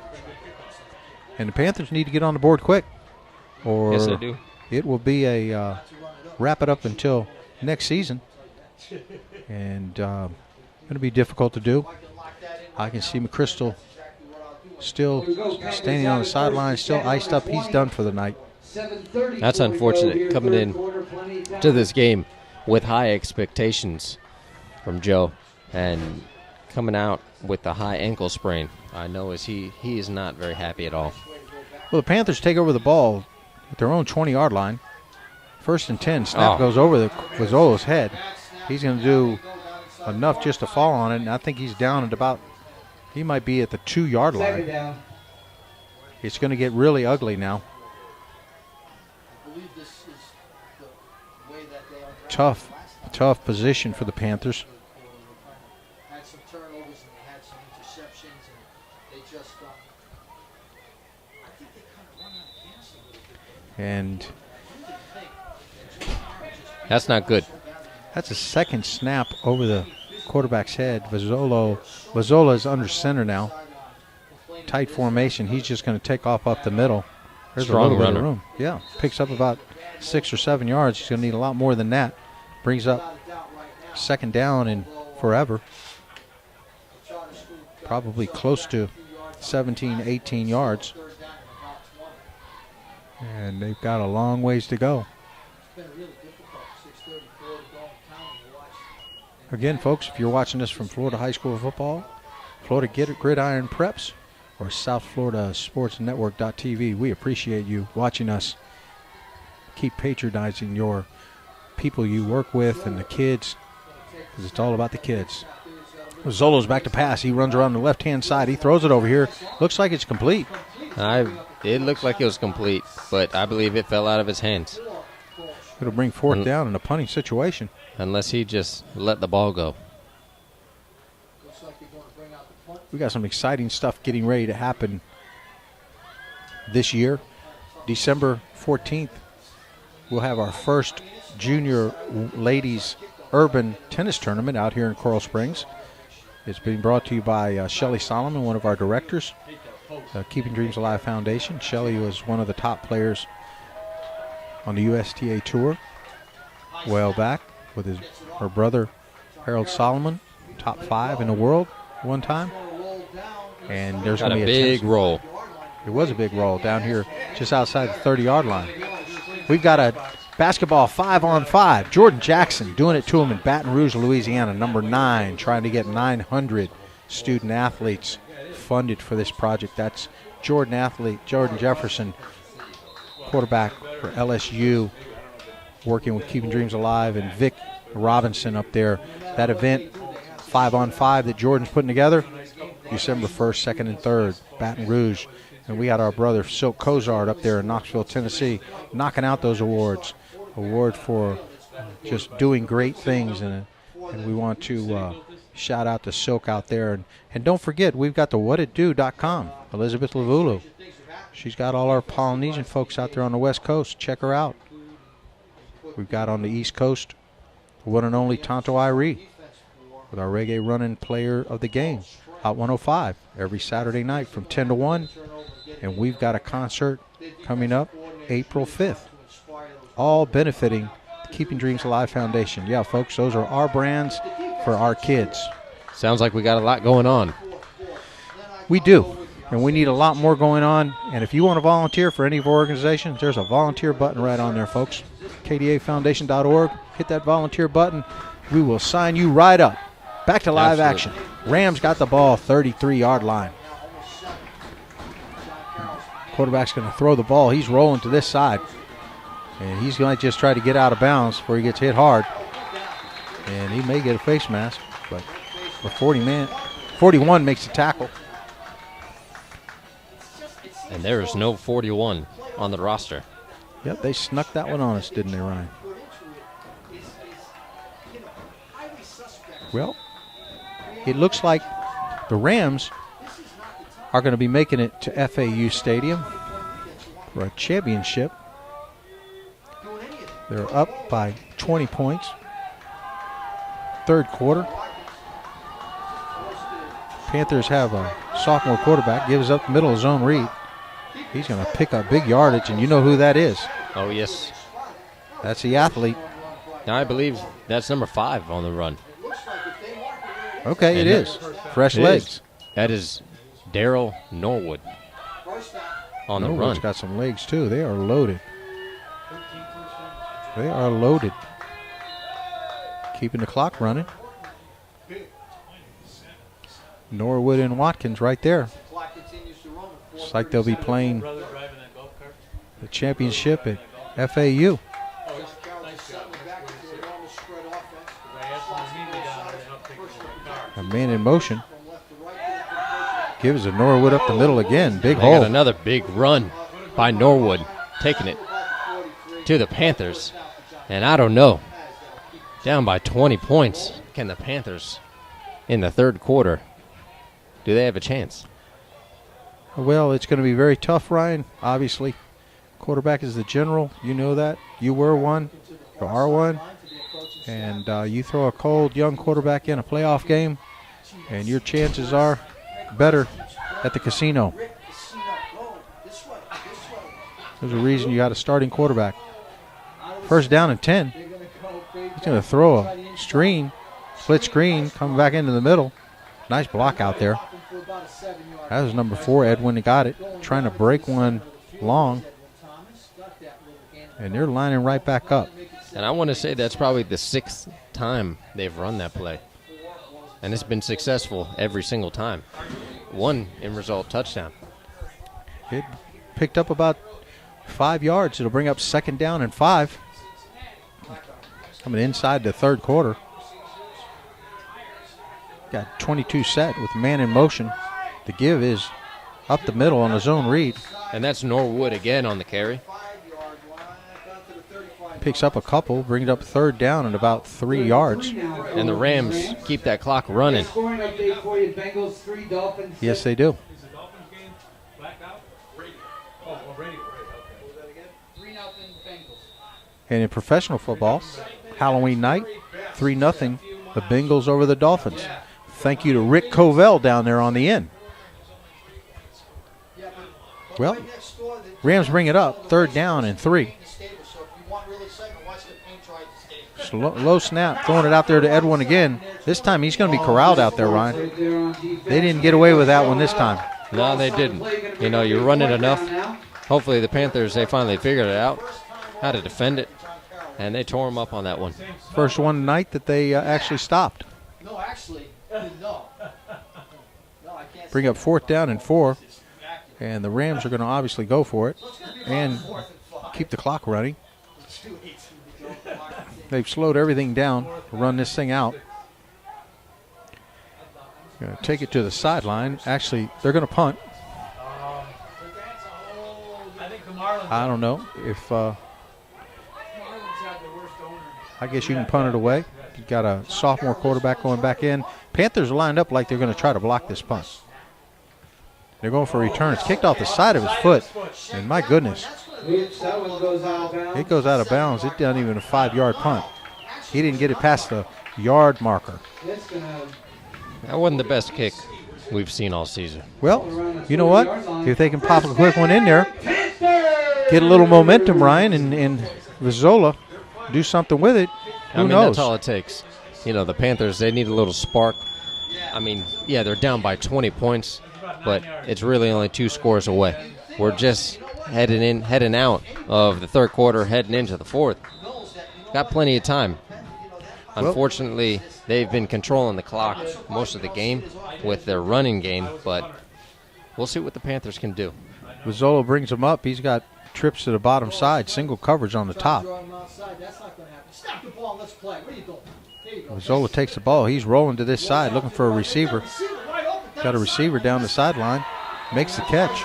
And the Panthers need to get on the board quick, or yes, they do. It will be a wrap it up until next season, and going to be difficult to do. I can see McChrystal still standing on the sideline, still iced up. He's done for the night. That's unfortunate, coming in to this game with high expectations from Joe and coming out with the high ankle sprain. I know he is not very happy at all. Well, the Panthers take over the ball at their own 20-yard line. 1st and 10, snap goes over Vizolo's head. He's going to do enough just to fall on it, and I think he's down at about, he might be at the 2-yard line. Second down. It's going to get really ugly now. Tough position for the Panthers. Had some turnovers and they had some interceptions and they just I think they kind of run out of gas a little bit. And that's not good. That's a second snap over the quarterback's head. Vazzola is under center now. Tight formation. He's just going to take off up the middle. There's Strong a little runner. bit of room. Yeah, picks up about 6 or 7 yards. He's going to need a lot more than that. Brings up second down in forever. Probably close to 17, 18 yards. And they've got a long ways to go. Again, folks, if you're watching this from Florida High School Football, Florida Gridiron Preps, or South Florida Sports Network.tv, we appreciate you watching us. Keep patronizing your people you work with and the kids, because it's all about the kids. Zolo's back to pass. He runs around the left-hand side. He throws it over here. Looks like it's complete. It looked like it was complete, but I believe it fell out of his hands. It'll bring fourth down in a punting situation. Unless he just let the ball go. We got some exciting stuff getting ready to happen this year. December 14th, we'll have our first junior ladies urban tennis tournament out here in Coral Springs. It's being brought to you by Shelly Solomon, one of our directors, Keeping Dreams Alive Foundation. Shelly was one of the top players on the USTA tour a while back with her brother Harold Solomon, top 5 in the world one time. And there's going to be a big roll. It was a big roll down here just outside the 30-yard line. We've got a basketball 5-on-5. Jordan Jackson doing it to him in Baton Rouge, Louisiana, number 9, trying to get 900 student athletes funded for this project. That's Jordan Jefferson, quarterback for LSU, working with Keeping Dreams Alive, and Vic Robinson up there. That event, 5-on-5 that Jordan's putting together, December 1st, 2nd, and 3rd, Baton Rouge. And we got our brother Silk Cozart up there in Knoxville, Tennessee, knocking out those awards. Award for just doing great things, and we want to shout out to Silk out there. And don't forget, we've got the whatitdo.com, Elizabeth Lavulu. She's got all our Polynesian folks out there on the West Coast. Check her out. We've got on the East Coast, the one and only Tonto Irie with our reggae running player of the game, Hot 105, every Saturday night from 10 to 1. And we've got a concert coming up April 5th, all benefiting the Keeping Dreams Alive Foundation. Yeah, folks, those are our brands for our kids. Sounds like we got a lot going on. We do, and we need a lot more going on. And if you want to volunteer for any of our organizations, there's a volunteer button right on there, folks. KDAfoundation.org. Hit that volunteer button. We will sign you right up. Back to live action. Rams got the ball, 33-yard line. Quarterback's going to throw the ball. He's rolling to this side. And he's going to just try to get out of bounds before he gets hit hard. And he may get a face mask, but the 41 makes the tackle. And there is no 41 on the roster. Yep, they snuck that one on us, didn't they, Ryan? Well, it looks like the Rams are going to be making it to FAU Stadium for a championship. They're up by 20 points. Third quarter. Panthers have a sophomore quarterback, gives up the middle of zone read. He's going to pick up big yardage, and you know who that is. Oh, yes. That's the athlete. Now, I believe that's number 5 on the run. Okay, it is. Fresh legs. That is Daryl Norwood on the run. Norwood's got some legs, too. They are loaded. They are loaded. Keeping the clock running. Norwood and Watkins right there. Looks like they'll be playing the championship at FAU. Man in motion. Gives a Norwood up the middle again. Big They hole. got another big run by Norwood, taking it to the Panthers. And I don't know, down by 20 points. Can the Panthers in the third quarter, do they have a chance? Well, it's going to be very tough, Ryan, obviously. Quarterback is the general. You know that. You were one. You are one. And you throw a cold, young quarterback in a playoff game, and your chances are better at the casino. There's a reason you got a starting quarterback. First down and 10. He's going to throw a screen, split screen, coming back into the middle. Nice block out there. That was number 4, Edwin, got it. Trying to break one long. And they're lining right back up. And I want to say that's probably the 6th time they've run that play. And it's been successful every single time. 1 end result touchdown. It picked up about 5 yards. It'll bring up 2nd down and 5. Coming inside the third quarter. Got 22 set with man in motion. The give is up the middle on a zone read. And that's Norwood again on the carry. Picks up a couple, brings it up 3rd down and about 3 yards. And the Rams keep that clock running. Scoring update for you, Bengals 3, Dolphins 6. Yes, they do. And in professional football, Halloween night, 3-0, the Bengals over the Dolphins. Thank you to Rick Covell down there on the end. Well, Rams bring it up, 3rd down and 3. Low snap, throwing it out there to Edwin again. This time he's going to be corralled out there, Ryan. They didn't get away with that one this time. No, they didn't. You know, you run it enough. Hopefully the Panthers, they finally figured it out, how to defend it, and they tore them up on that one. First one tonight that they actually stopped. No, actually, no. Bring up 4th down and 4, and the Rams are going to obviously go for it and keep the clock running. They've slowed everything down to run this thing out. Going to take it to the sideline. Actually, they're going to punt. I don't know if I guess you can punt it away. You've got a sophomore quarterback going back in. Panthers are lined up like they're going to try to block this punt. They're going for a return. It's kicked off the side of his foot, and my goodness. It goes out of bounds. It doesn't even a 5-yard punt. He didn't get it past the yard marker. That wasn't the best kick we've seen all season. Well, you know what? If they can pop a quick one in there, get a little momentum, Ryan, and Vizzola do something with it, who knows? That's all it takes. You know, the Panthers, they need a little spark. I mean, yeah, they're down by 20 points, but it's really only 2 scores away. We're just heading out of the third quarter, heading into the fourth. Got plenty of time. Unfortunately, they've been controlling the clock most of the game with their running game, but we'll see what the Panthers can do. Vizzola brings him up. He's got trips to the bottom side, single coverage on the top. Vizzola takes the ball. He's rolling to this side, looking for a receiver. Got a receiver down the sideline. Makes the catch.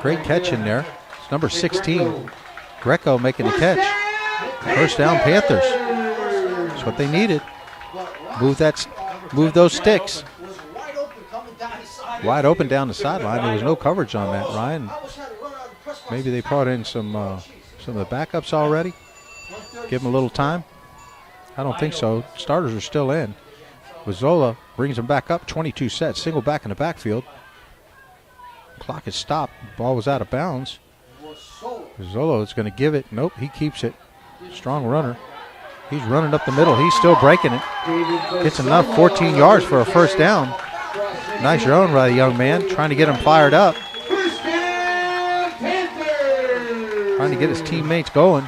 Great catch in there. It's number 16. Greco making the catch. First down, Panthers. That's what they needed. Move those sticks. Wide open down the sideline. There was no coverage on that, Ryan. Maybe they brought in some of the backups already. Give them a little time. I don't think so. Starters are still in. Vizzola brings them back up. 22 sets. Single back in the backfield. Clock is stopped. Ball was out of bounds. Vizzola is going to give it. Nope, he keeps it. Strong runner. He's running up the middle. He's still breaking it. Gets enough. 14 yards for a first down. Nice run by the young man. Trying to get him fired up. Trying to get his teammates going.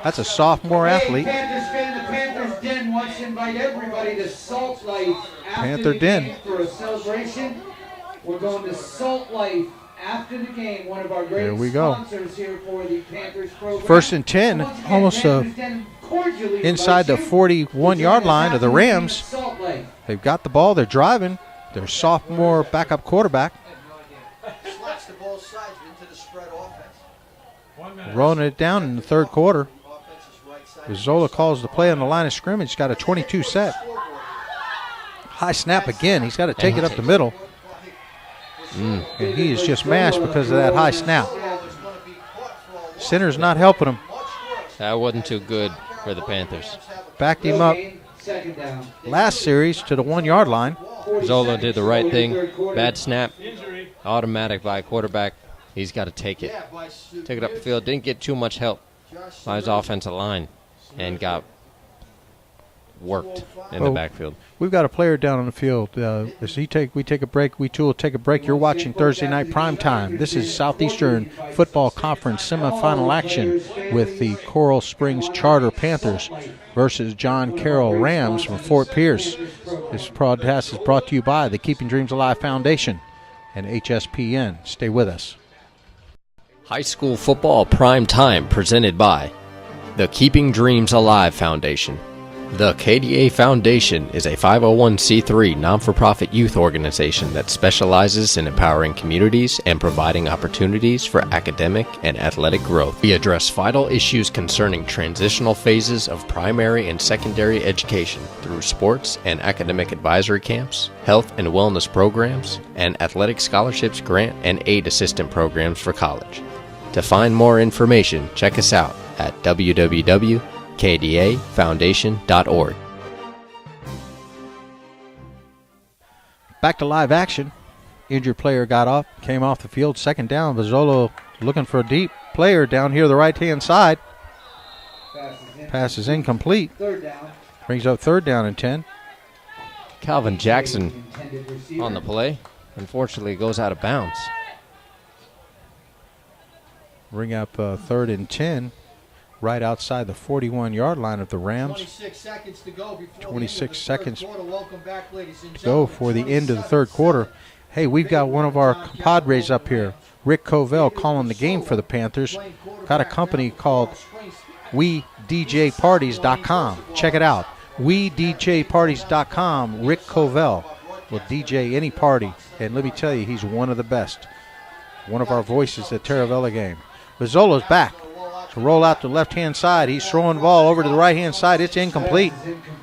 That's a sophomore athlete. Panthers Den wants to invite everybody to Salt Life Panther Den for a celebration. We're going to Salt Life after the game. One of our great sponsors here for the Panthers program. 1st and 10, almost inside the 41-yard line of the Rams. They've got the ball. They're driving. Their sophomore backup quarterback. Slots to both sides into the spread offense. Rolling it down in the third quarter. Zola calls the play on the line of scrimmage. He's got a 22 set. High snap again. He's got to take it up the middle. And he is just mashed because of that high snap. Center's not helping him. That wasn't too good for the Panthers. Backed him up last series to the 1 yard line. Zola did the right thing. Bad snap. Automatic by quarterback. He's got to take it. Take it up the field. Didn't get too much help by his offensive line and got worked in the backfield. We've got a player down on the field. As we take a break, we too will take a break. You're watching Thursday Night Prime Time. This is Southeastern Football Conference semifinal action with the Coral Springs Charter Panthers versus John Carroll Rams from Fort Pierce. This broadcast is brought to you by the Keeping Dreams Alive Foundation and HSPN. Stay with us. High school football prime time presented by the Keeping Dreams Alive Foundation. The KDA Foundation is a 501c3 non-for-profit youth organization that specializes in empowering communities and providing opportunities for academic and athletic growth. We address vital issues concerning transitional phases of primary and secondary education through sports and academic advisory camps, health and wellness programs, and athletic scholarships, grant, and aid assistant programs for college. To find more information, check us out at www.kdafoundation.org. Back to live action. Injured player came off the field. Second down. Vazzolo looking for a deep player down here the right-hand side. Pass is incomplete. Brings up third down and 10. Calvin Jackson on the play. Unfortunately, goes out of bounds. Bring up third and 10. Right outside the 41-yard line of the Rams. 26 seconds to go before 26 seconds to go for the end of the third quarter. Hey, we've got one of our compadres up here, Rick Covell, calling the game for the Panthers. Got a company called WeDJParties.com. Check it out. WeDJParties.com. Rick Covell will DJ any party. And let me tell you, he's one of the best. One of our voices at Taravella game. Vazzolo's back. To roll out to the left-hand side. He's throwing the ball over to the right-hand side. It's incomplete.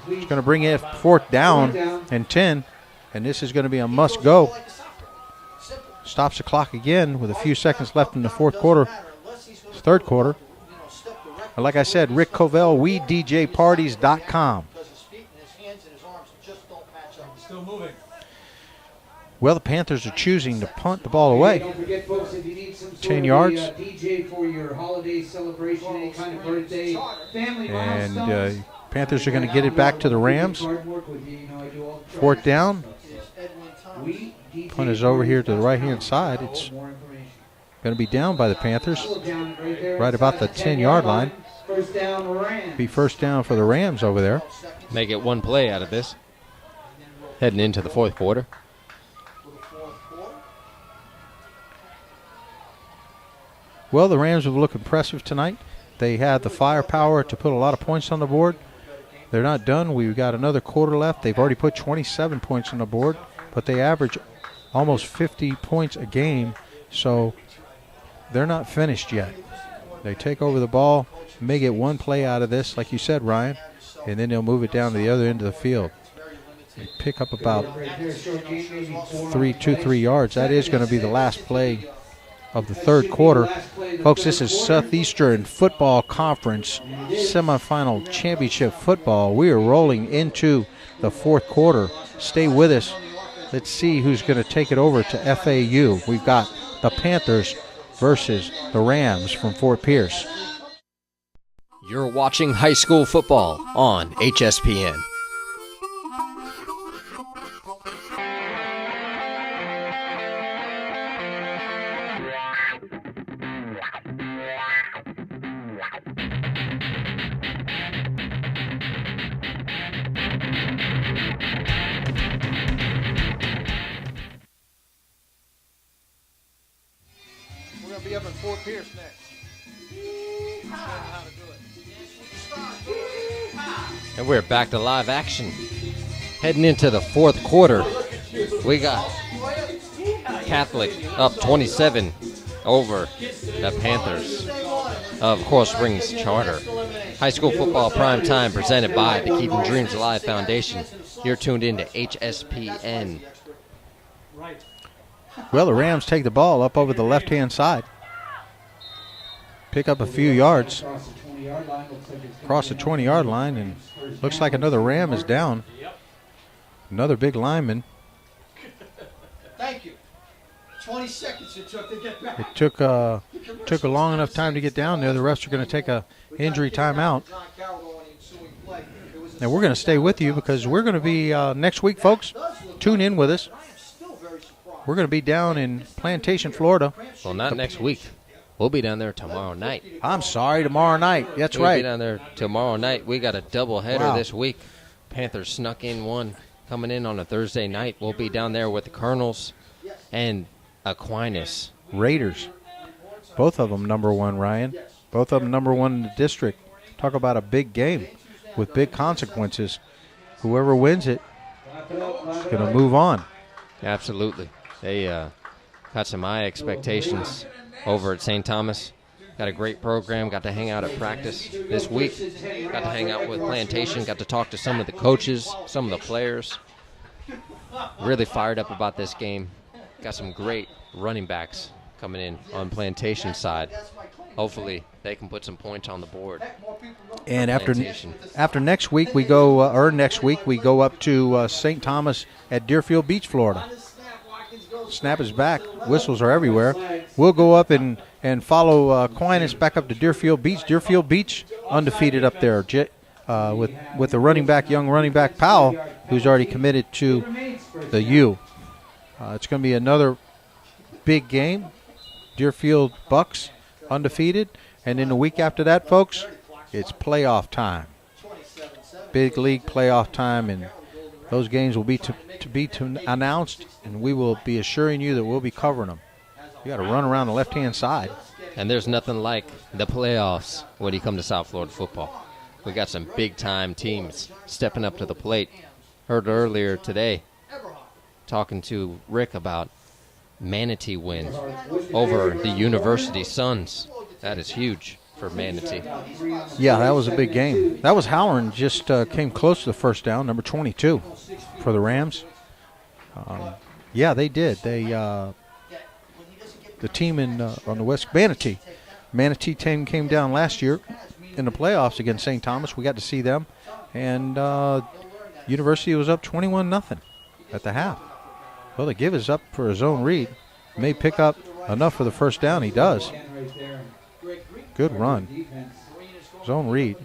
It's going to bring it fourth down and 10. And this is going to be a must-go. Stops the clock again with a few seconds left in the third quarter. And like I said, Rick Covell, WeDJParties.com. Still moving. Well, the Panthers are choosing to punt the ball away. Don't forget, folks, if you need some 10 yards. DJ for your holiday celebration, any kind of birthday, family milestones. And Panthers are going to get it back to the Rams. Fourth down. Punt is over here to the right-hand side. It's going to be down by the Panthers. Right about the 10-yard line. Be first down for the Rams over there. They get one play out of this. Heading into the fourth quarter. Well, the Rams have looked impressive tonight. They had the firepower to put a lot of points on the board. They're not done. We've got another quarter left. They've already put 27 points on the board, but they average almost 50 points a game, so they're not finished yet. They take over the ball, may get one play out of this, like you said, Ryan, and then they'll move it down to the other end of the field. They pick up about 3 yards. That is going to be the last play of the third quarter. Folks, this is Southeastern Football Conference semifinal championship football. We are rolling into the fourth quarter. Stay with us. Let's see who's going to take it over to FAU. We've got the Panthers versus the Rams from Fort Pierce. You're watching high school football on HSPN. Be up in Fort Pierce next. And we're back to live action. Heading into the fourth quarter, we got Catholic up 27 over the Panthers of Coral Springs Charter. High school football prime time presented by the Keeping Dreams Alive Foundation. You're tuned in to Hspn. Well, the Rams take the ball up over the left-hand side. Pick up a few yards across the 20-yard line, and looks like another Ram is down. Another big lineman. Thank you. 20 seconds it took to get back. It took a long enough time to get down there. The refs are going to take a injury timeout. Now we're going to stay with you because we're going to be next week, folks. Tune in with us. We're going to be down in Plantation, Florida. Well, not next week. We'll be down there tomorrow night. I'm sorry, tomorrow night. That's we'll right. We'll be down there tomorrow night. We got a doubleheader this week. Panthers snuck in one coming in on a Thursday night. We'll be down there with the Colonels and Aquinas. Raiders. Both of them number one, Ryan. Both of them number one in the district. Talk about a big game with big consequences. Whoever wins it is going to move on. Absolutely. They got some high expectations over at St. Thomas. Got a great program. Got to hang out at practice this week. Got to hang out with Plantation. Got to talk to some of the coaches, some of the players. Really fired up about this game. Got some great running backs coming in on Plantation side. Hopefully they can put some points on the board. And after next week we go up to St. Thomas at Deerfield Beach, Florida. Snap is back. Whistles are everywhere. We'll go up and follow Aquinas back up to Deerfield Beach. Deerfield Beach undefeated up there with the young running back Powell, who's already committed to the U. It's going to be another big game. Deerfield Bucks undefeated. And then the week after that, folks, it's playoff time. Big league playoff time, and those games will be to be announced, and we will be assuring you that we'll be covering them. You got to run around the left-hand side. And there's nothing like the playoffs when you come to South Florida football. We got some big-time teams stepping up to the plate. Heard earlier today, talking to Rick about Manatee win over the University Suns. That is huge for Manatee. Yeah, that was a big game. That was Halloran just came close to the first down, number 22 for the Rams. Yeah, they did. The team on the West, Manatee team came down last year in the playoffs against St. Thomas. We got to see them, and University was up 21-0 at the half. Well, the give is up for a zone read. May pick up enough for the first down. He does. Good run. Zone read.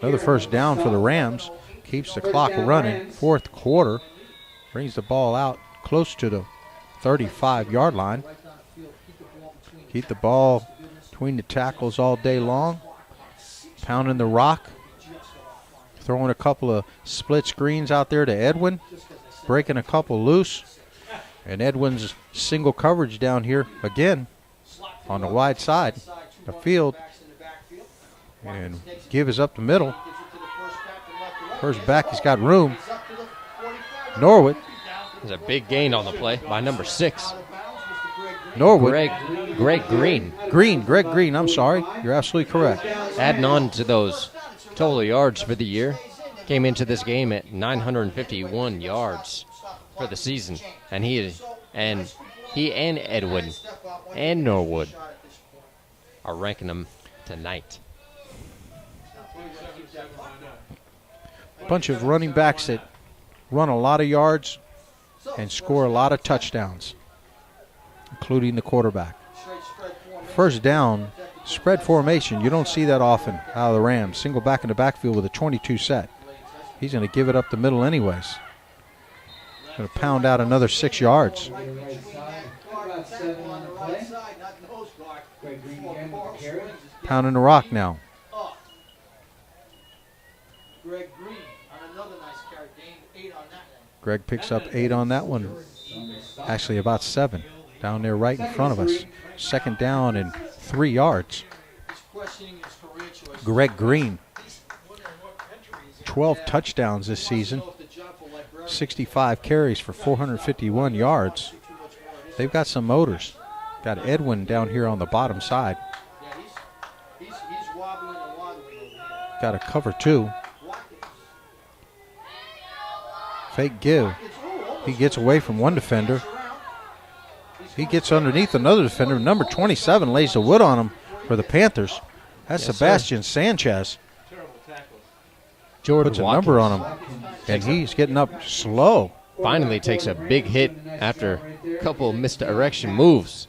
Another first down for the Rams. Keeps the clock running. Fourth quarter. Brings the ball out close to the 35-yard line. Keep the ball between the tackles all day long. Pounding the rock. Throwing a couple of split screens out there to Edwin. Breaking a couple loose. And Edwin's single coverage down here again on the wide side. The field, and give is up the middle. First back, he's got room. Norwood. There's a big gain on the play by number 6. Norwood. Greg Green. Greg Green, I'm sorry. You're absolutely correct. Adding on to those total yards for the year. Came into this game at 951 yards for the season. And he and Edwin and Norwood are ranking them tonight. Bunch of running backs that run a lot of yards and score a lot of touchdowns, including the quarterback. First down, spread formation. You don't see that often out of the Rams. Single back in the backfield with a 22 set. He's going to give it up the middle anyways. Going to pound out another 6 yards. Pounding the rock now. Greg picks up 8 on that one. Actually about 7 down there right in front of us. Second down and 3 yards. Greg Green. 12 touchdowns this season. 65 carries for 451 yards. They've got some motors. Got EDWIN down here on the bottom side. Got a cover 2. Fake give. He gets away from one defender. He gets underneath another defender. Number 27 lays the wood on him for the Panthers. That's Sebastian Sanchez. Jordan puts a Watkins. number on him, and he's getting up slow. Finally takes a big hit after a couple of misdirection moves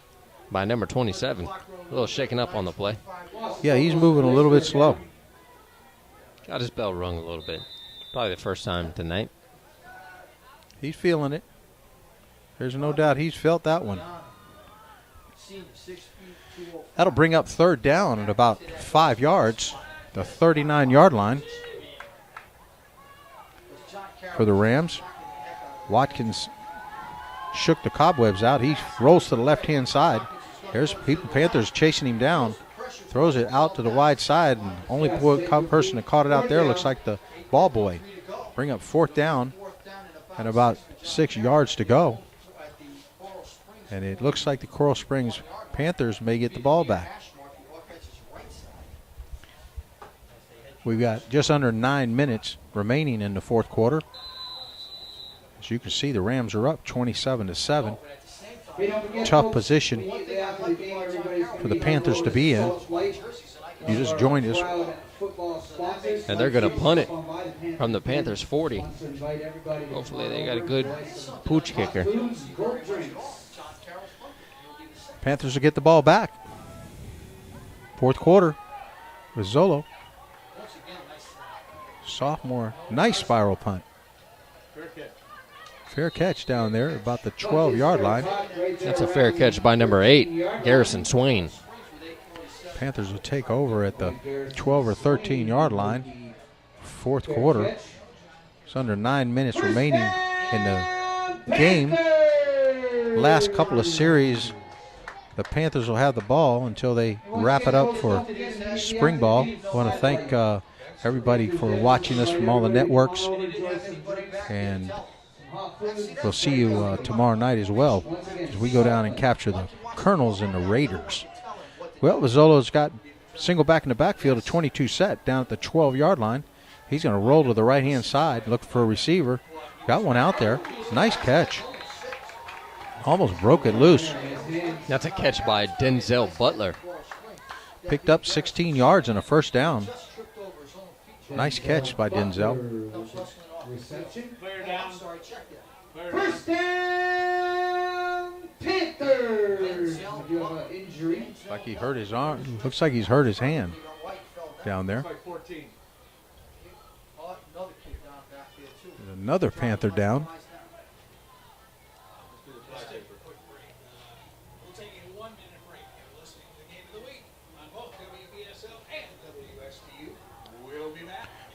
by number 27. A little shaken up on the play. Yeah, he's moving a little bit slow. Got his bell rung a little bit. Probably the first time tonight. He's feeling it. There's no doubt he's felt that one. That'll bring up third down at about 5 yards, the 39-yard line for the Rams. Watkins shook the cobwebs out. He rolls to the left-hand side. There's Panthers chasing him down. Throws it out to the wide side, and only person that caught it out there looks like the ball boy. Bring up fourth down and about 6 yards to go. And it looks like the Coral Springs Panthers may get the ball back. We've got just under 9 minutes remaining in the fourth quarter. As you can see, the Rams are up 27-7. Tough position for the Panthers to be in. You just joined us. And they're going to punt it from the Panthers 40. Hopefully they got a good pooch kicker. Panthers will get the ball back. Fourth quarter. Rizzolo. Sophomore. Nice spiral punt. Fair catch down there about the 12-yard line. That's a fair catch by number 8, Garrison Swain. Panthers will take over at the 12 or 13-yard line. Fourth quarter. It's under 9 minutes remaining in the game. Last couple of series, the Panthers will have the ball until they wrap it up for spring ball. I want to thank everybody for watching us from all the networks. And we'll see you tomorrow night as well as we go down and capture the Colonels and the Raiders. Well, Rizzolo's got single back in the backfield, a 22 set down at the 12-yard line. He's going to roll to the right-hand side, look for a receiver. Got one out there. Nice catch. Almost broke it loose. That's a catch by Denzel Butler. Picked up 16 yards and a first down. Nice catch by Denzel. First down, Panthers. You have an injury. Like he hurt his arm. Looks like he's hurt his hand down there. Another Panther down.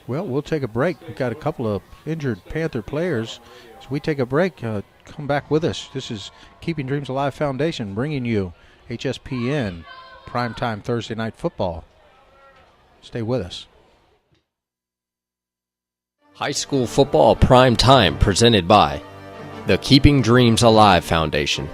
Well, we'll take a break. We've got a couple of injured Panther players. So we take a break. Come back with us. This is Keeping Dreams Alive Foundation bringing you Hspn primetime Thursday night football. Stay with us. High school football prime time presented by the Keeping Dreams Alive Foundation.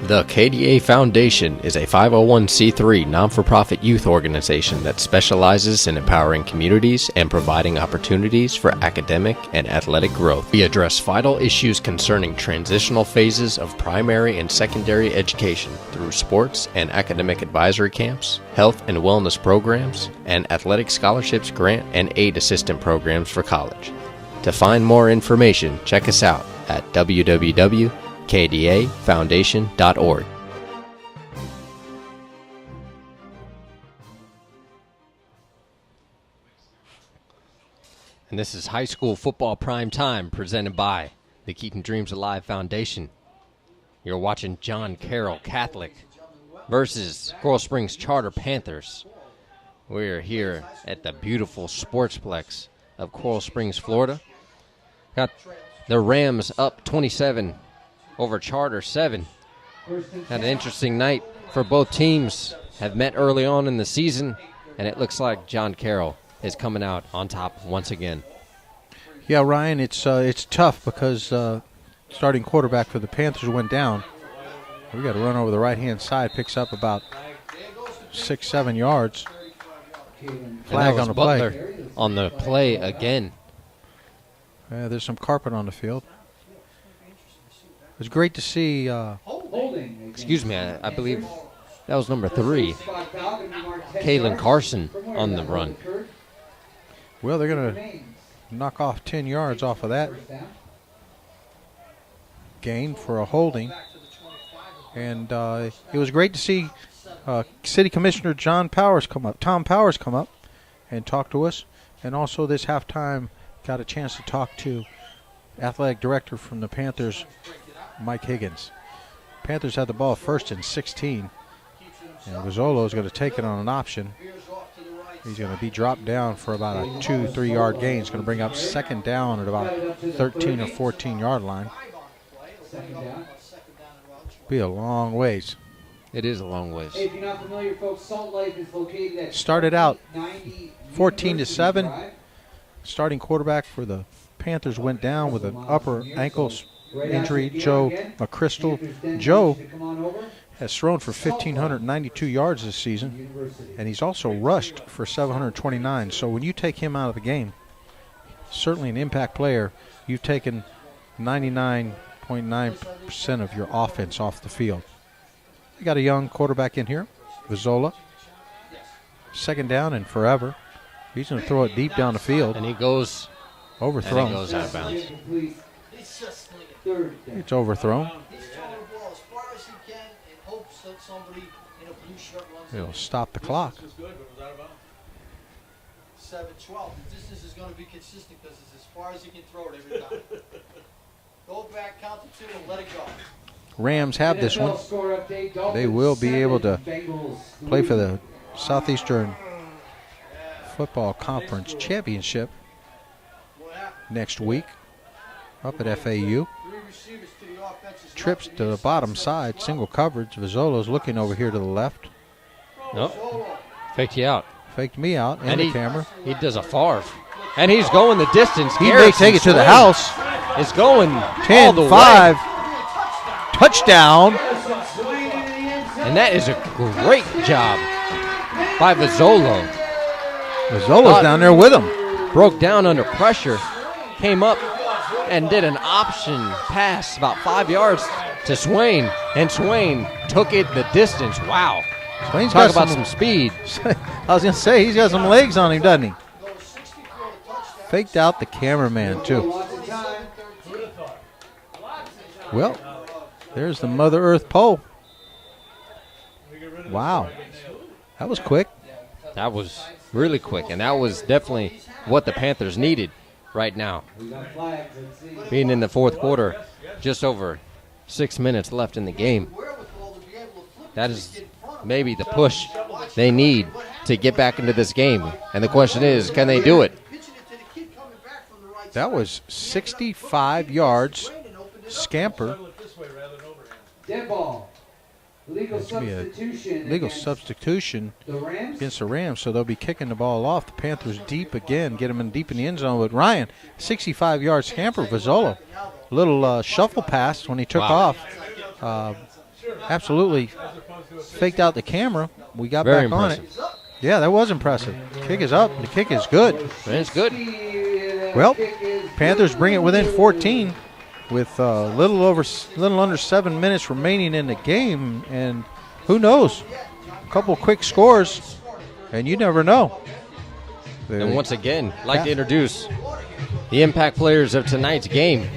The KDA Foundation is a 501c3 non-for-profit youth organization that specializes in empowering communities and providing opportunities for academic and athletic growth. We address vital issues concerning transitional phases of primary and secondary education through sports and academic advisory camps, health and wellness programs, and athletic scholarships, grant, and aid assistant programs for college. To find more information, check us out at www.kdafoundation.org. And this is High School Football Prime Time presented by the Keeping Dreams Alive Foundation. You're watching John Carroll Catholic versus Coral Springs Charter Panthers. We're here at the beautiful Sportsplex of Coral Springs, Florida. Got the Rams up 27 over Charter 7. Had an interesting night for both teams. Have met early on in the season, and it looks like John Carroll is coming out on top once again. Yeah, Ryan, it's tough because starting quarterback for the Panthers went down. We got to run over the right-hand side, picks up about 6-7 yards. Flag on the Butler play. On the play again. There's some carpet on the field. It was great to see. Excuse me, I believe that was number 3, Kalen Carson on the run. Well, they're going to knock off 10 yards off of that gain for a holding. And it was great to see City Commissioner Tom Powers come up and talk to us. And also this halftime got a chance to talk to athletic director from the Panthers, Mike Higgins. Panthers had the ball first and 16. And Rizzolo is going to take it on an option. He's going to be dropped down for about a 2-3 yard gain. He's going to bring up second down at about 13 or 14 yard line. Be a long ways. It is a long ways. Hey, if you're not familiar, folks, Salt Lake is located at started out 14-7. Starting quarterback for the Panthers went down with an upper ankle injury, Joe McChrystal. Joe has thrown for 1,592 yards this season, and he's also rushed for 729. So when you take him out of the game, certainly an impact player, you've taken 99.9% of your offense off the field. You got a young quarterback in here, Vizzola. Second down and forever. He's going to throw it deep down the field. And he goes overthrown. And he goes out of bounds. It's overthrown. It'll stop the clock. 7-12. The distance is going to be consistent because it's as far as he can throw it every time. Go back, count to 2, and let it go. Rams have this one. They will be able to play for the Southeastern Football Conference Championship next week up at FAU. Trips to the bottom side, single coverage. Vizzolo's looking over here to the left. Nope. Faked you out. Faked me out and the camera. He does a Favre. And he's going the distance. He may take it to the house. It's going 10-5. Touchdown. And that is a great job by Vizzolo. Vizzolo's down there with him. Broke down under pressure. Came up and did an option pass about 5 yards to Swain. And Swain took it the distance. Wow. Swain's Talk got about some speed. I was going to say, he's got some legs on him, doesn't he? Faked out the cameraman, too. Well, there's the Mother Earth pole. Wow. That was quick. That was really quick, and that was definitely what the Panthers needed right now. Being in the fourth quarter, just over 6 minutes left in the game. That is maybe the push they need to get back into this game. And the question is, can they do it? That was 65 yards, scamper. Dead ball. Legal substitution against the Rams, so they'll be kicking the ball off. The Panthers deep again, get them in deep in the end zone. But Ryan, 65-yard scamper, Vizzolo. A little shuffle pass when he took off. Absolutely faked out the camera. We got Very back on it. Yeah, that was impressive. Kick is up. The kick is good. It's good. Well, Panthers bring it within 14 with a little under 7 minutes remaining in the game, and who knows? A couple quick scores, and you never know. And once again, I'd like to introduce the impact players of tonight's game.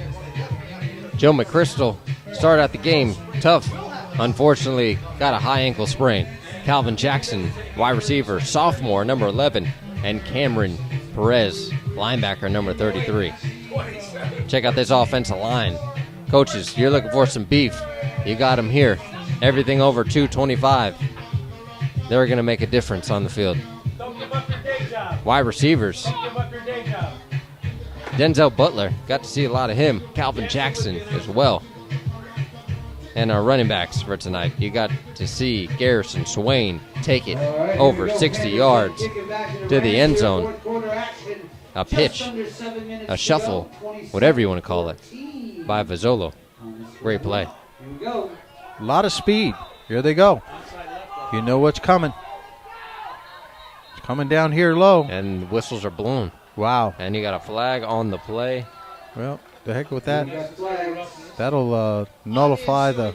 Joe McChrystal started out the game tough. Unfortunately, got a high ankle sprain. Calvin Jackson, wide receiver, sophomore, number 11, and Cameron Perez, linebacker, number 33. Check out this offensive line. Coaches, you're looking for some beef. You got them here. Everything over 225. They're going to make a difference on the field. Wide receivers. Denzel Butler, got to see a lot of him. Calvin Jackson as well. And our running backs for tonight, you got to see Garrison Swain take it over 60 yards to the end zone. a pitch, a shuffle, whatever you want to call it, by Vizzolo. Great play. A lot of speed. Here they go. You know what's coming. It's coming down here low. And whistles are blown. Wow. And you got a flag on the play. Well, the heck with that. That'll nullify the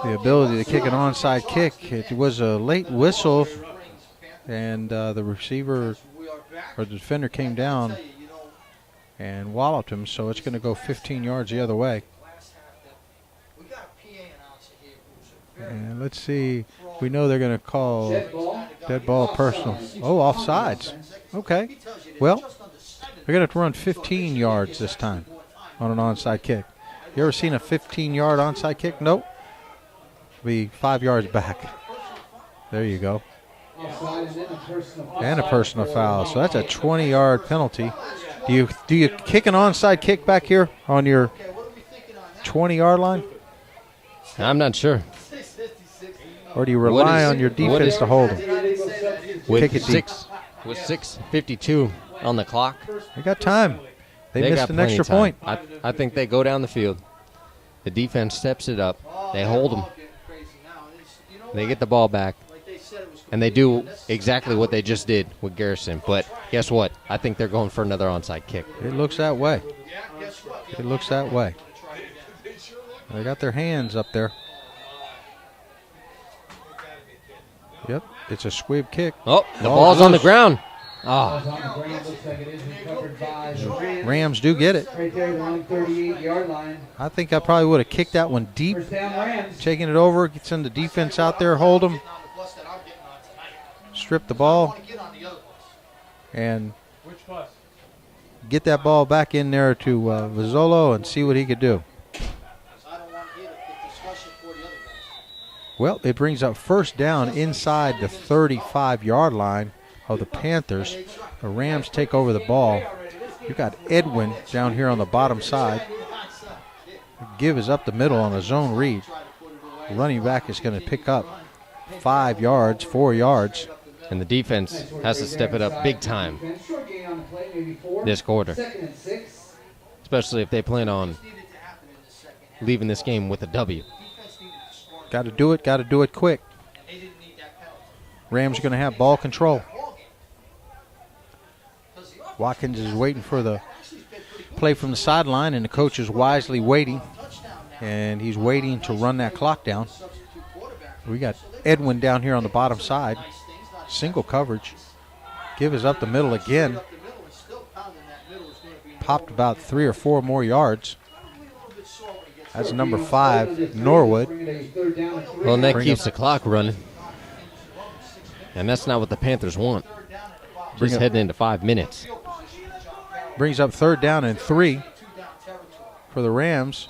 ability to kick an onside kick. It was a late whistle, and the receiver or the defender came down and walloped him, so it's going to go 15 yards the other way. And let's see. We know they're going to call dead ball personal. Oh, offsides. Okay. Well, they're going to have to run 15 yards this time on an onside kick. You ever seen a 15-yard onside kick? Nope. Be 5 yards back. There you go. And a personal foul. So that's a 20-yard penalty. Do you kick an onside kick back here on your 20-yard line? I'm not sure. Or do you rely on your defense to hold them? With 6:52 on the clock. They got time. They missed an extra point. I think they go down the field. The defense steps it up. They hold them. They get the ball back. And they do exactly what they just did with Garrison. But guess what? I think they're going for another onside kick. It looks that way. It looks that way. They got their hands up there. Yep, it's a squib kick. Oh, the ball's on the ground. Oh. Rams do get it. Right there, the 38-yard line. I think I probably would have kicked that one deep. Taking it over, send the defense out there, hold them. Strip the ball. And get that ball back in there to Vizzolo and see what he could do. Well, it brings up first down inside the 35-yard line of the Panthers. The Rams take over the ball. You've got Edwin down here on the bottom side. Give is up the middle on a zone read. The running back is going to pick up 5 yards, 4 yards. And the defense has to step it up big time this quarter. Especially if they plan on leaving this game with a W. Got to do it quick. Rams are going to have ball control. Watkins is waiting for the play from the sideline, and the coach is wisely waiting. And he's waiting to run that clock down. We got Edwin down here on the bottom side. Single coverage. Give is up the middle again. Popped about 3 or 4 more yards. That's number 5, Norwood. Well, and that keeps the clock running. And that's not what the Panthers want. Just heading into 5 minutes. Brings up 3rd down and 3 for the Rams.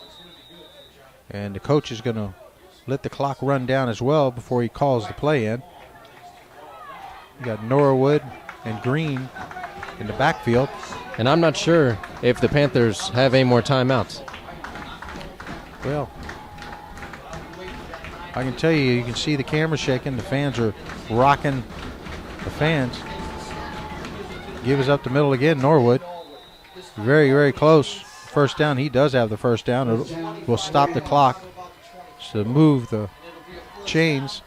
And the coach is going to let the clock run down as well before he calls the play in. You got Norwood and Green in the backfield. And I'm not sure if the Panthers have any more timeouts. Well, I can tell you can see the camera shaking. The fans are rocking the fans. Give us up the middle again, Norwood. Very, very close. First down, he does have the first down. It will stop the clock to move the chains.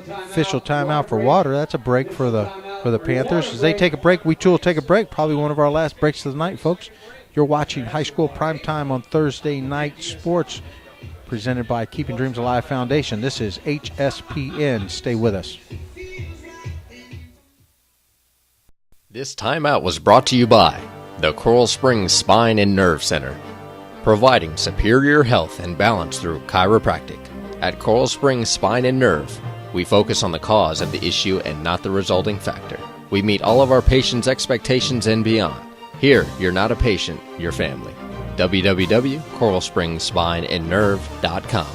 Official timeout for water. That's a break for the Panthers. As they take a break, we too will take a break. Probably one of our last breaks of the night, folks. You're watching High School Primetime on Thursday Night Sports, presented by Keeping Dreams Alive Foundation. This is HSPN. Stay with us. This timeout was brought to you by the Coral Springs Spine and Nerve Center, providing superior health and balance through chiropractic. At Coral Springs Spine and Nerve, we focus on the cause of the issue and not the resulting factor. We meet all of our patients' expectations and beyond. Here, you're not a patient, you're family. www.coralspringsspineandnerve.com.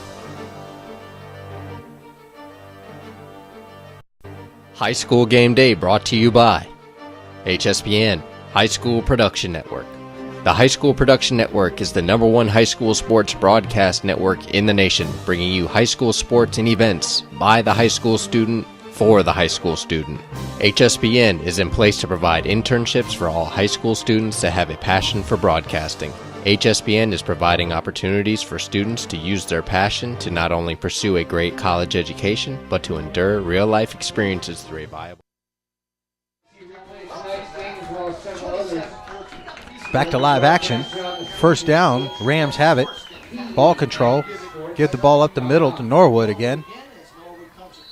High School Game Day brought to you by HSPN, High School Production Network. The High School Production Network is the #1 high school sports broadcast network in the nation, bringing you high school sports and events by the high school student for the high school student. HSBN is in place to provide internships for all high school students that have a passion for broadcasting. HSBN is providing opportunities for students to use their passion to not only pursue a great college education, but to endure real-life experiences through a viable... Back to live action. First down. Rams have it. Ball control. Give the ball up the middle to Norwood again.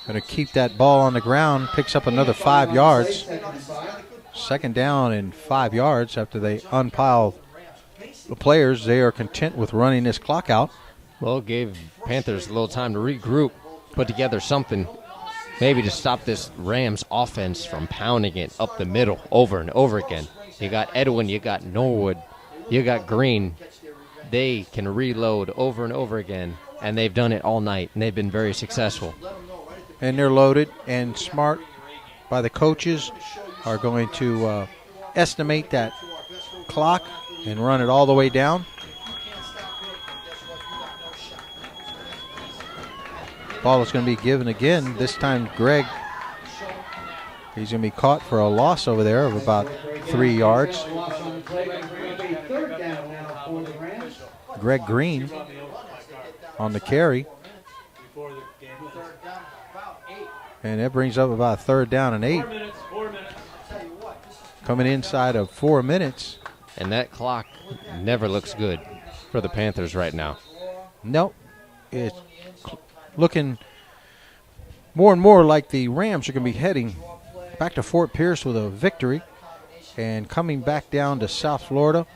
Going to keep that ball on the ground. Picks up another 5 yards. Second down and 5 yards after they unpile the players. They are content with running this clock out. Well, it gave Panthers a little time to regroup, put together something, maybe to stop this Rams offense from pounding it up the middle over and over again. You got Edwin, you got Norwood, you got Green. They can reload over and over again, and they've done it all night, and they've been very successful. And they're loaded, and smart by the coaches are going to estimate that clock and run it all the way down. Ball is going to be given again. This time Greg, he's going to be caught for a loss over there of about 3 yards. Greg Green on the carry. And that brings up about 3rd down and 8. Coming inside of 4 minutes. And that clock never looks good for the Panthers right now. Nope. It's looking more and more like the Rams are going to be heading back to Fort Pierce with a victory and coming back down to South Florida,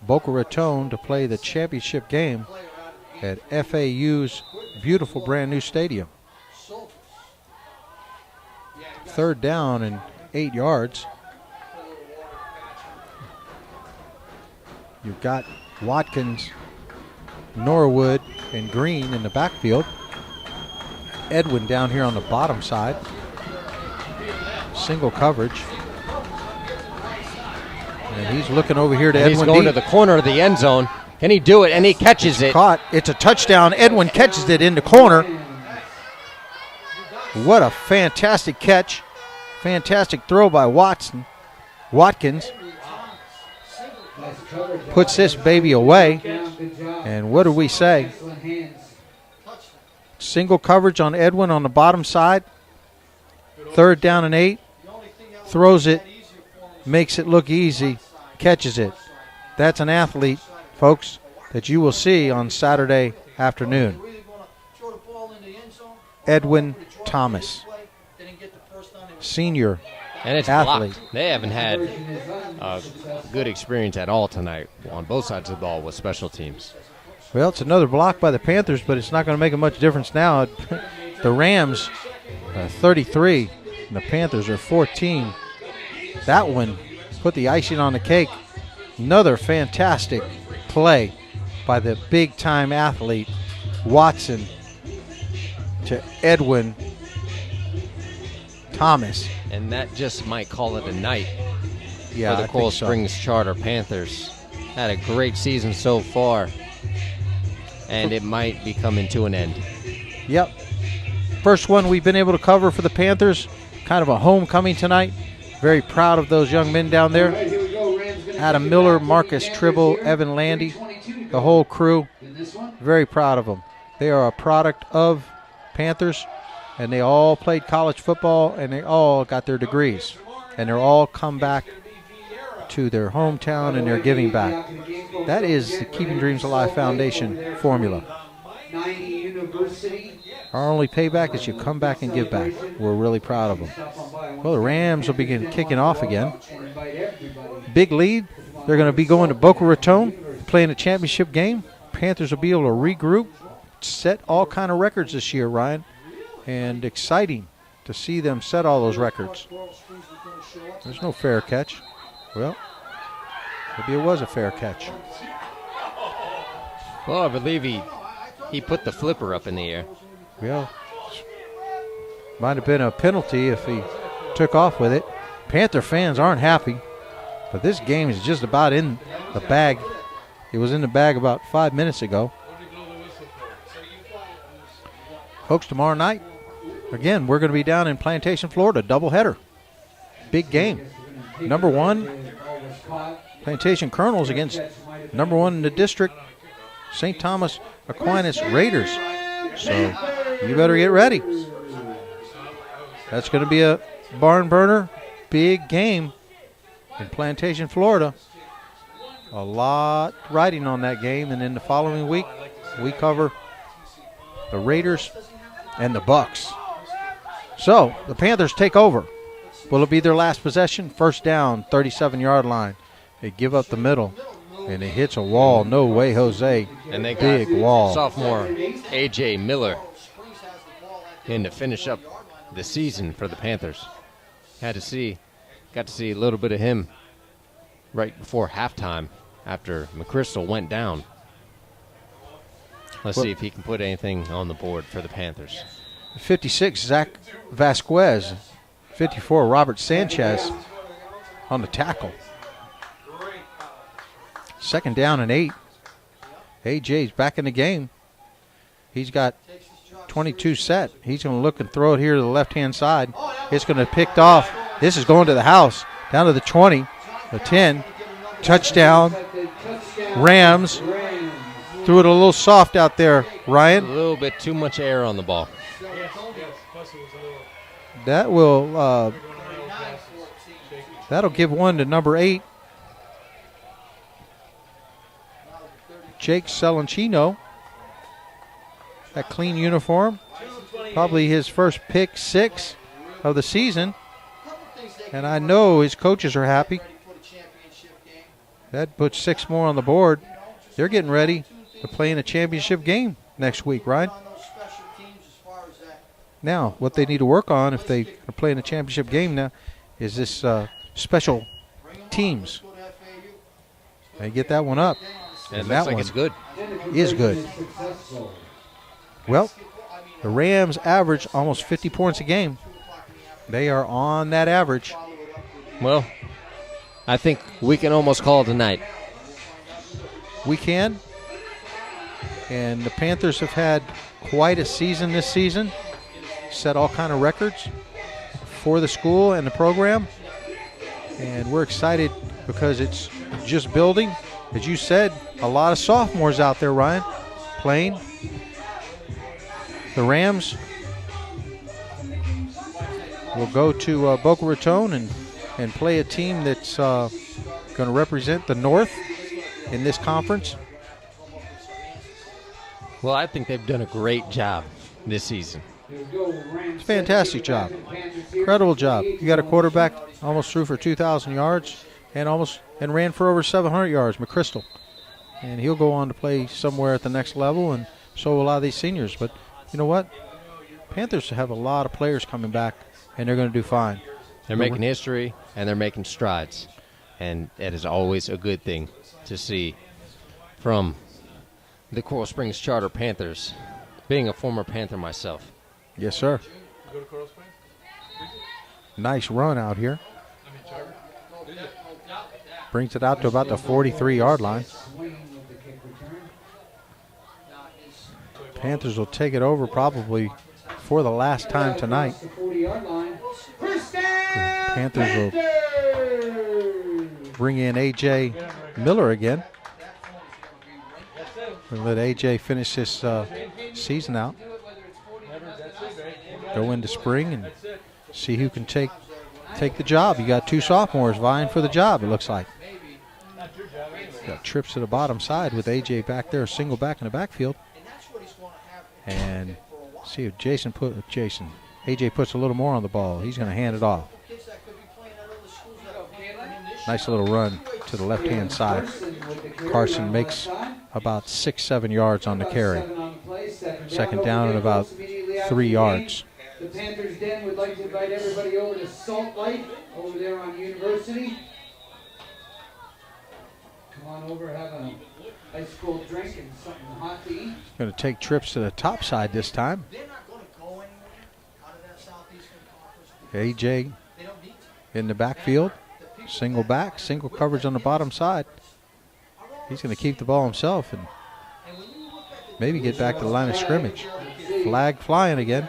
Boca Raton, to play the championship game at FAU's beautiful brand new stadium. 3rd down and 8 yards. You've got Watkins, Norwood, and Green in the backfield. Edwin down here on the bottom side. Single coverage. And he's looking over here to Edwin. He's going to the corner of the end zone. Can he do it? And he catches it. Caught. It's a touchdown. Edwin catches it in the corner. What a fantastic catch. Fantastic throw by Watkins. Puts this baby away. And what do we say? Single coverage on Edwin on the bottom side. 3rd down and 8. Throws it. Makes it look easy. Catches it. That's an athlete, folks, that you will see on Saturday afternoon. Edwin Thomas. Senior and it's athlete. Blocked. They haven't had a good experience at all tonight on both sides of the ball with special teams. Well, it's another block by the Panthers, but it's not going to make a much difference now. The Rams are 33, and the Panthers are 14. That one put the icing on the cake. Another fantastic play by the big-time athlete, Watson, to Edwin Thomas. And that just might call it a night for the I Coral think so. Springs Charter Panthers. Had a great season so far, and it might be coming to an end. Yep. First one we've been able to cover for the Panthers. Kind of a homecoming tonight. Very proud of those young men down there. Adam Miller, Marcus Tribble, Evan Landy, the whole crew. Very proud of them. They are a product of Panthers, and they all played college football, and they all got their degrees. And they're all come back to their hometown, and they're giving back. That is the Keeping Dreams Alive Foundation formula. Our only payback is you come back and give back. We're really proud of them. Well, the Rams will begin kicking off again. Big lead. They're going to be going to Boca Raton, playing a championship game. Panthers will be able to regroup, set all kind of records this year, Ryan. And exciting to see them set all those records. There's no fair catch. Well, maybe it was a fair catch. Well, I believe he put the flipper up in the air. Well, might have been a penalty if he took off with it. Panther fans aren't happy, but this game is just about in the bag. It was in the bag about 5 minutes ago. Folks, tomorrow night, again, we're going to be down in Plantation, Florida, doubleheader. Big game. Number 1, Plantation Colonels against number 1 in the district, St. Thomas Aquinas Raiders. So you better get ready. That's going to be a barn burner, big game in Plantation, Florida. A lot riding on that game, and then the following week we cover the Raiders and the Bucks. So the Panthers take over. Will it be their last possession? First down, 37-yard line. They give up the middle, and it hits a wall. No way, Jose. And they got big wall. Sophomore A.J. Miller in to finish up the season for the Panthers. Got to see a little bit of him right before halftime after McChrystal went down. Let's see if he can put anything on the board for the Panthers. 56, Zach Vasquez. 54, Robert Sanchez on the tackle. Second down and 8. AJ's back in the game. He's got 22 set. He's going to look and throw it here to the left-hand side. It's going to be picked off. This is going to the house. Down to the 20, the 10. Touchdown. Rams. Threw it a little soft out there, Ryan. A little bit too much air on the ball. That will that'll give one to number 8, Jake Celancino. That clean uniform, probably his first pick 6 of the season, and I know his coaches are happy. That puts 6 more on the board. They're getting ready to play in a championship game next week, right? Now, what they need to work on if they are playing a championship game now is this special teams. They get that one up. And it looks like it's good. Is good. Well, the Rams average almost 50 points a game. They are on that average. Well, I think we can almost call it tonight. We can. And the Panthers have had quite a season this season. Set all kind of records for the school and the program. And we're excited because it's just building. As you said, a lot of sophomores out there, Ryan, playing. The Rams will go to Boca Raton and play a team that's going to represent the North in this conference. Well, I think they've done a great job this season. It's a fantastic job. Incredible job. You got a quarterback almost threw for 2,000 yards and ran for over 700 yards, McChrystal. And he'll go on to play somewhere at the next level, and so will a lot of these seniors. But you know what? Panthers have a lot of players coming back, and they're going to do fine. They're making history, and they're making strides. And it is always a good thing to see from the Coral Springs Charter Panthers, being a former Panther myself. Yes, sir. Nice run out here. Brings it out to about the 43-yard line. Panthers will take it over probably for the last time tonight. Panthers will bring in A.J. Miller again. We'll let A.J. finish this season out. Go into spring and see who can take the job. You got 2 sophomores vying for the job, it looks like. Got trips to the bottom side with A.J. back there, single back in the backfield. And see if A.J. puts a little more on the ball. He's going to hand it off. Nice little run to the left-hand side. Carson makes about 6-7 yards on the carry. Second down and about 3 yards. The Panthers Den would like to invite everybody over to Salt Life over there on University. Come on over, have a ice cold drink and something hot to eat. Going to take trips to the top side this time. A.J. in the backfield. Single back, single coverage on the bottom side. He's going to keep the ball himself and maybe get back to the line of scrimmage. Flag flying again.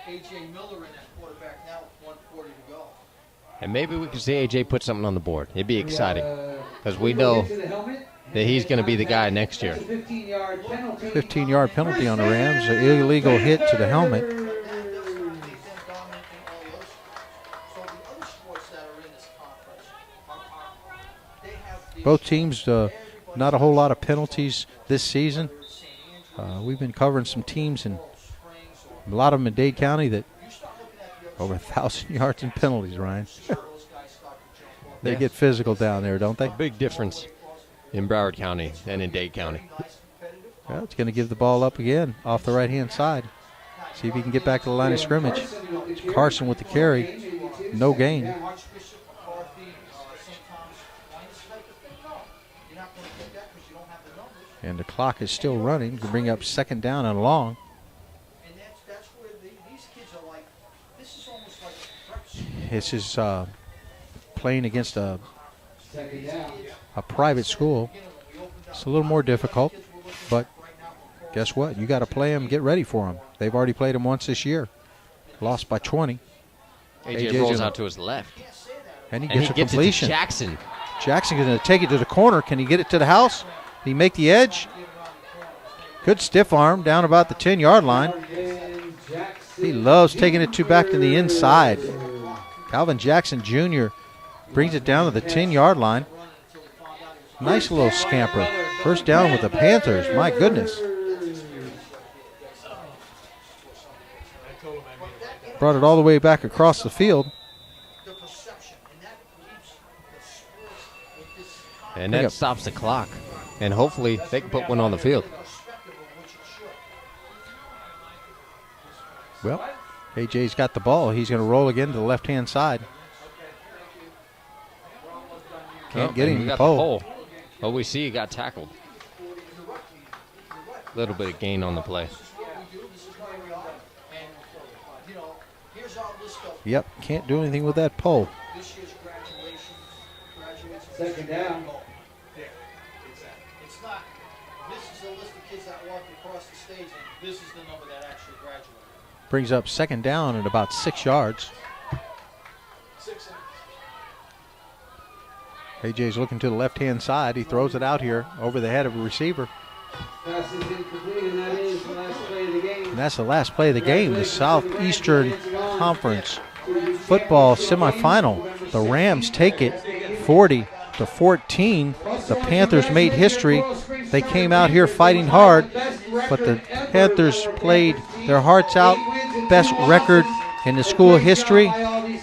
AJ Miller in that quarterback now with 1:40 to go. And maybe we can see AJ put something on the board. It'd be exciting because we know that he's going to be the guy next year. 15-yard penalty on the Rams. An illegal hit to the helmet. Both teams, not a whole lot of penalties this season. We've been covering some teams, and a lot of them in Dade County that over 1,000 yards in penalties, Ryan. They get physical down there, don't they? Big difference in Broward County and in Dade County. Well, it's going to give the ball up again off the right-hand side. See if he can get back to the line of scrimmage. Carson with the carry. No gain. And the clock is still running to bring up second down and long. That's where these kids are like, this is almost like a prep school. This is playing against a private school. It's a little more difficult, but guess what? You got to play them, get ready for them. They've already played them once this year. Lost by 20. AJ rolls out to his left. And he gets a gets completion. It to Jackson. Jackson's going to take it to the corner. Can he get it to the house? Did he make the edge? Good stiff arm down about the 10-yard line. He loves taking it back to the inside. Calvin Jackson Jr. brings it down to the 10-yard line. Nice little scamper. First down with the Panthers. My goodness. Brought it all the way back across the field. And that stops the clock. And hopefully they can put one on the field. Well, AJ's got the ball. He's going to roll again to the left-hand side. Can't get him in the pole. But we see he got tackled. A little bit of gain on the play. Yep, can't do anything with that pole. Second down. It's not, this is a list of kids that walked across the stage, and this is the number that actually graduated. Brings up second down at about 6 yards. AJ's looking to the left-hand side. He throws it out here over the head of a receiver. Pass is incomplete, and that is the last play of the game. And that's the last play of the game, the Southeastern Conference football semifinal. The Rams take it 40-14. The Panthers made history. They came out here fighting hard, but the Panthers played their hearts out. Best record in the school history.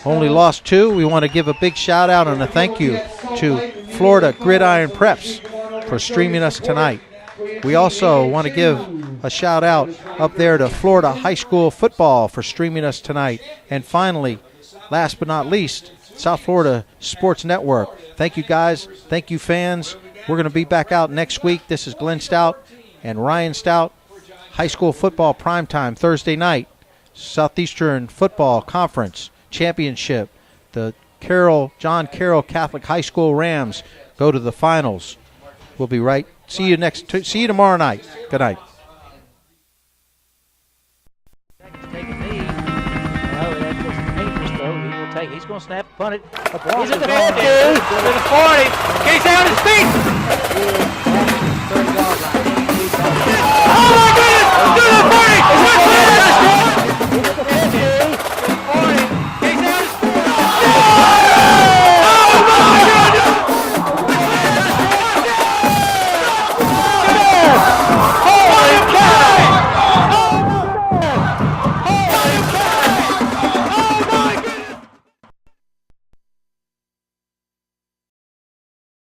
Only lost 2. We want to give a big shout out and a thank you to Florida Gridiron Preps for streaming us tonight. We also want to give a shout out up there to Florida High School Football for streaming us tonight. And finally, last but not least, South Florida Sports Network. Thank you guys. Thank you fans. We're going to be back out next week. This is Glenn Stout and Ryan Stout. High school football primetime Thursday night. Southeastern Football Conference Championship. The John Carroll Catholic High School Rams go to the finals. We'll be right. See you tomorrow night. Good night. He's going to snap, punt it. He's at the 50, to the 40. He's down his feet.